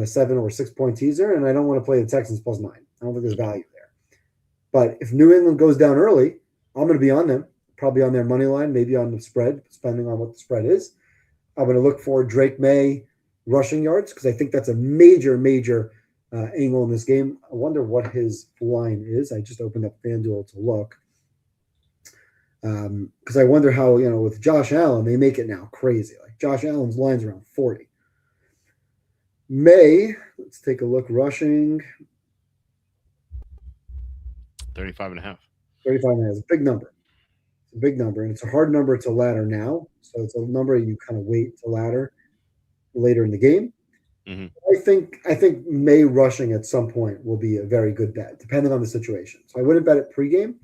7 or 6 point teaser, and I don't want to play the Texans +9. I don't think there's value there. But if New England goes down early, I'm going to be on them, probably on their money line, maybe on the spread, depending on what the spread is. I'm going to look for Drake May rushing yards because I think that's a major angle in this game. I wonder what his line is. I just opened up FanDuel to look. Because I wonder how, with Josh Allen, they make it now crazy. Like Josh Allen's line's around 40. May, let's take a look. Rushing 35.5. 35.5 is a big number. It's a big number, and it's a hard number to ladder now. So it's a number you kind of wait to ladder later in the game. Mm-hmm. I think May rushing at some point will be a very good bet, depending on the situation. So I wouldn't bet it pregame.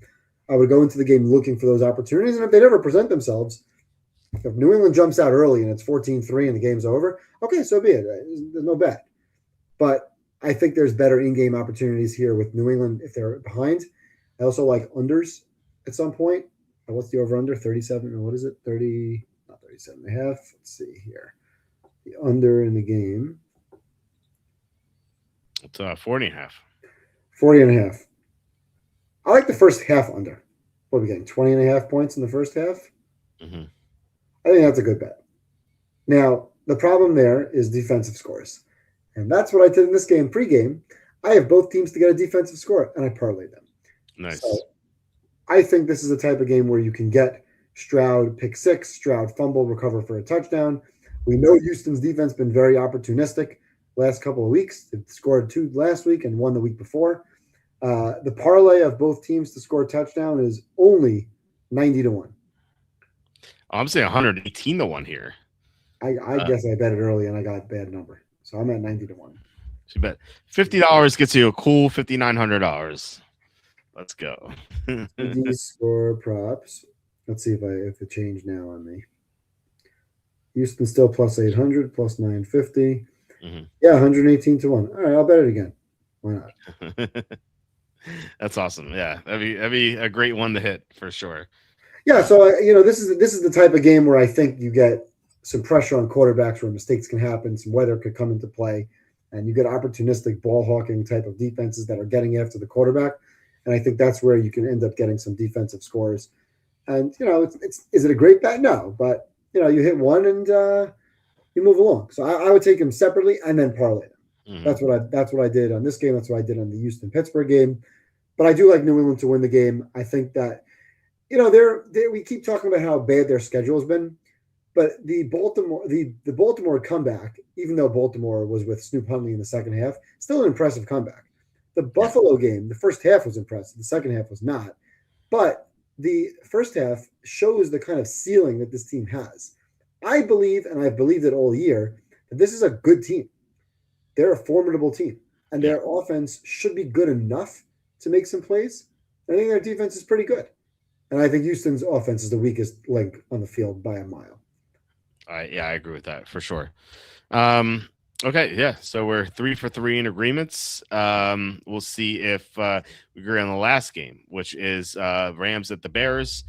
I would go into the game looking for those opportunities, and if they never present themselves, if New England jumps out early and it's 14-3 and the game's over, okay, so be it. There's no bet. But I think there's better in-game opportunities here with New England if they're behind. I also like unders at some point. What's the over-under? 37, what is it? 30, not 37.5. Let's see here. The under in the game. It's 40.5. 40.5. I like the first half under. What are we getting? 20.5 points in the first half? Mm-hmm. I think that's a good bet. Now, the problem there is defensive scores. And that's what I did in this game pregame. I have both teams to get a defensive score, and I parlayed them. Nice. So I think this is the type of game where you can get Stroud pick 6, Stroud fumble, recover for a touchdown. We know Houston's defense been very opportunistic last couple of weeks. They scored 2 last week and 1 the week before. The parlay of both teams to score a touchdown is only 90-1. I'm saying 118-1 here. I guess I bet it early and I got a bad number. So I'm at 90-1. So you bet $50 gets you a cool $5,900. Let's go. TD score props. Let's see if it changed now on me. Houston still plus 800, plus 950. Mm-hmm. Yeah, 118 to 1. All right, I'll bet it again. Why not? That's awesome. Yeah, that'd be a great one to hit for sure. Yeah, so this is the type of game where I think you get some pressure on quarterbacks where mistakes can happen, some weather could come into play, and you get opportunistic ball hawking type of defenses that are getting after the quarterback, and I think that's where you can end up getting some defensive scores. And it's is it a great bet? No, but you hit one and you move along. So I would take them separately and then parlay them. Mm-hmm. That's what I did on this game. That's what I did on the Houston Pittsburgh game. But I do like New England to win the game. I think that we keep talking about how bad their schedule has been, but the Baltimore comeback, even though Baltimore was with Snoop Huntley in the second half, still an impressive comeback. The Buffalo game, the first half was impressive. The second half was not. But the first half shows the kind of ceiling that this team has. I believe, and I've believed it all year, that this is a good team. They're a formidable team, and their offense should be good enough to make some plays. I think their defense is pretty good. And I think Houston's offense is the weakest link on the field by a mile. I agree with that for sure. Okay, yeah. So we're 3 for 3 in agreements. We'll see if we agree on the last game, which is Rams at the Bears.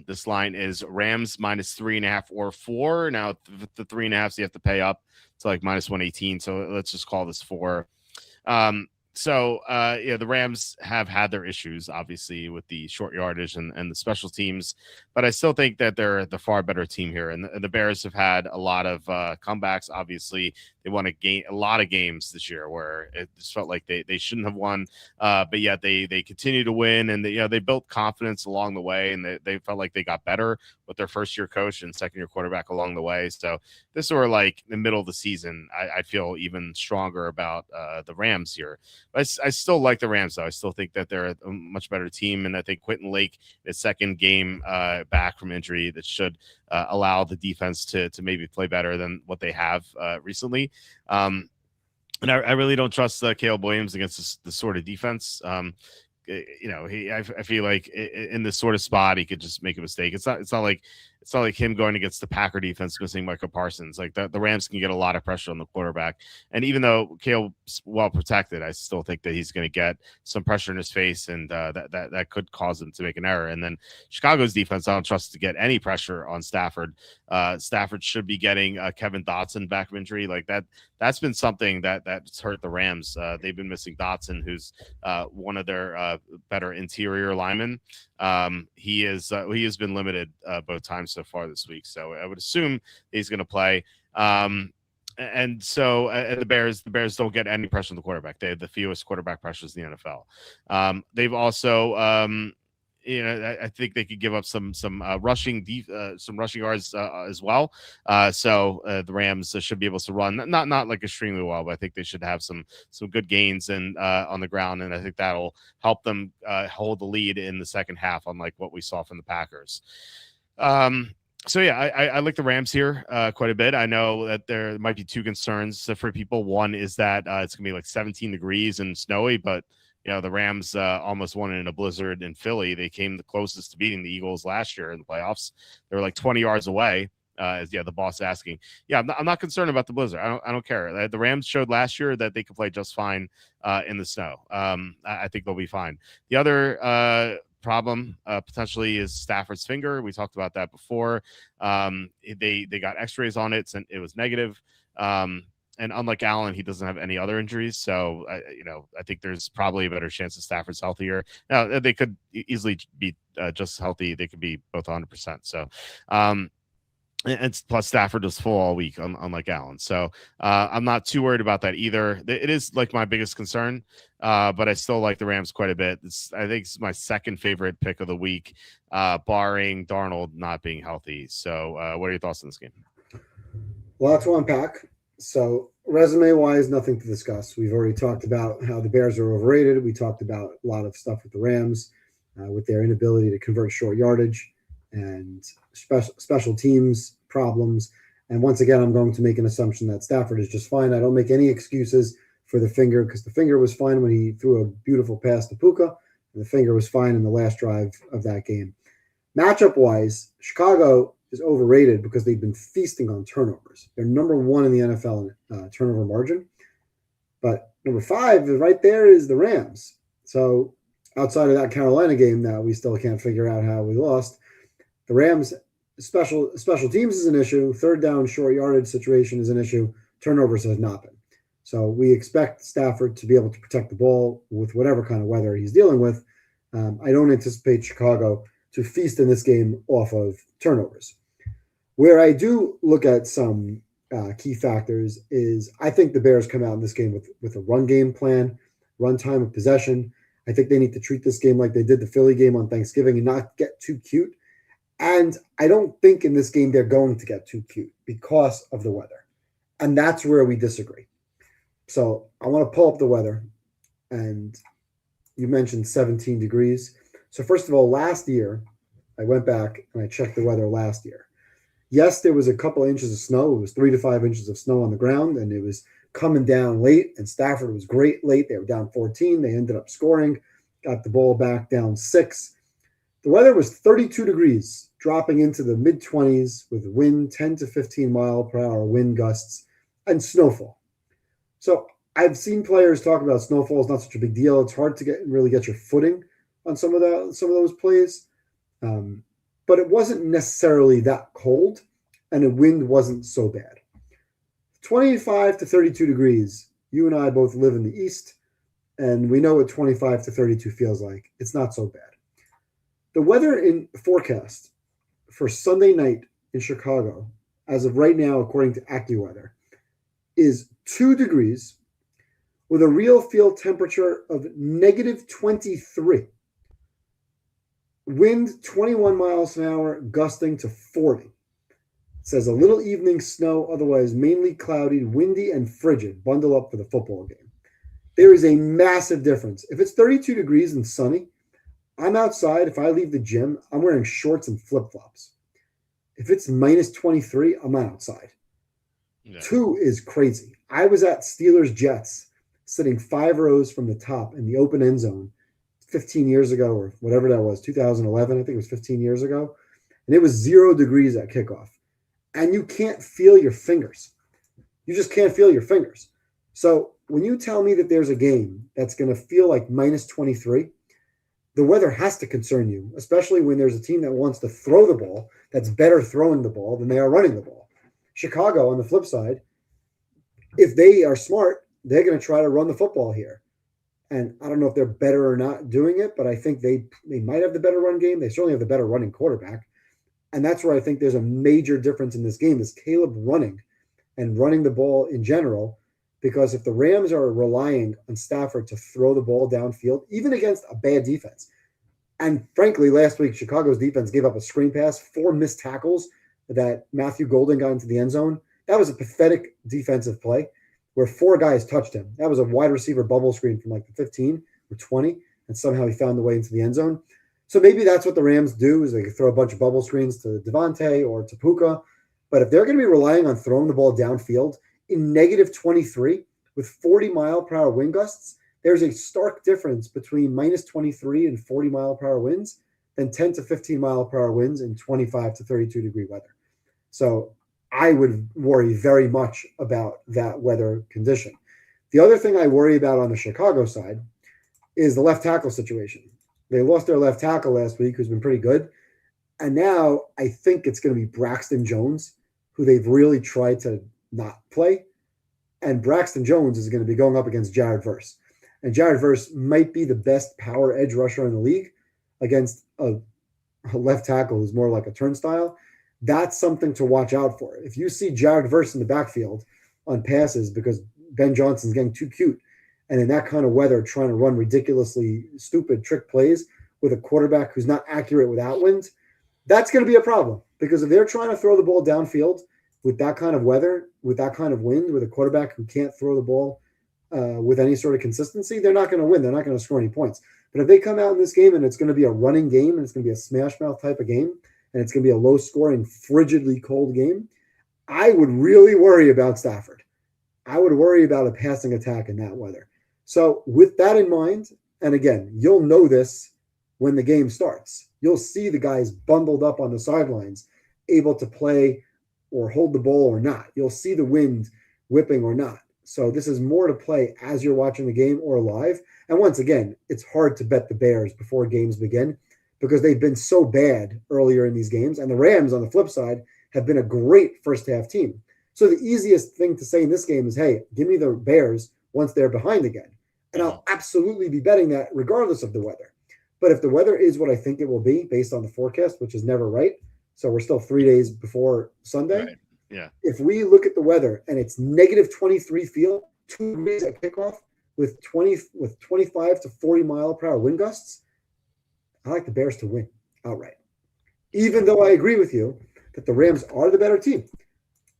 This line is Rams minus 3.5 or 4. Now the 3.5, so you have to pay up to like minus 118. So let's just call this 4. The Rams have had their issues, obviously, with the short yardage and the special teams, but I still think that they're the far better team here. And the Bears have had a lot of comebacks. Obviously, they won a lot of games this year where it just felt like they shouldn't have won, but yet they continue to win, and they built confidence along the way, and they felt like they got better with their first-year coach and second-year quarterback along the way. So this were like the middle of the season. I feel even stronger about the Rams here. But I still like the Rams, though. I still think that they're a much better team, and I think Quentin Lake, his second game back from injury, that should allow the defense to maybe play better than what they have recently. And I really don't trust Caleb Williams against this sort of defense. I feel like in this sort of spot he could just make a mistake. It's not like him going against the Packer defense missing Michael Parsons. Like the Rams can get a lot of pressure on the quarterback, and even though Caleb's well protected, I still think that he's going to get some pressure in his face, and that could cause him to make an error. And then Chicago's defense, I don't trust to get any pressure on Stafford. Stafford should be getting Kevin Dotson back from injury. Like that's been something that's hurt the Rams. They've been missing Dotson, who's one of their better interior linemen. He has been limited both times so far this week, so I would assume he's going to play. And the Bears don't get any pressure on the quarterback. They have the fewest quarterback pressures in the NFL. They've also I think they could give up some rushing yards as well. So the Rams should be able to run not like extremely well, but I think they should have some good gains and on the ground, and I think that'll help them hold the lead in the second half, unlike what we saw from the Packers. So yeah, I like the Rams here quite a bit. I know that there might be two concerns for people. One is that it's gonna be like 17 degrees and snowy, but the Rams almost won in a blizzard in Philly. They came the closest to beating the Eagles last year in the playoffs. They were like 20 yards away. The boss asking. Yeah, I'm not concerned about the blizzard. I don't care. The Rams showed last year that they could play just fine in the snow. I think they'll be fine. The other problem potentially is Stafford's finger. We talked about that before. They got X-rays on it, and it was negative. And unlike Allen, he doesn't have any other injuries. So, I think there's probably a better chance that Stafford's healthier. Now, they could easily be just healthy. They could be both 100%. So, and plus Stafford was full all week, unlike Allen. So I'm not too worried about that either. It is like my biggest concern, but I still like the Rams quite a bit. I think it's my second favorite pick of the week, barring Darnold not being healthy. So what are your thoughts on this game? Lots to unpack. So resume-wise, nothing to discuss. We've already talked about how the Bears are overrated. We talked about a lot of stuff with the Rams, with their inability to convert short yardage and special teams problems. And once again, I'm going to make an assumption that Stafford is just fine. I don't make any excuses for the finger, because the finger was fine when he threw a beautiful pass to Puka, The finger was fine in the last drive of that game. Matchup-wise, Chicago is overrated because they've been feasting on turnovers. They're number 1 in the NFL in turnover margin. But number 5 right there is the Rams. So outside of that Carolina game that we still can't figure out how we lost, the Rams special teams is an issue. Third down, short yardage situation is an issue. Turnovers has not been. So we expect Stafford to be able to protect the ball with whatever kind of weather he's dealing with. I don't anticipate Chicago to feast in this game off of turnovers. Where I do look at some key factors is I think the Bears come out in this game with a run game plan, run time of possession. I think they need to treat this game like they did the Philly game on Thanksgiving and not get too cute. And I don't think in this game they're going to get too cute because of the weather. And that's where we disagree. So I want to pull up the weather. And you mentioned 17 degrees. So first of all, last year, I went back and I checked the weather last year. Yes, there was a couple of inches of snow. It was 3 to 5 inches of snow on the ground, and it was coming down late, and Stafford was great late. They were down 14. They ended up scoring, got the ball back down 6. The weather was 32 degrees, dropping into the mid-20s with wind 10 to 15 mile per hour wind gusts and snowfall. So I've seen players talk about snowfall is not such a big deal. It's hard to really get your footing on some of those plays. But it wasn't necessarily that cold, and the wind wasn't so bad. 25 to 32 degrees. You and I both live in the East, and we know what 25 to 32 feels like. It's not so bad. The weather in forecast for Sunday night in Chicago, as of right now, according to AccuWeather, is 2 degrees with a real field temperature of negative 23. Wind 21 miles an hour, gusting to 40. It says a little evening snow, otherwise mainly cloudy, windy, and frigid. Bundle up for the football game. There is a massive difference. If it's 32 degrees and sunny, I'm outside. If I leave the gym, I'm wearing shorts and flip-flops. If it's minus 23, I'm not outside. Yeah. 2 is crazy. I was at Steelers-Jets, sitting 5 rows from the top in the open end zone 15 years ago, or whatever that was, 2011, I think it was 15 years ago. And it was 0 degrees at kickoff. And you can't feel your fingers. You just can't feel your fingers. So when you tell me that there's a game that's going to feel like minus 23, the weather has to concern you, especially when there's a team that wants to throw the ball that's better throwing the ball than they are running the ball. Chicago, on the flip side, if they are smart, they're going to try to run the football here. And I don't know if they're better or not doing it, but I think they might have the better run game. They certainly have the better running quarterback. And that's where I think there's a major difference in this game is Caleb running and running the ball in general. Because if the Rams are relying on Stafford to throw the ball downfield, even against a bad defense, and frankly, last week, Chicago's defense gave up a screen pass, 4 missed tackles that Matthew Golden got into the end zone. That was a pathetic defensive play where 4 guys touched him. That was a wide receiver bubble screen from like the 15 or 20, and somehow he found the way into the end zone. So maybe that's what the Rams do is they throw a bunch of bubble screens to Devontae or to Puka. But if they're going to be relying on throwing the ball downfield in negative 23 with 40 mile per hour wind gusts, there's a stark difference between minus 23 and 40 mile per hour winds than 10 to 15 mile per hour winds in 25 to 32 degree weather. So I would worry very much about that weather condition. The other thing I worry about on the Chicago side is the left tackle situation. They lost their left tackle last week, who's been pretty good. And now I think it's going to be Braxton Jones, who they've really tried to not play. And Braxton Jones is going to be going up against Jared Verse. And Jared Verse might be the best power edge rusher in the league against a left tackle who's more like a turnstile. That's something to watch out for. If you see Jared Verse in the backfield on passes because Ben Johnson's getting too cute, and in that kind of weather trying to run ridiculously stupid trick plays with a quarterback who's not accurate without wind, that's going to be a problem. Because if they're trying to throw the ball downfield with that kind of weather, with that kind of wind, with a quarterback who can't throw the ball with any sort of consistency, they're not going to win. They're not going to score any points. But if they come out in this game and it's going to be a running game and it's going to be a smash mouth type of game and it's going to be a low scoring, frigidly cold game, I would really worry about Stafford. I would worry about a passing attack in that weather. So with that in mind, And again, you'll know this when the game starts. You'll see the guys bundled up on the sidelines, able to play or hold the ball or not. You'll see the wind whipping or not. So this is more to play as you're watching the game or live. And once again, it's hard to bet the Bears before games begin because they've been so bad earlier in these games. And the Rams, on the flip side, have been a great first half team. So the easiest thing to say in this game is, hey, give me the Bears once they're behind again. And I'll absolutely be betting that regardless of the weather. But if the weather is what I think it will be based on the forecast, which is never right, so we're still 3 days before Sunday. Right. Yeah. If we look at the weather and it's negative 23 field, 2 degrees at kickoff with 25 to 40 mile per hour wind gusts, I like the Bears to win outright. Even though I agree with you that the Rams are the better team.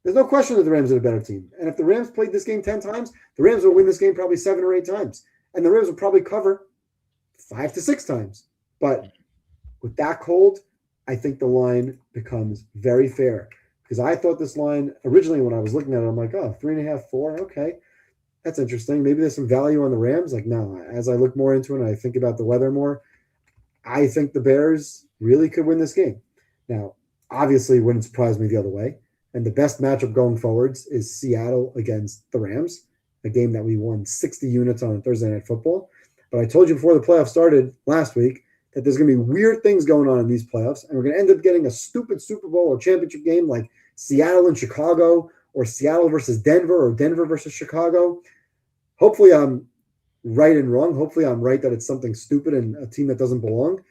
There's no question that the Rams are the better team. And if the Rams played this game 10 times, the Rams will win this game probably 7 or 8 times. And the Rams will probably cover 5 to 6 times. But with that cold, I think the line becomes very fair. Because I thought this line, originally when I was looking at it, I'm like, oh, 3.5, 4, okay. That's interesting. Maybe there's some value on the Rams. Like, no, as I look more into it and I think about the weather more, I think the Bears really could win this game. Now, obviously, it wouldn't surprise me the other way. And the best matchup going forwards is Seattle against the Rams, a game that we won 60 units on Thursday Night Football. But I told you before the playoffs started last week that there's going to be weird things going on in these playoffs, and we're going to end up getting a stupid Super Bowl or championship game like Seattle and Chicago, or Seattle versus Denver, or Denver versus Chicago. Hopefully I'm right and wrong. Hopefully I'm right that it's something stupid and a team that doesn't belong,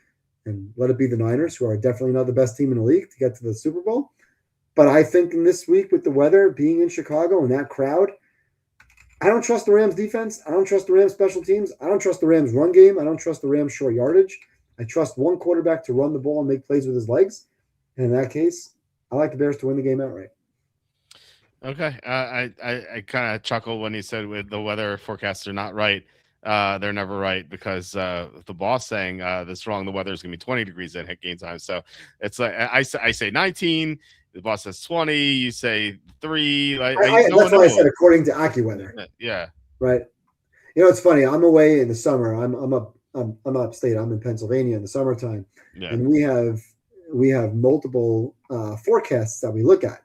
and let it be the Niners, who are definitely not the best team in the league, to get to the Super Bowl. But I think in this week with the weather being in Chicago and that crowd, I don't trust the Rams defense. I don't trust the Rams special teams. I don't trust the Rams run game. I don't trust the Rams short yardage. I trust one quarterback to run the ball and make plays with his legs. And in that case, I like the Bears to win the game outright. Okay. I kind of chuckled when he said with the weather forecasts are not right. They're never right because the boss saying that's wrong. The weather is going to be 20 degrees at game time. So it's like I say 19. The boss says 20. You say 3. That's why I said according to AccuWeather. Yeah. Right. You know, it's funny. I'm away in the summer. I'm upstate. I'm in Pennsylvania in the summertime, and we have multiple forecasts that we look at.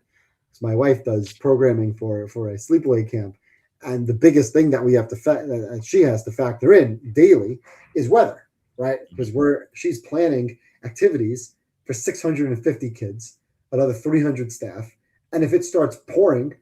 So my wife does programming for a sleepaway camp, and the biggest thing that we have to she has to factor in daily is weather, right? Because she's planning activities for 650 kids, another 300 staff, and if it starts pouring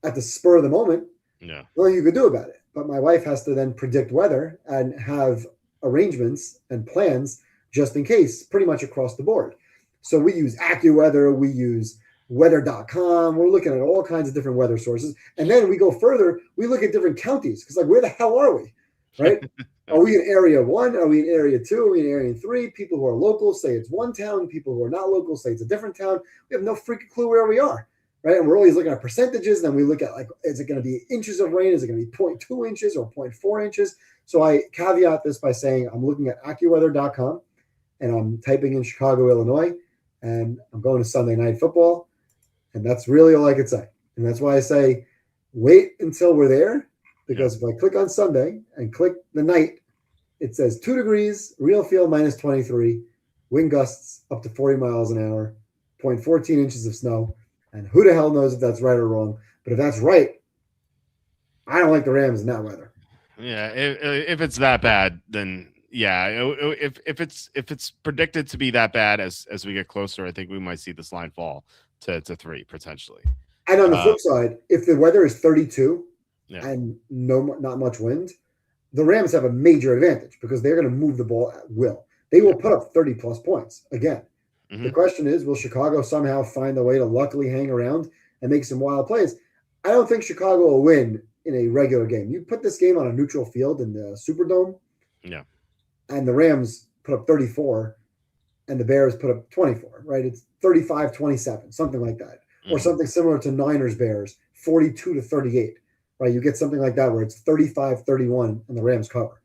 at the spur of the moment, nothing you could do about it. But my wife has to then predict weather and have arrangements and plans just in case, pretty much across the board. So we use AccuWeather, we use weather.com. We're looking at all kinds of different weather sources. And then we go further, we look at different counties because, like, where the hell are we, right? Are we in area 1? Are we in area 2? Are we in area 3? People who are local say it's one town. People who are not local say it's a different town. We have no freaking clue where we are, right? And we're always looking at percentages. Then we look at, like, is it going to be inches of rain? Is it going to be 0.2 inches or 0.4 inches? So I caveat this by saying I'm looking at AccuWeather.com and I'm typing in Chicago, Illinois, and I'm going to Sunday Night Football. And that's really all I could say. And that's why I say wait until we're there, because if I click on Sunday and click the night, it says 2 degrees, real feel minus 23, wind gusts up to 40 miles an hour, 0.14 inches of snow. And who the hell knows if that's right or wrong. But if that's right, I don't like the Rams in that weather. Yeah, if it's that bad, then if it's predicted to be that bad as we get closer, I think we might see this line fall to 3 potentially. And on the flip side, if the weather is 32 and not much wind, the Rams have a major advantage because they're going to move the ball at will. They will put up 30 plus points again. The question is, will Chicago somehow find a way to luckily hang around and make some wild plays? I don't think Chicago will win in a regular game. You put this game on a neutral field in the Superdome, and the Rams put up 34, and the Bears put up 24, right? It's 35-27, something like that. Or something similar to Niners-Bears, 42-38, right? You get something like that where it's 35-31 and the Rams cover.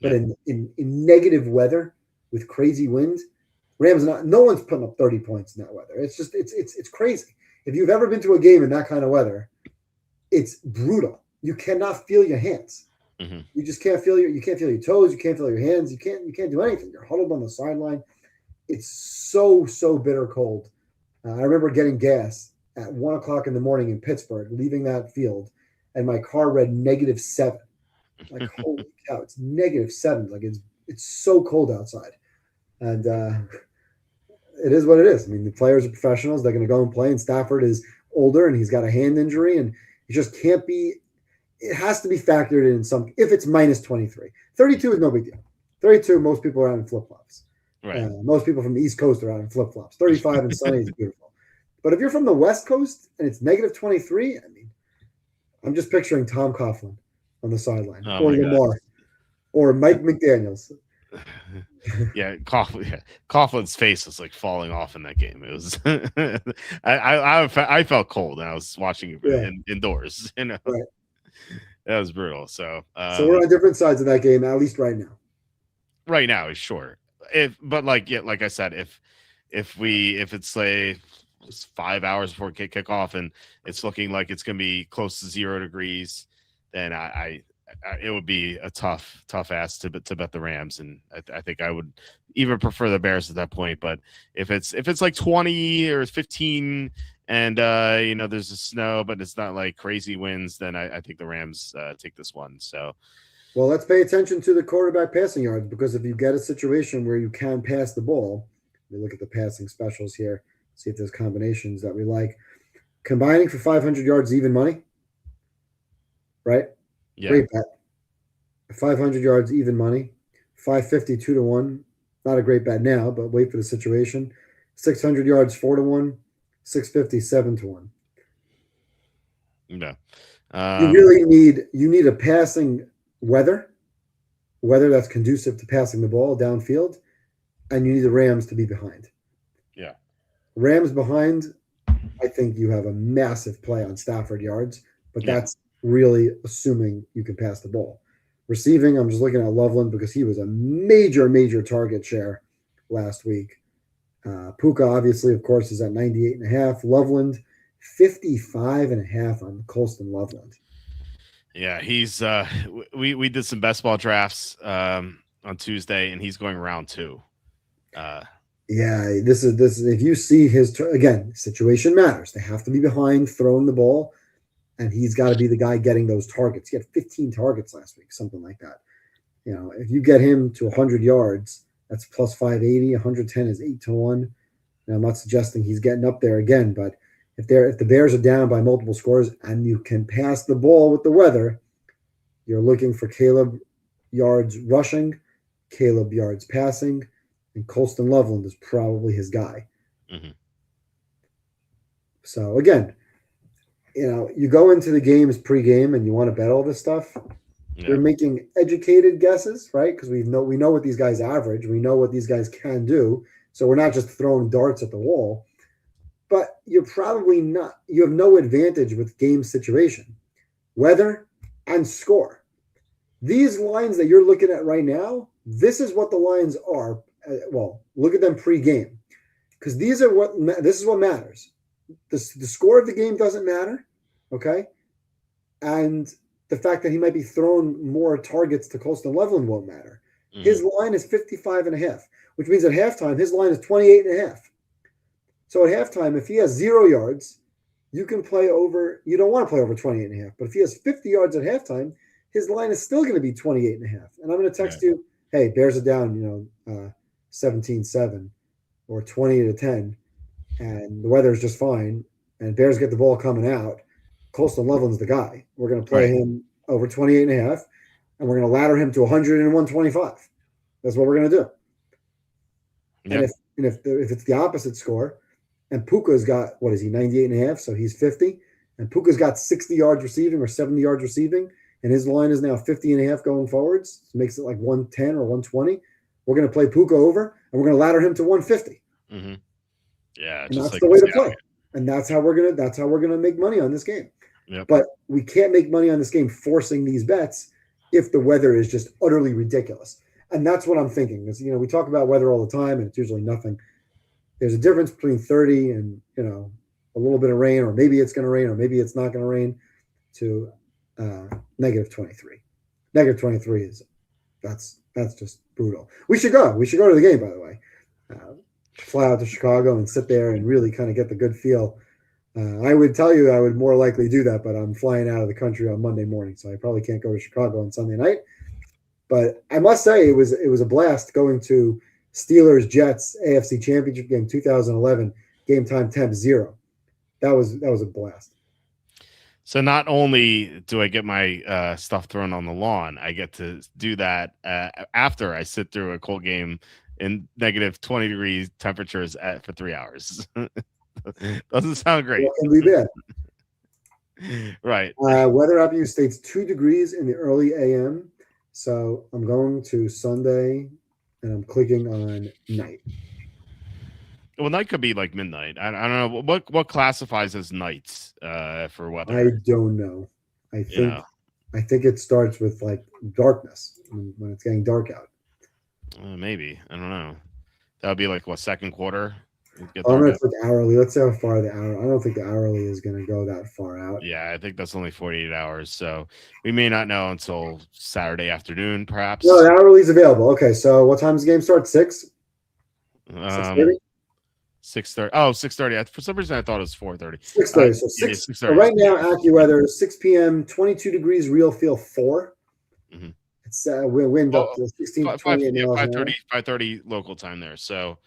But in negative weather with crazy wind, no one's putting up 30 points in that weather. It's just, it's crazy. If you've ever been to a game in that kind of weather, it's brutal. You cannot feel your hands. You just can't feel you can't feel your toes, you can't feel your hands, you can't do anything. You're huddled on the sideline. It's so bitter cold. I remember getting gas at 1 o'clock in the morning in Pittsburgh, leaving that field, and my car read -7. Like holy cow, it's -7. Like it's so cold outside, and it is what it is. I mean, the players are professionals; they're going to go and play. And Stafford is older, and he's got a hand injury, and he just can't be. It has to be factored in some. If it's -23, 32 is no big deal. 32, most people are out in flip flops. Right. Most people from the East Coast are out in flip flops. 35 and sunny is beautiful. But if you're from the West Coast and it's -23, I mean, I'm just picturing Tom Coughlin on the sideline, Oh or my God. Lamar, or Mike McDaniels. Yeah, Coughlin's face was like falling off in that game. It was I felt cold and I was watching indoors. You know, Right. That was brutal. So we're on different sides of that game, at least right now. Right now, sure. But like I said, if it's like it's 5 hours before kickoff and it's looking like it's going to be close to 0 degrees, then I it would be a tough ask to bet the Rams, and I think I would even prefer the Bears at that point. But if it's like 20 or 15 and there's a snow but it's not like crazy winds, then I think the Rams take this one. So well, let's pay attention to the quarterback passing yards, because if you get a situation where you can pass the ball, we look at the passing specials here, see if there's combinations that we like. Combining for 500 yards, even money, right? yeah. Great bet. 500 yards, even money. 550, 2-1. Not a great bet now, but wait for the situation. 600 yards, 4-1. 650, 7-1. No. You need a passing weather that's conducive to passing the ball downfield, and you need the Rams to be behind. Yeah. Rams behind, I think you have a massive play on Stafford yards, but that's really assuming you can pass the ball. Receiving, I'm just looking at Loveland because he was a major target share last week. Puka, obviously, of course, is at 98.5. Loveland, 55.5 on Colston Loveland. Yeah, he's we did some best ball drafts on Tuesday, and he's going round 2. This is if you see his again, situation matters. They have to be behind throwing the ball, and he's got to be the guy getting those targets. He had 15 targets last week, something like that. If you get him to 100 yards, that's plus 580. 110 is 8-1. Now, I'm not suggesting he's getting up there again, but if the Bears are down by multiple scores and you can pass the ball with the weather, you're looking for Caleb yards rushing, Caleb yards passing, and Colston Loveland is probably his guy. Mm-hmm. So again, you go into the games pregame and you want to bet all this stuff. Yeah. You're making educated guesses, right? Because we know what these guys average. We know what these guys can do. So we're not just throwing darts at the wall. But you're probably not. You have no advantage with game situation, weather, and score. These lines that you're looking at right now, this is what the lines are. Well, look at them pregame, because this is what matters. The score of the game doesn't matter, okay? And the fact that he might be throwing more targets to Colston Loveland won't matter. Mm-hmm. His line is 55.5, which means at halftime his line is 28.5. So at halftime, if he has 0 yards, you can play over. You don't want to play over 28.5. But if he has 50 yards at halftime, his line is still going to be 28.5. And I'm going to text you, hey, Bears are down, 17-7 or 20-10, and the weather is just fine, and Bears get the ball coming out. Colston Loveland's the guy. We're going to play him over 28.5, and we're going to ladder him to 100 and 125. That's what we're going to do. Yep. And if it's the opposite score, and Puka's got, what is he, 98.5, so he's 50, and Puka's got 60 yards receiving or 70 yards receiving, and his line is now 50.5 going forwards, so makes it like 110 or 120. We're going to play Puka over, and we're going to ladder him to 150. Mm-hmm. Yeah, and that's the way to play. And that's how we're gonna make money on this game. Yep. But we can't make money on this game forcing these bets if the weather is just utterly ridiculous. And that's what I'm thinking. Is, we talk about weather all the time, and it's usually nothing. There's a difference between 30 and a little bit of rain, or maybe it's going to rain, or maybe it's not going to rain, to -23. Negative 23 is that's just brutal. We should go. We should go to the game, by the way. Fly out to Chicago and sit there and really kind of get the good feel. I would tell you I would more likely do that, but I'm flying out of the country on Monday morning, so I probably can't go to Chicago on Sunday night. But I must say it was a blast going to Steelers Jets AFC Championship game 2011, game time temp 0. That was a blast. So not only do I get my stuff thrown on the lawn, I get to do that after I sit through a cold game in negative 20 degrees temperatures for 3 hours. Doesn't sound great. What can be bad? Right. Weather app use states 2 degrees in the early AM. So I'm going to Sunday and I'm clicking on night. Well, night could be like midnight. I don't know what classifies as nights for weather. I don't know. I think it starts with like darkness when it's getting dark out. Maybe. I don't know. That would be like what, second quarter? I'm going to click hourly. Let's see how far the hour. I don't think the hourly is going to go that far out. Yeah, I think that's only 48 hours. So we may not know until Saturday afternoon, perhaps. No, the hourly is available. Okay, so what time does the game start? 6? 6:30? 6:30. Oh, 6:30. For some reason, I thought it was 4:30. 6:30. So 6:30. So right now, AccuWeather, 6 p.m., 22 degrees, real feel 4. Mm-hmm. It's wind up to 16 to 28 miles an hour. 5:30 local time there. So,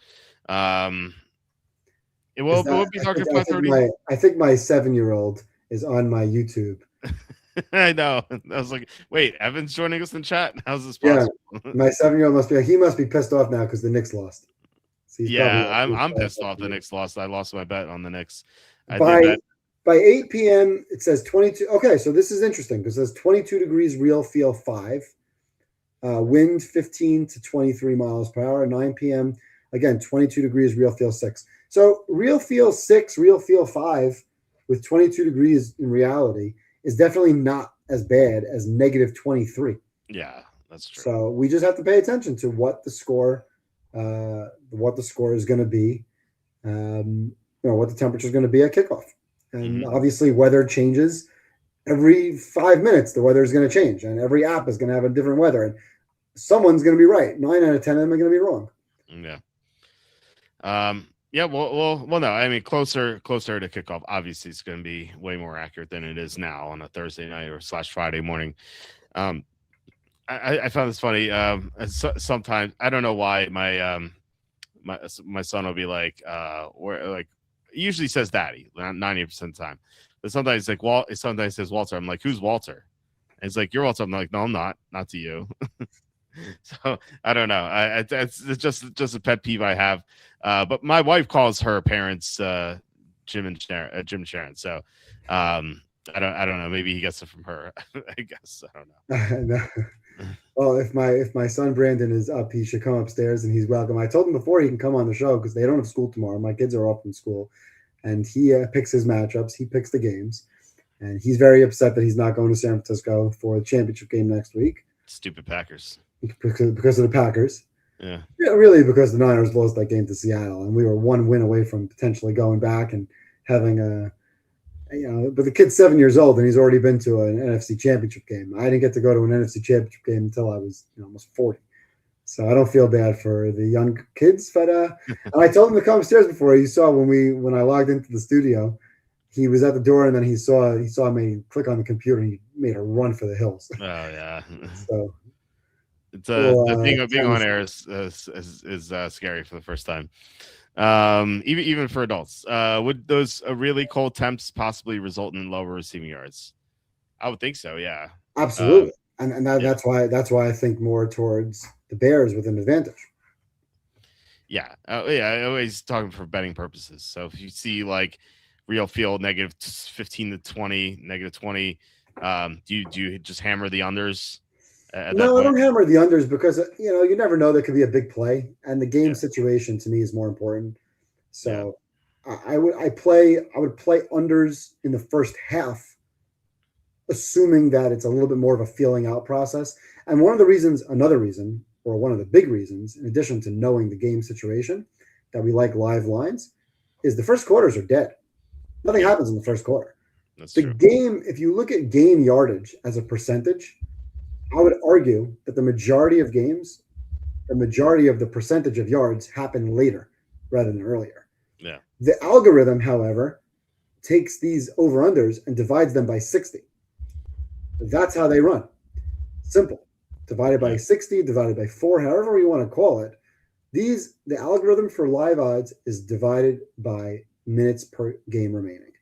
it will be dark at 5:30. I think my 7-year-old is on my YouTube. I know. I was like, wait, Evan's joining us in chat? How's this possible? Yeah, my 7-year-old must be pissed off now because the Knicks lost. So yeah, I'm pissed off the Knicks lost. I lost my bet on the Knicks. By 8 p.m., it says 22. Okay, so this is interesting because it says 22 degrees, real feel 5. Wind 15 to 23 miles per hour. 9 p.m., again, 22 degrees, real feel 6. So real feel 6, real feel 5 with 22 degrees in reality is definitely not as bad as negative 23. Yeah, that's true. So we just have to pay attention to what the score is going to be, what the temperature is going to be at kickoff. And obviously weather changes every 5 minutes. The weather is going to change and every app is going to have a different weather. And someone's going to be right. 9 out of 10 of them are going to be wrong. Yeah. Yeah. Well, no, I mean, closer to kickoff, obviously it's going to be way more accurate than it is now on a Thursday night or / Friday morning. I found this funny. Sometimes I don't know why my son will be like, he usually says daddy 90% of the time, but sometimes like sometimes he says Walter. I'm like, who's Walter? And he's like, you're Walter. I'm like, no, I'm not to you. So I don't know. It's just a pet peeve I have. But my wife calls her parents Jim and Sharon. So I don't know. Maybe he gets it from her. I guess I don't know. Well, if my son Brandon is up, he should come upstairs and he's welcome. I told him before he can come on the show because they don't have school tomorrow. My kids are off from school, and he picks his matchups. He picks the games, and he's very upset that he's not going to San Francisco for the championship game next week. Stupid Packers. Because of the Packers. Yeah, really because the Niners lost that game to Seattle, and we were one win away from potentially going back and having but the kid's 7 years old and he's already been to an NFC championship game. I didn't get to go to an NFC championship game until I was almost 40. So I don't feel bad for the young kids, but and I told him to come upstairs before. He saw when I logged into the studio, he was at the door and then he saw me click on the computer and he made a run for the hills. Oh yeah. So it's being on air is scary for the first time. Even for adults. Would those really cold temps possibly result in lower receiving yards? I would think so. Yeah, absolutely. That's why I think more towards the Bears with an advantage. Yeah. I always talking for betting purposes. So if you see like real field negative 15 to 20, negative 20, do you just hammer the unders? No, I don't hammer the unders because you never know. There could be a big play, and the game situation to me is more important. So I would play unders in the first half, assuming that it's a little bit more of a feeling out process. And one of the big reasons, in addition to knowing the game situation, that we like live lines, is the first quarters are dead. Nothing happens in the first quarter. That's the true. Game, if you look at game yardage as a percentage, I would argue that the majority of games, the majority of the percentage of yards happen later rather than earlier. Yeah. The algorithm, however, takes these over-unders and divides them by 60. That's how they run. Simple. Divided by Yeah. 60, divided by 4, however you want to call it. The algorithm for live odds is divided by minutes per game remaining.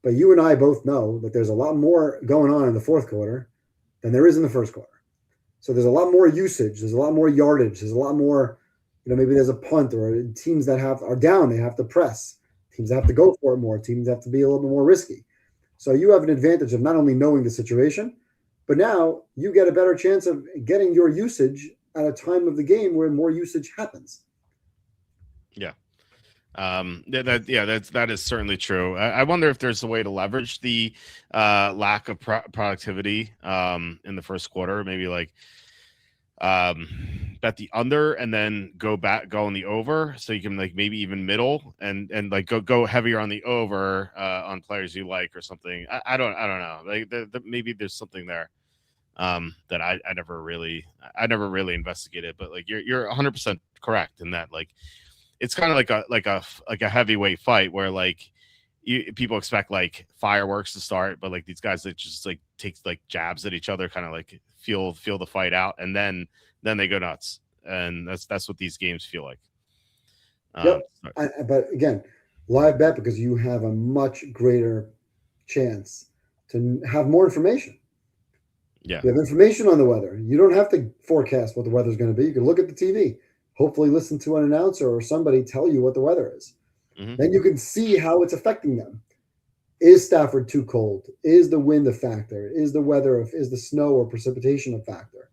But you and I both know that there's a lot more going on in the fourth quarter than there is in the first quarter. So there's a lot more usage, there's a lot more yardage, there's a lot more, maybe there's a punt, or teams that are down, they have to press. Teams have to go for it more. Teams have to be a little bit more risky. So you have an advantage of not only knowing the situation, but now you get a better chance of getting your usage at a time of the game where more usage happens. Yeah. That is certainly true. I wonder if there's a way to leverage the lack of productivity in the first quarter, maybe like bet the under and then go in the over, so you can like maybe even middle and like go heavier on the over on players you like or something. I don't know, like maybe there's something there that I never really investigated, but like you're 100% correct in that, like it's kind of like a heavyweight fight where like people expect like fireworks to start, but like these guys that just like take like jabs at each other, kind of like feel the fight out, and then they go nuts, and that's what these games feel like. Yep. But again, live bet, because you have a much greater chance to have more information. Yeah. You have information on the weather. You don't have to forecast what the weather's going to be. You can look at the TV, hopefully listen to an announcer or somebody tell you what the weather is. Mm-hmm. Then you can see how it's affecting them. Is Stafford too cold? Is the wind a factor? Is the weather, is the snow or precipitation a factor?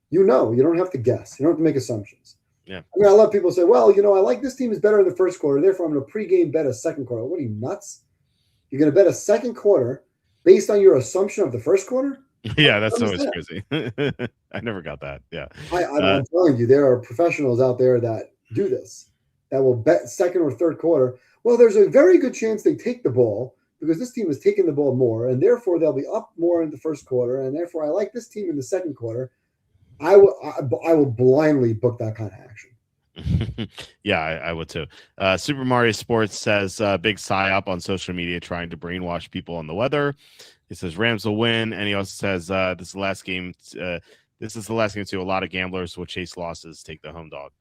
You don't have to guess. You don't have to make assumptions. Yeah. I mean, I love people say, well, I like this team is better in the first quarter, therefore I'm going to pregame bet a second quarter. What are you, nuts? You're going to bet a second quarter based on your assumption of the first quarter? Yeah, that's always crazy. I never got that. Yeah. I'm telling you, there are professionals out there that do this, that will bet second or third quarter. Well, there's a very good chance they take the ball because this team is taking the ball more, and therefore they'll be up more in the first quarter, and therefore I like this team in the second quarter. I will blindly book that kind of action. Yeah, I would too. Super Mario Sports says big psyop on social media trying to brainwash people on the weather. He says Rams will win, and he also says this is the last game. This is the last game too. A lot of gamblers will chase losses, take the home dog.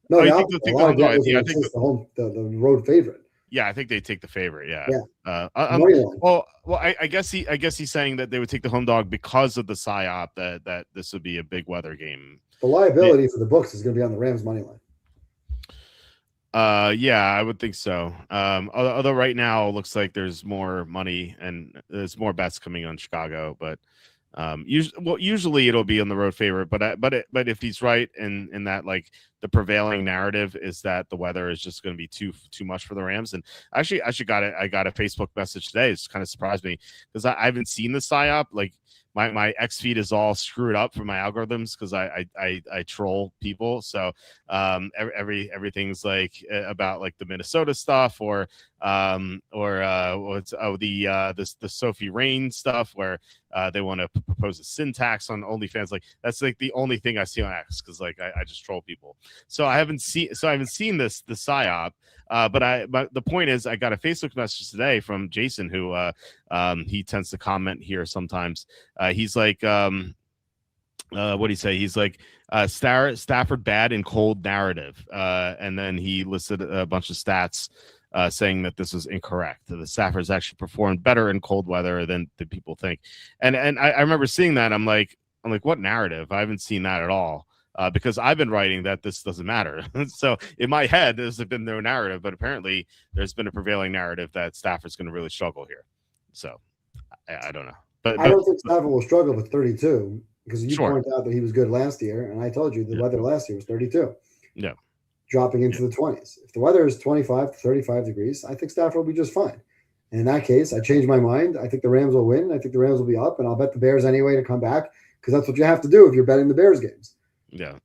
No, a lot of gamblers will chase the road favorite. Yeah, I think they take the favorite. Yeah. Well, I guess he's saying that they would take the home dog because of the psyop that this would be a big weather game. The liability for the books is going to be on the Rams money line. Yeah, I would think so. Although right now it looks like there's more money and there's more bets coming on Chicago, but usually it'll be on the road favorite, but if he's right in that, like the prevailing narrative is that the weather is just going to be too much for the Rams. And actually I got a Facebook message today. It's kind of surprised me because I haven't seen the psyop. Like my X feed is all screwed up for my algorithms because I troll people. So everything's like about like the Minnesota stuff or what's the Sophie Rain stuff where they want to propose a syntax on OnlyFans. Like that's like the only thing I see on X because like I just troll people. So I haven't seen the psyop. But the point is, I got a Facebook message today from Jason, who he tends to comment here sometimes. He's like, what do you say? He's like, Stafford bad in cold narrative, and then he listed a bunch of stats saying that this is incorrect. The Stafford's actually performed better in cold weather than people think. And I remember seeing that. I'm like, what narrative? I haven't seen that at all. Because I've been writing that this doesn't matter. So in my head, there's been no narrative, but apparently there's been a prevailing narrative that Stafford's going to really struggle here. So I don't know. But I don't think Stafford will struggle with 32 because you sure. point out that he was good last year, and I told you the weather last year was 32. Yeah. Dropping into the 20s. If the weather is 25 to 35 degrees, I think Stafford will be just fine. And in that case, I changed my mind. I think the Rams will win. I think the Rams will be up, and I'll bet the Bears anyway to come back because that's what you have to do if you're betting the Bears games. Yeah,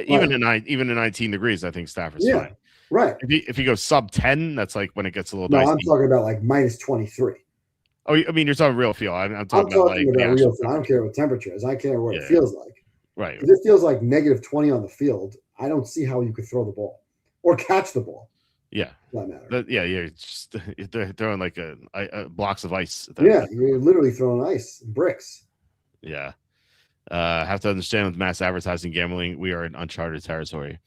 even in 19 degrees, I think Stafford's fine. Right. If you go sub 10, that's like when it gets a little dicey. No, I'm talking about like minus 23. Oh, I mean, you're talking real feel. I'm I'm talking about talking like the about actual real feel. I don't temperature. care what temperature is. I care what it Yeah, feels like. right. If it feels like negative 20 on the field, I don't see how you could throw the ball or catch the ball. Yeah, For that matter. yeah, yeah. It's just they're throwing like a blocks of ice. Yeah, you're literally throwing ice, bricks. Yeah. Have to understand with mass advertising gambling, we are in uncharted territory.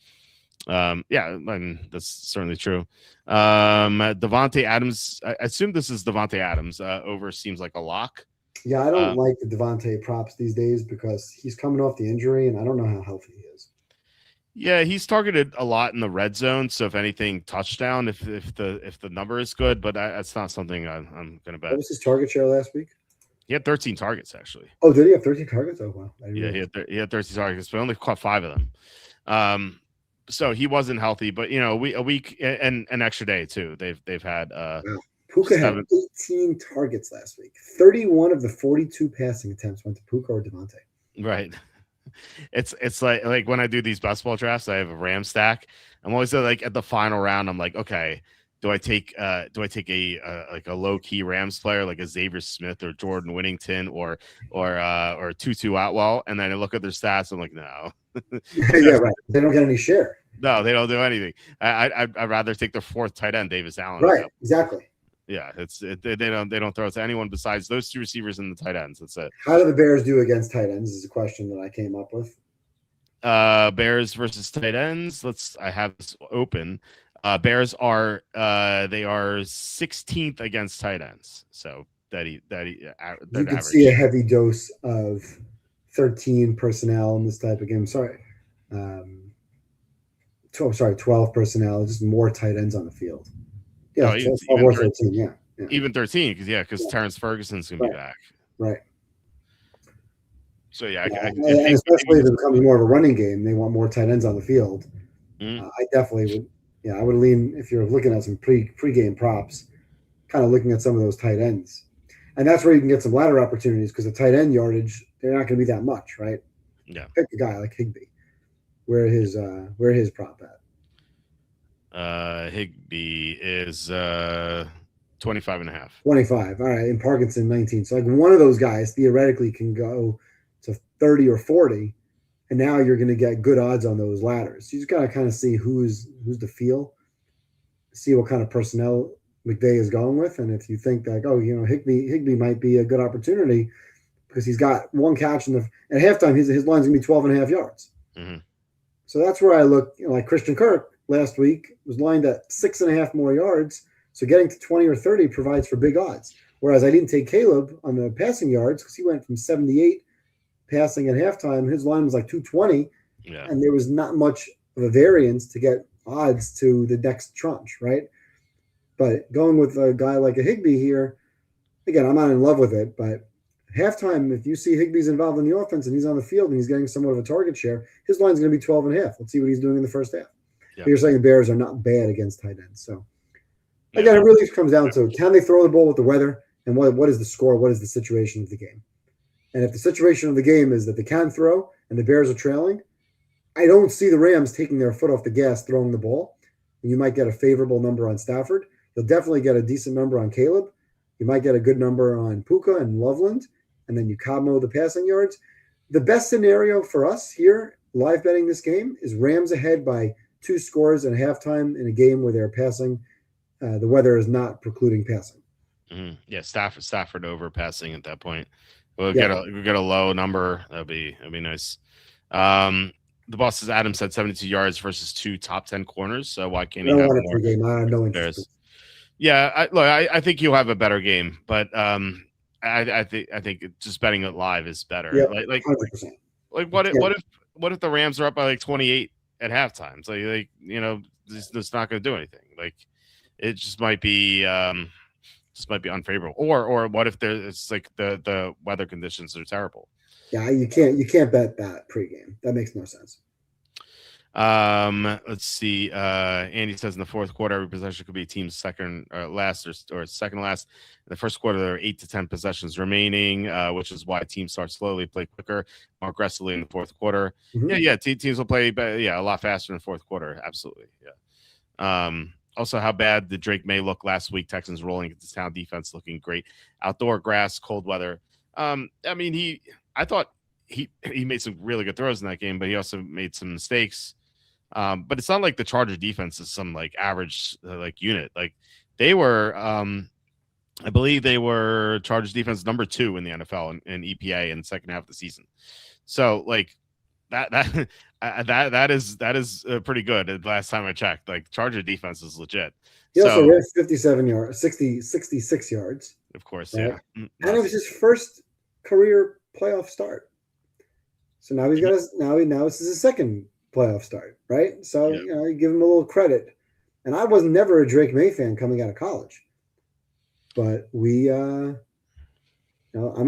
Yeah, I mean, that's certainly true. Devontae Adams, I assume this is Devontae Adams. Over seems like a lock. Yeah, I don't like the Devontae props these days because he's coming off the injury, and I don't know how healthy he is. Yeah, he's targeted a lot in the red zone. So if anything, touchdown. If the number is good, but that's not something I'm gonna bet. What was his target share last week? He had 13 targets actually. Oh, did he have 13 targets? Oh, wow. Yeah, he had 13 targets, but only caught 5 of them. So he wasn't healthy, but a week and an extra day too. They've had wow. Puka had 18 targets last week. 31 of the 42 passing attempts went to Puka or Devontae. Right. It's like when I do these basketball drafts, I have a Ram stack. I'm always like at the final round, I'm like, okay, do I take a like a low key Rams player like a Xavier Smith or Jordan Whittington or Tutu Atwell? And then I look at their stats, I'm like, no. Yeah, right. They don't get any share. No, they don't do anything. I'd rather take their 4th tight end, Davis Allen. Right, exactly. Yeah, they don't throw it to anyone besides those 2 receivers and the tight ends. That's it. How do the Bears do against tight ends? Is a question that I came up with. Bears versus tight ends. I have this open. Bears are they are 16th against tight ends. So you can see a heavy dose of 13 personnel in this type of game. Sorry. 12 personnel, just more tight ends on the field. Yeah, 12 or 13, yeah. Even 13, because Terrence Ferguson's going to be back. Right. So, yeah. And especially if it's becoming more of a running game, they want more tight ends on the field. I definitely would. Yeah, I would lean, if you're looking at some pre-game props, kind of looking at some of those tight ends. And that's where you can get some ladder opportunities because the tight end yardage, they're not going to be that much, right? Yeah. Pick a guy like Higbee. Where his prop at? Higbee is 25 and a half. 25. All right. And Parkinson 19. So like one of those guys theoretically can go to 30 or 40. And now you're going to get good odds on those ladders. You just got to kind of see who's the feel, see what kind of personnel McVay is going with. And if you think like, Higbee might be a good opportunity because he's got one catch at halftime, his line's going to be 12 and a half yards. Mm-hmm. So that's where I look, like Christian Kirk last week was lined at 6.5 more yards. So getting to 20 or 30 provides for big odds. Whereas I didn't take Caleb on the passing yards because he went from 78 passing at halftime. His line was like 220. Yeah. And there was not much of a variance to get odds to the next tranche, right? But going with a guy like a Higbee here, again, I'm not in love with it, but halftime, if you see Higbee's involved in the offense and he's on the field and he's getting somewhat of a target share, his line's going to be 12 and a half. Let's see what he's doing in the first half. Yeah. You're saying the Bears are not bad against tight ends. So, again, it really comes down to can they throw the ball with the weather and what is the score? What is the situation of the game? And if the situation of the game is that they can throw and the Bears are trailing, I don't see the Rams taking their foot off the gas throwing the ball. And you might get a favorable number on Stafford. You'll definitely get a decent number on Caleb. You might get a good number on Puka and Loveland. And then you combo the passing yards. The best scenario for us here, live betting this game, is Rams ahead by 2 scores at halftime in a game where they're passing. The weather is not precluding passing. Mm-hmm. Yeah, Stafford over passing at that point. We'll get a low number. That'd be nice. The boss says Adams had 72 yards versus 2 top 10 corners. So why can't he have more? Game. I have no interest. Yeah, I think he'll have a better game, but I think just betting it live is better. Yeah, like 100%. Like what if the Rams are up by like 28 at halftime? So it's not going to do anything. Like it just might be unfavorable. Or what if it's like the weather conditions are terrible? Yeah, you can't bet that pregame. That makes no sense. Let's see. Andy says in the fourth quarter, every possession could be a team's second last or second last. In the first quarter, there are 8 to 10 possessions remaining, which is why teams start slowly, play quicker, more aggressively in the fourth quarter. Mm-hmm. Yeah. Teams will play, a lot faster in the fourth quarter. Absolutely. Yeah. Also, how bad did Drake May look last week? Texans rolling into town defense, looking great. Outdoor grass, cold weather. I mean, I thought he made some really good throws in that game, but he also made some mistakes. But it's not like the Charger defense is some like average like unit. Like they were, I believe they were Chargers defense number 2 in the NFL in EPA in the second half of the season. So like that that is pretty good. The last time I checked, like Charger defense is legit. He also So ran 57 yards, 66 yards. of course, Right? yeah, And it was his first career playoff start. So now he's got now this is his second playoff start, right? So Yeah. you give him a little credit. And I was never a Drake May fan coming out of college, but I'm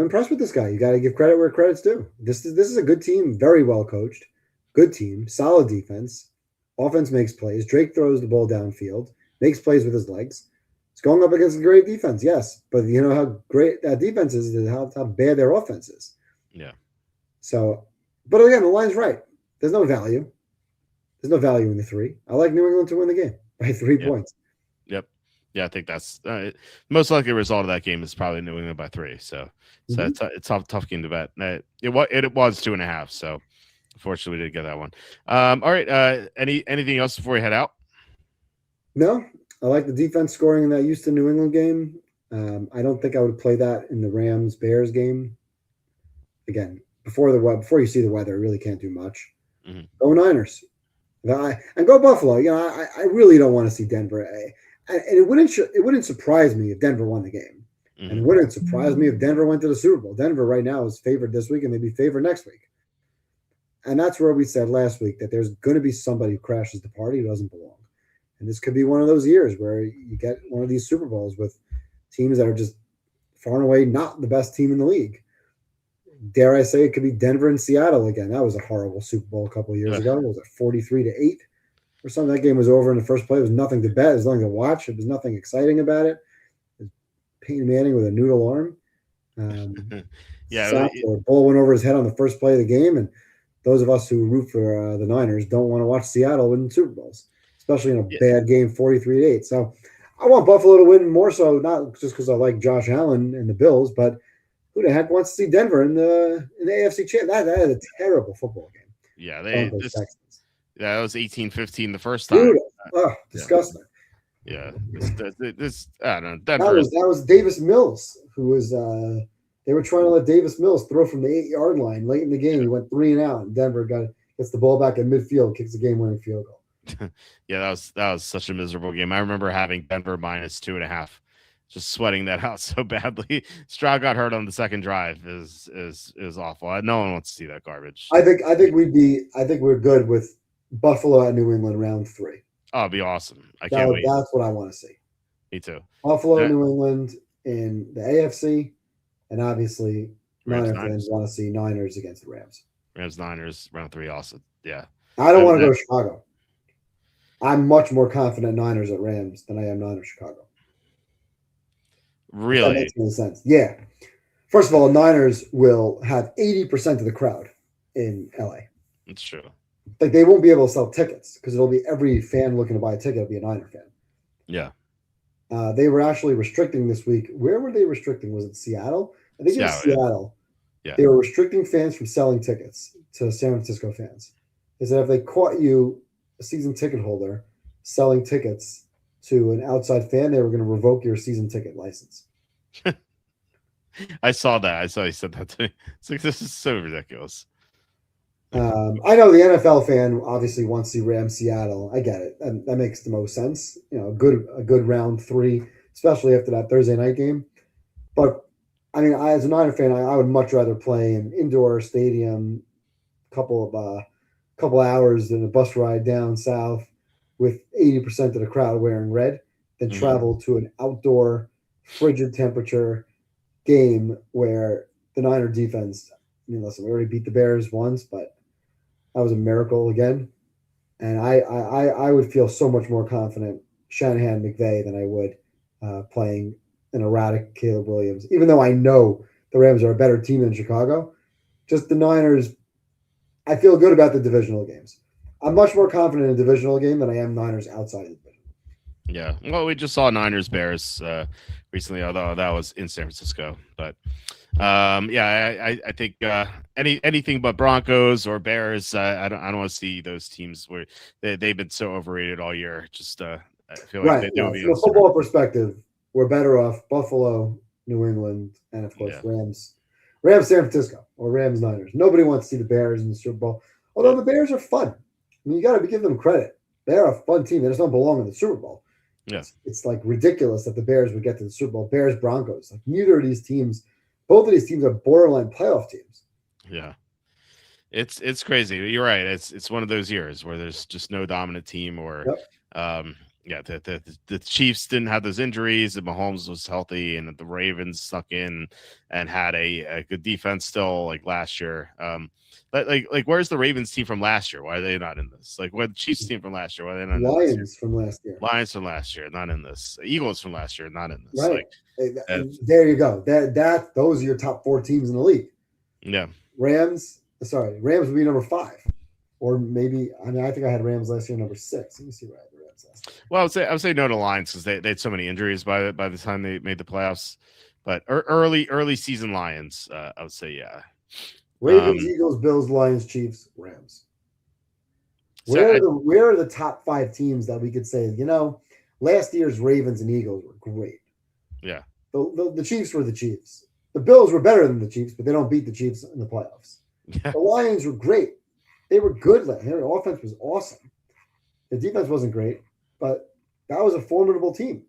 impressed with this guy. You got to give credit where credit's due. This is a good team, very well coached, good team, solid defense. Offense makes plays. Drake throws the ball downfield, makes plays with his legs. It's going up against a great defense, yes, but you know how great that defense is and how bad their offense is. Yeah. So, but again, the line's right. There's no value. There's no value in the 3. I like New England to win the game by 3 points. Yep. Yeah, I think that's most likely result of that game is probably New England by 3. So it's a tough game to bet. It was 2.5. So unfortunately, we didn't get that one. All right. Anything else before we head out? No, I like the defense scoring in that Houston New England game. I don't think I would play that in the Rams Bears game. Again, before you see the weather, you really can't do much. Mm-hmm. Go Niners. And go Buffalo. I really don't want to see Denver. And it wouldn't surprise me if Denver won the game. Mm-hmm. And it wouldn't surprise me if Denver went to the Super Bowl. Denver right now is favored this week and they'd be favored next week. And that's where we said last week that there's going to be somebody who crashes the party who doesn't belong. And this could be one of those years where you get one of these Super Bowls with teams that are just far and away not the best team in the league. Dare I say it could be Denver and Seattle again. That was a horrible Super Bowl a couple of years ago. Was it 43-8 or something? That game was over in the first play. There was nothing to bet. There was nothing to watch. There was nothing exciting about it. It was Peyton Manning with a noodle arm. The ball went over his head on the first play of the game. And those of us who root for the Niners don't want to watch Seattle win Super Bowls, especially in a bad game, 43-8. So I want Buffalo to win more so, not just because I like Josh Allen and the Bills, but who the heck wants to see Denver in the AFC champ? That is a terrible football game. Yeah, that was 18-15 the first time. Disgusting. Yeah, this I don't know. Denver. That was Davis Mills, who was they were trying to let Davis Mills throw from the 8-yard line late in the game. He went 3 and out, and Denver gets the ball back at midfield, kicks the game-winning field goal. Yeah, that was such a miserable game. I remember having Denver minus 2.5. Just sweating that out so badly. Stroud got hurt on the second drive is awful. No one wants to see that garbage. I think we're good with Buffalo at New England round 3. Oh, it'd be awesome. I can't wait. That's what I want to see. Me too. Buffalo, New England in the AFC, and obviously Niners fans want to see Niners against the Rams. Niners round 3 also. Yeah. I don't want to go to Chicago. I'm much more confident Niners at Rams than I am Niners Chicago. Really? That makes no sense. Yeah. First of all, Niners will have 80% of the crowd in LA. It's true. Like they won't be able to sell tickets because it'll be every fan looking to buy a ticket will be a Niner fan. Yeah. They were actually restricting this week. Where were they restricting? Was it Seattle? I think it was Seattle. Yeah. They were restricting fans from selling tickets to San Francisco fans. They said if they caught you, a season ticket holder, selling tickets to an outside fan, they were going to revoke your season ticket license. I saw that. I saw he said that to me. It's like, this is so ridiculous. I know the NFL fan obviously wants to see Rams Seattle. I get it. That makes the most sense. A good round 3, especially after that Thursday night game. But I mean, as a Niner fan, I would much rather play in indoor stadium, couple hours than a bus ride down south with 80% of the crowd wearing red than travel to an outdoor, frigid temperature game where the Niner defense. I mean, listen, we already beat the Bears once, but that was a miracle again. And I would feel so much more confident Shanahan McVay than I would playing an erratic Caleb Williams, even though I know the Rams are a better team than Chicago. Just the Niners, I feel good about the divisional games. I'm much more confident in a divisional game than I am Niners outside of the division. Yeah. Well, we just saw Niners Bears recently, although that was in San Francisco. But yeah, I think anything but Broncos or Bears. I don't want to see those teams where they've been so overrated all year. Just I feel like Right. they Yeah. would be From on a Super football Bowl. perspective, we're better off Buffalo, New England, and of course Yeah. Rams, San Francisco, or Rams, Niners. Nobody wants to see the Bears in the Super Bowl. Yeah. Although the Bears are fun. I mean, you got to give them credit. They're a fun team. They just don't belong in the Super Bowl. Yeah. It's like ridiculous that the Bears would get to the Super Bowl. Bears, Broncos. Like neither of these teams, both of these teams are borderline playoff teams. Yeah. It's crazy. You're right. It's one of those years where there's just no dominant team, or Yep. yeah, the Chiefs didn't have those injuries, and Mahomes was healthy, and the Ravens stuck in and had a good defense still, like last year. But like where's the Ravens team from last year? Why are they not in this? Like, what Chiefs team from last year? Why are they not in this year? Lions from last year. Lions from last year, not in this. Eagles from last year, not in this. Right. Uh, There you go. Those are your top four teams in the league. yeah. Rams would be number 5. Or maybe I think I had Rams last year number 6. Let me see where I had the Rams last year. Well, I would say no to Lions because they had so many injuries by the time they made the playoffs. But early season Lions, I would say yeah. Ravens, Eagles, Bills, Lions, Chiefs, Rams. So Where are the top 5 teams that we could say, last year's Ravens and Eagles were great. Yeah. The Chiefs were the Chiefs. The Bills were better than the Chiefs, but they don't beat the Chiefs in the playoffs. Yeah. The Lions were great. They were good. Their offense was awesome. The defense wasn't great, but that was a formidable team.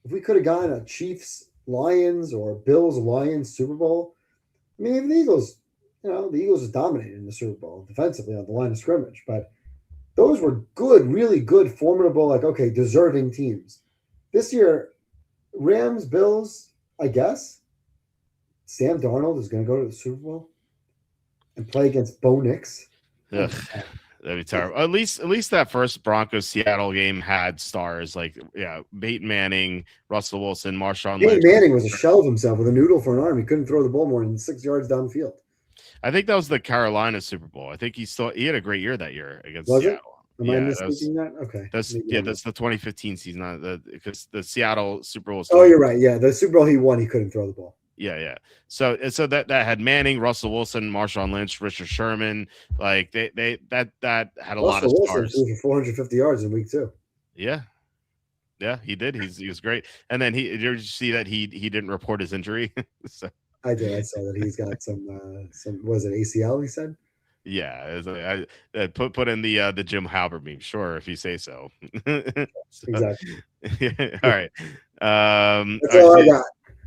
If we could have gotten a Chiefs Lions or Bills Lions Super Bowl, I mean, even the Eagles, the Eagles just dominated in the Super Bowl defensively on the line of scrimmage, but those were good, really good, formidable, deserving teams. This year, Rams, Bills, I guess, Sam Darnold is going to go to the Super Bowl and play against Bo Nix. Ugh, that'd be terrible. At least that first Broncos Seattle game had stars like Peyton Manning, Russell Wilson, Marshawn Lynch. Peyton Manning was a shell of himself with a noodle for an arm. He couldn't throw the ball more than 6 yards downfield. I think that was the Carolina Super Bowl. I think he had a great year that year against Was Seattle. Am I misspeaking that? Okay. That's the 2015 season. Because the Seattle Super Bowl. Oh, you're right. Yeah, the Super Bowl he won, he couldn't throw the ball. Yeah. So that had Manning, Russell Wilson, Marshawn Lynch, Richard Sherman. Like that had a lot of stars. Threw for 450 yards in week 2. Yeah, he did. He was great. And then did you see that he didn't report his injury? So. I did. I saw that he's got some was it ACL? He said. Yeah, I put in the Jim Halbert meme. Sure, if you say so. Exactly. Yeah, all right. That's all I got.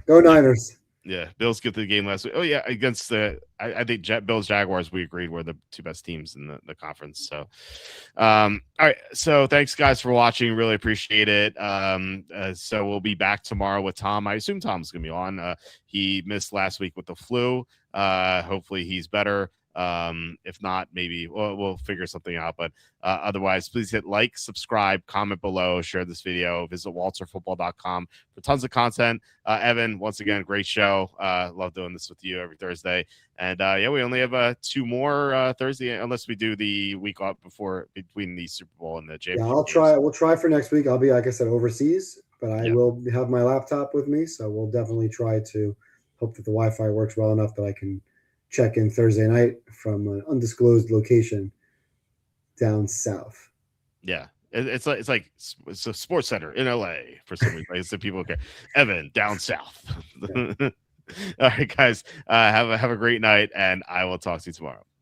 Go Niners. Yeah, Bills get the game last week. Oh yeah, against I think Bills Jaguars. We agreed were the 2 best teams in the conference. So, all right. So thanks guys for watching. Really appreciate it. So we'll be back tomorrow with Tom. I assume Tom's gonna be on. He missed last week with the flu. Hopefully he's better. If not, maybe we'll figure something out. But otherwise, please hit like, subscribe, comment below, share this video, visit walterfootball.com for tons of content. Evan, once again, great show. Love doing this with you every Thursday. And we only have 2 more Thursday, unless we do the week off between the Super Bowl and the championship. Yeah, I'll try. We'll try for next week. I'll be, like I said, overseas, but I will have my laptop with me, so we'll definitely try to hope that the Wi-Fi works well enough that I can check in Thursday night from an undisclosed location down south. Yeah. It's a sports center in LA for some reason. So people care. Evan down south. Yeah. All right, guys. Have a great night, and I will talk to you tomorrow.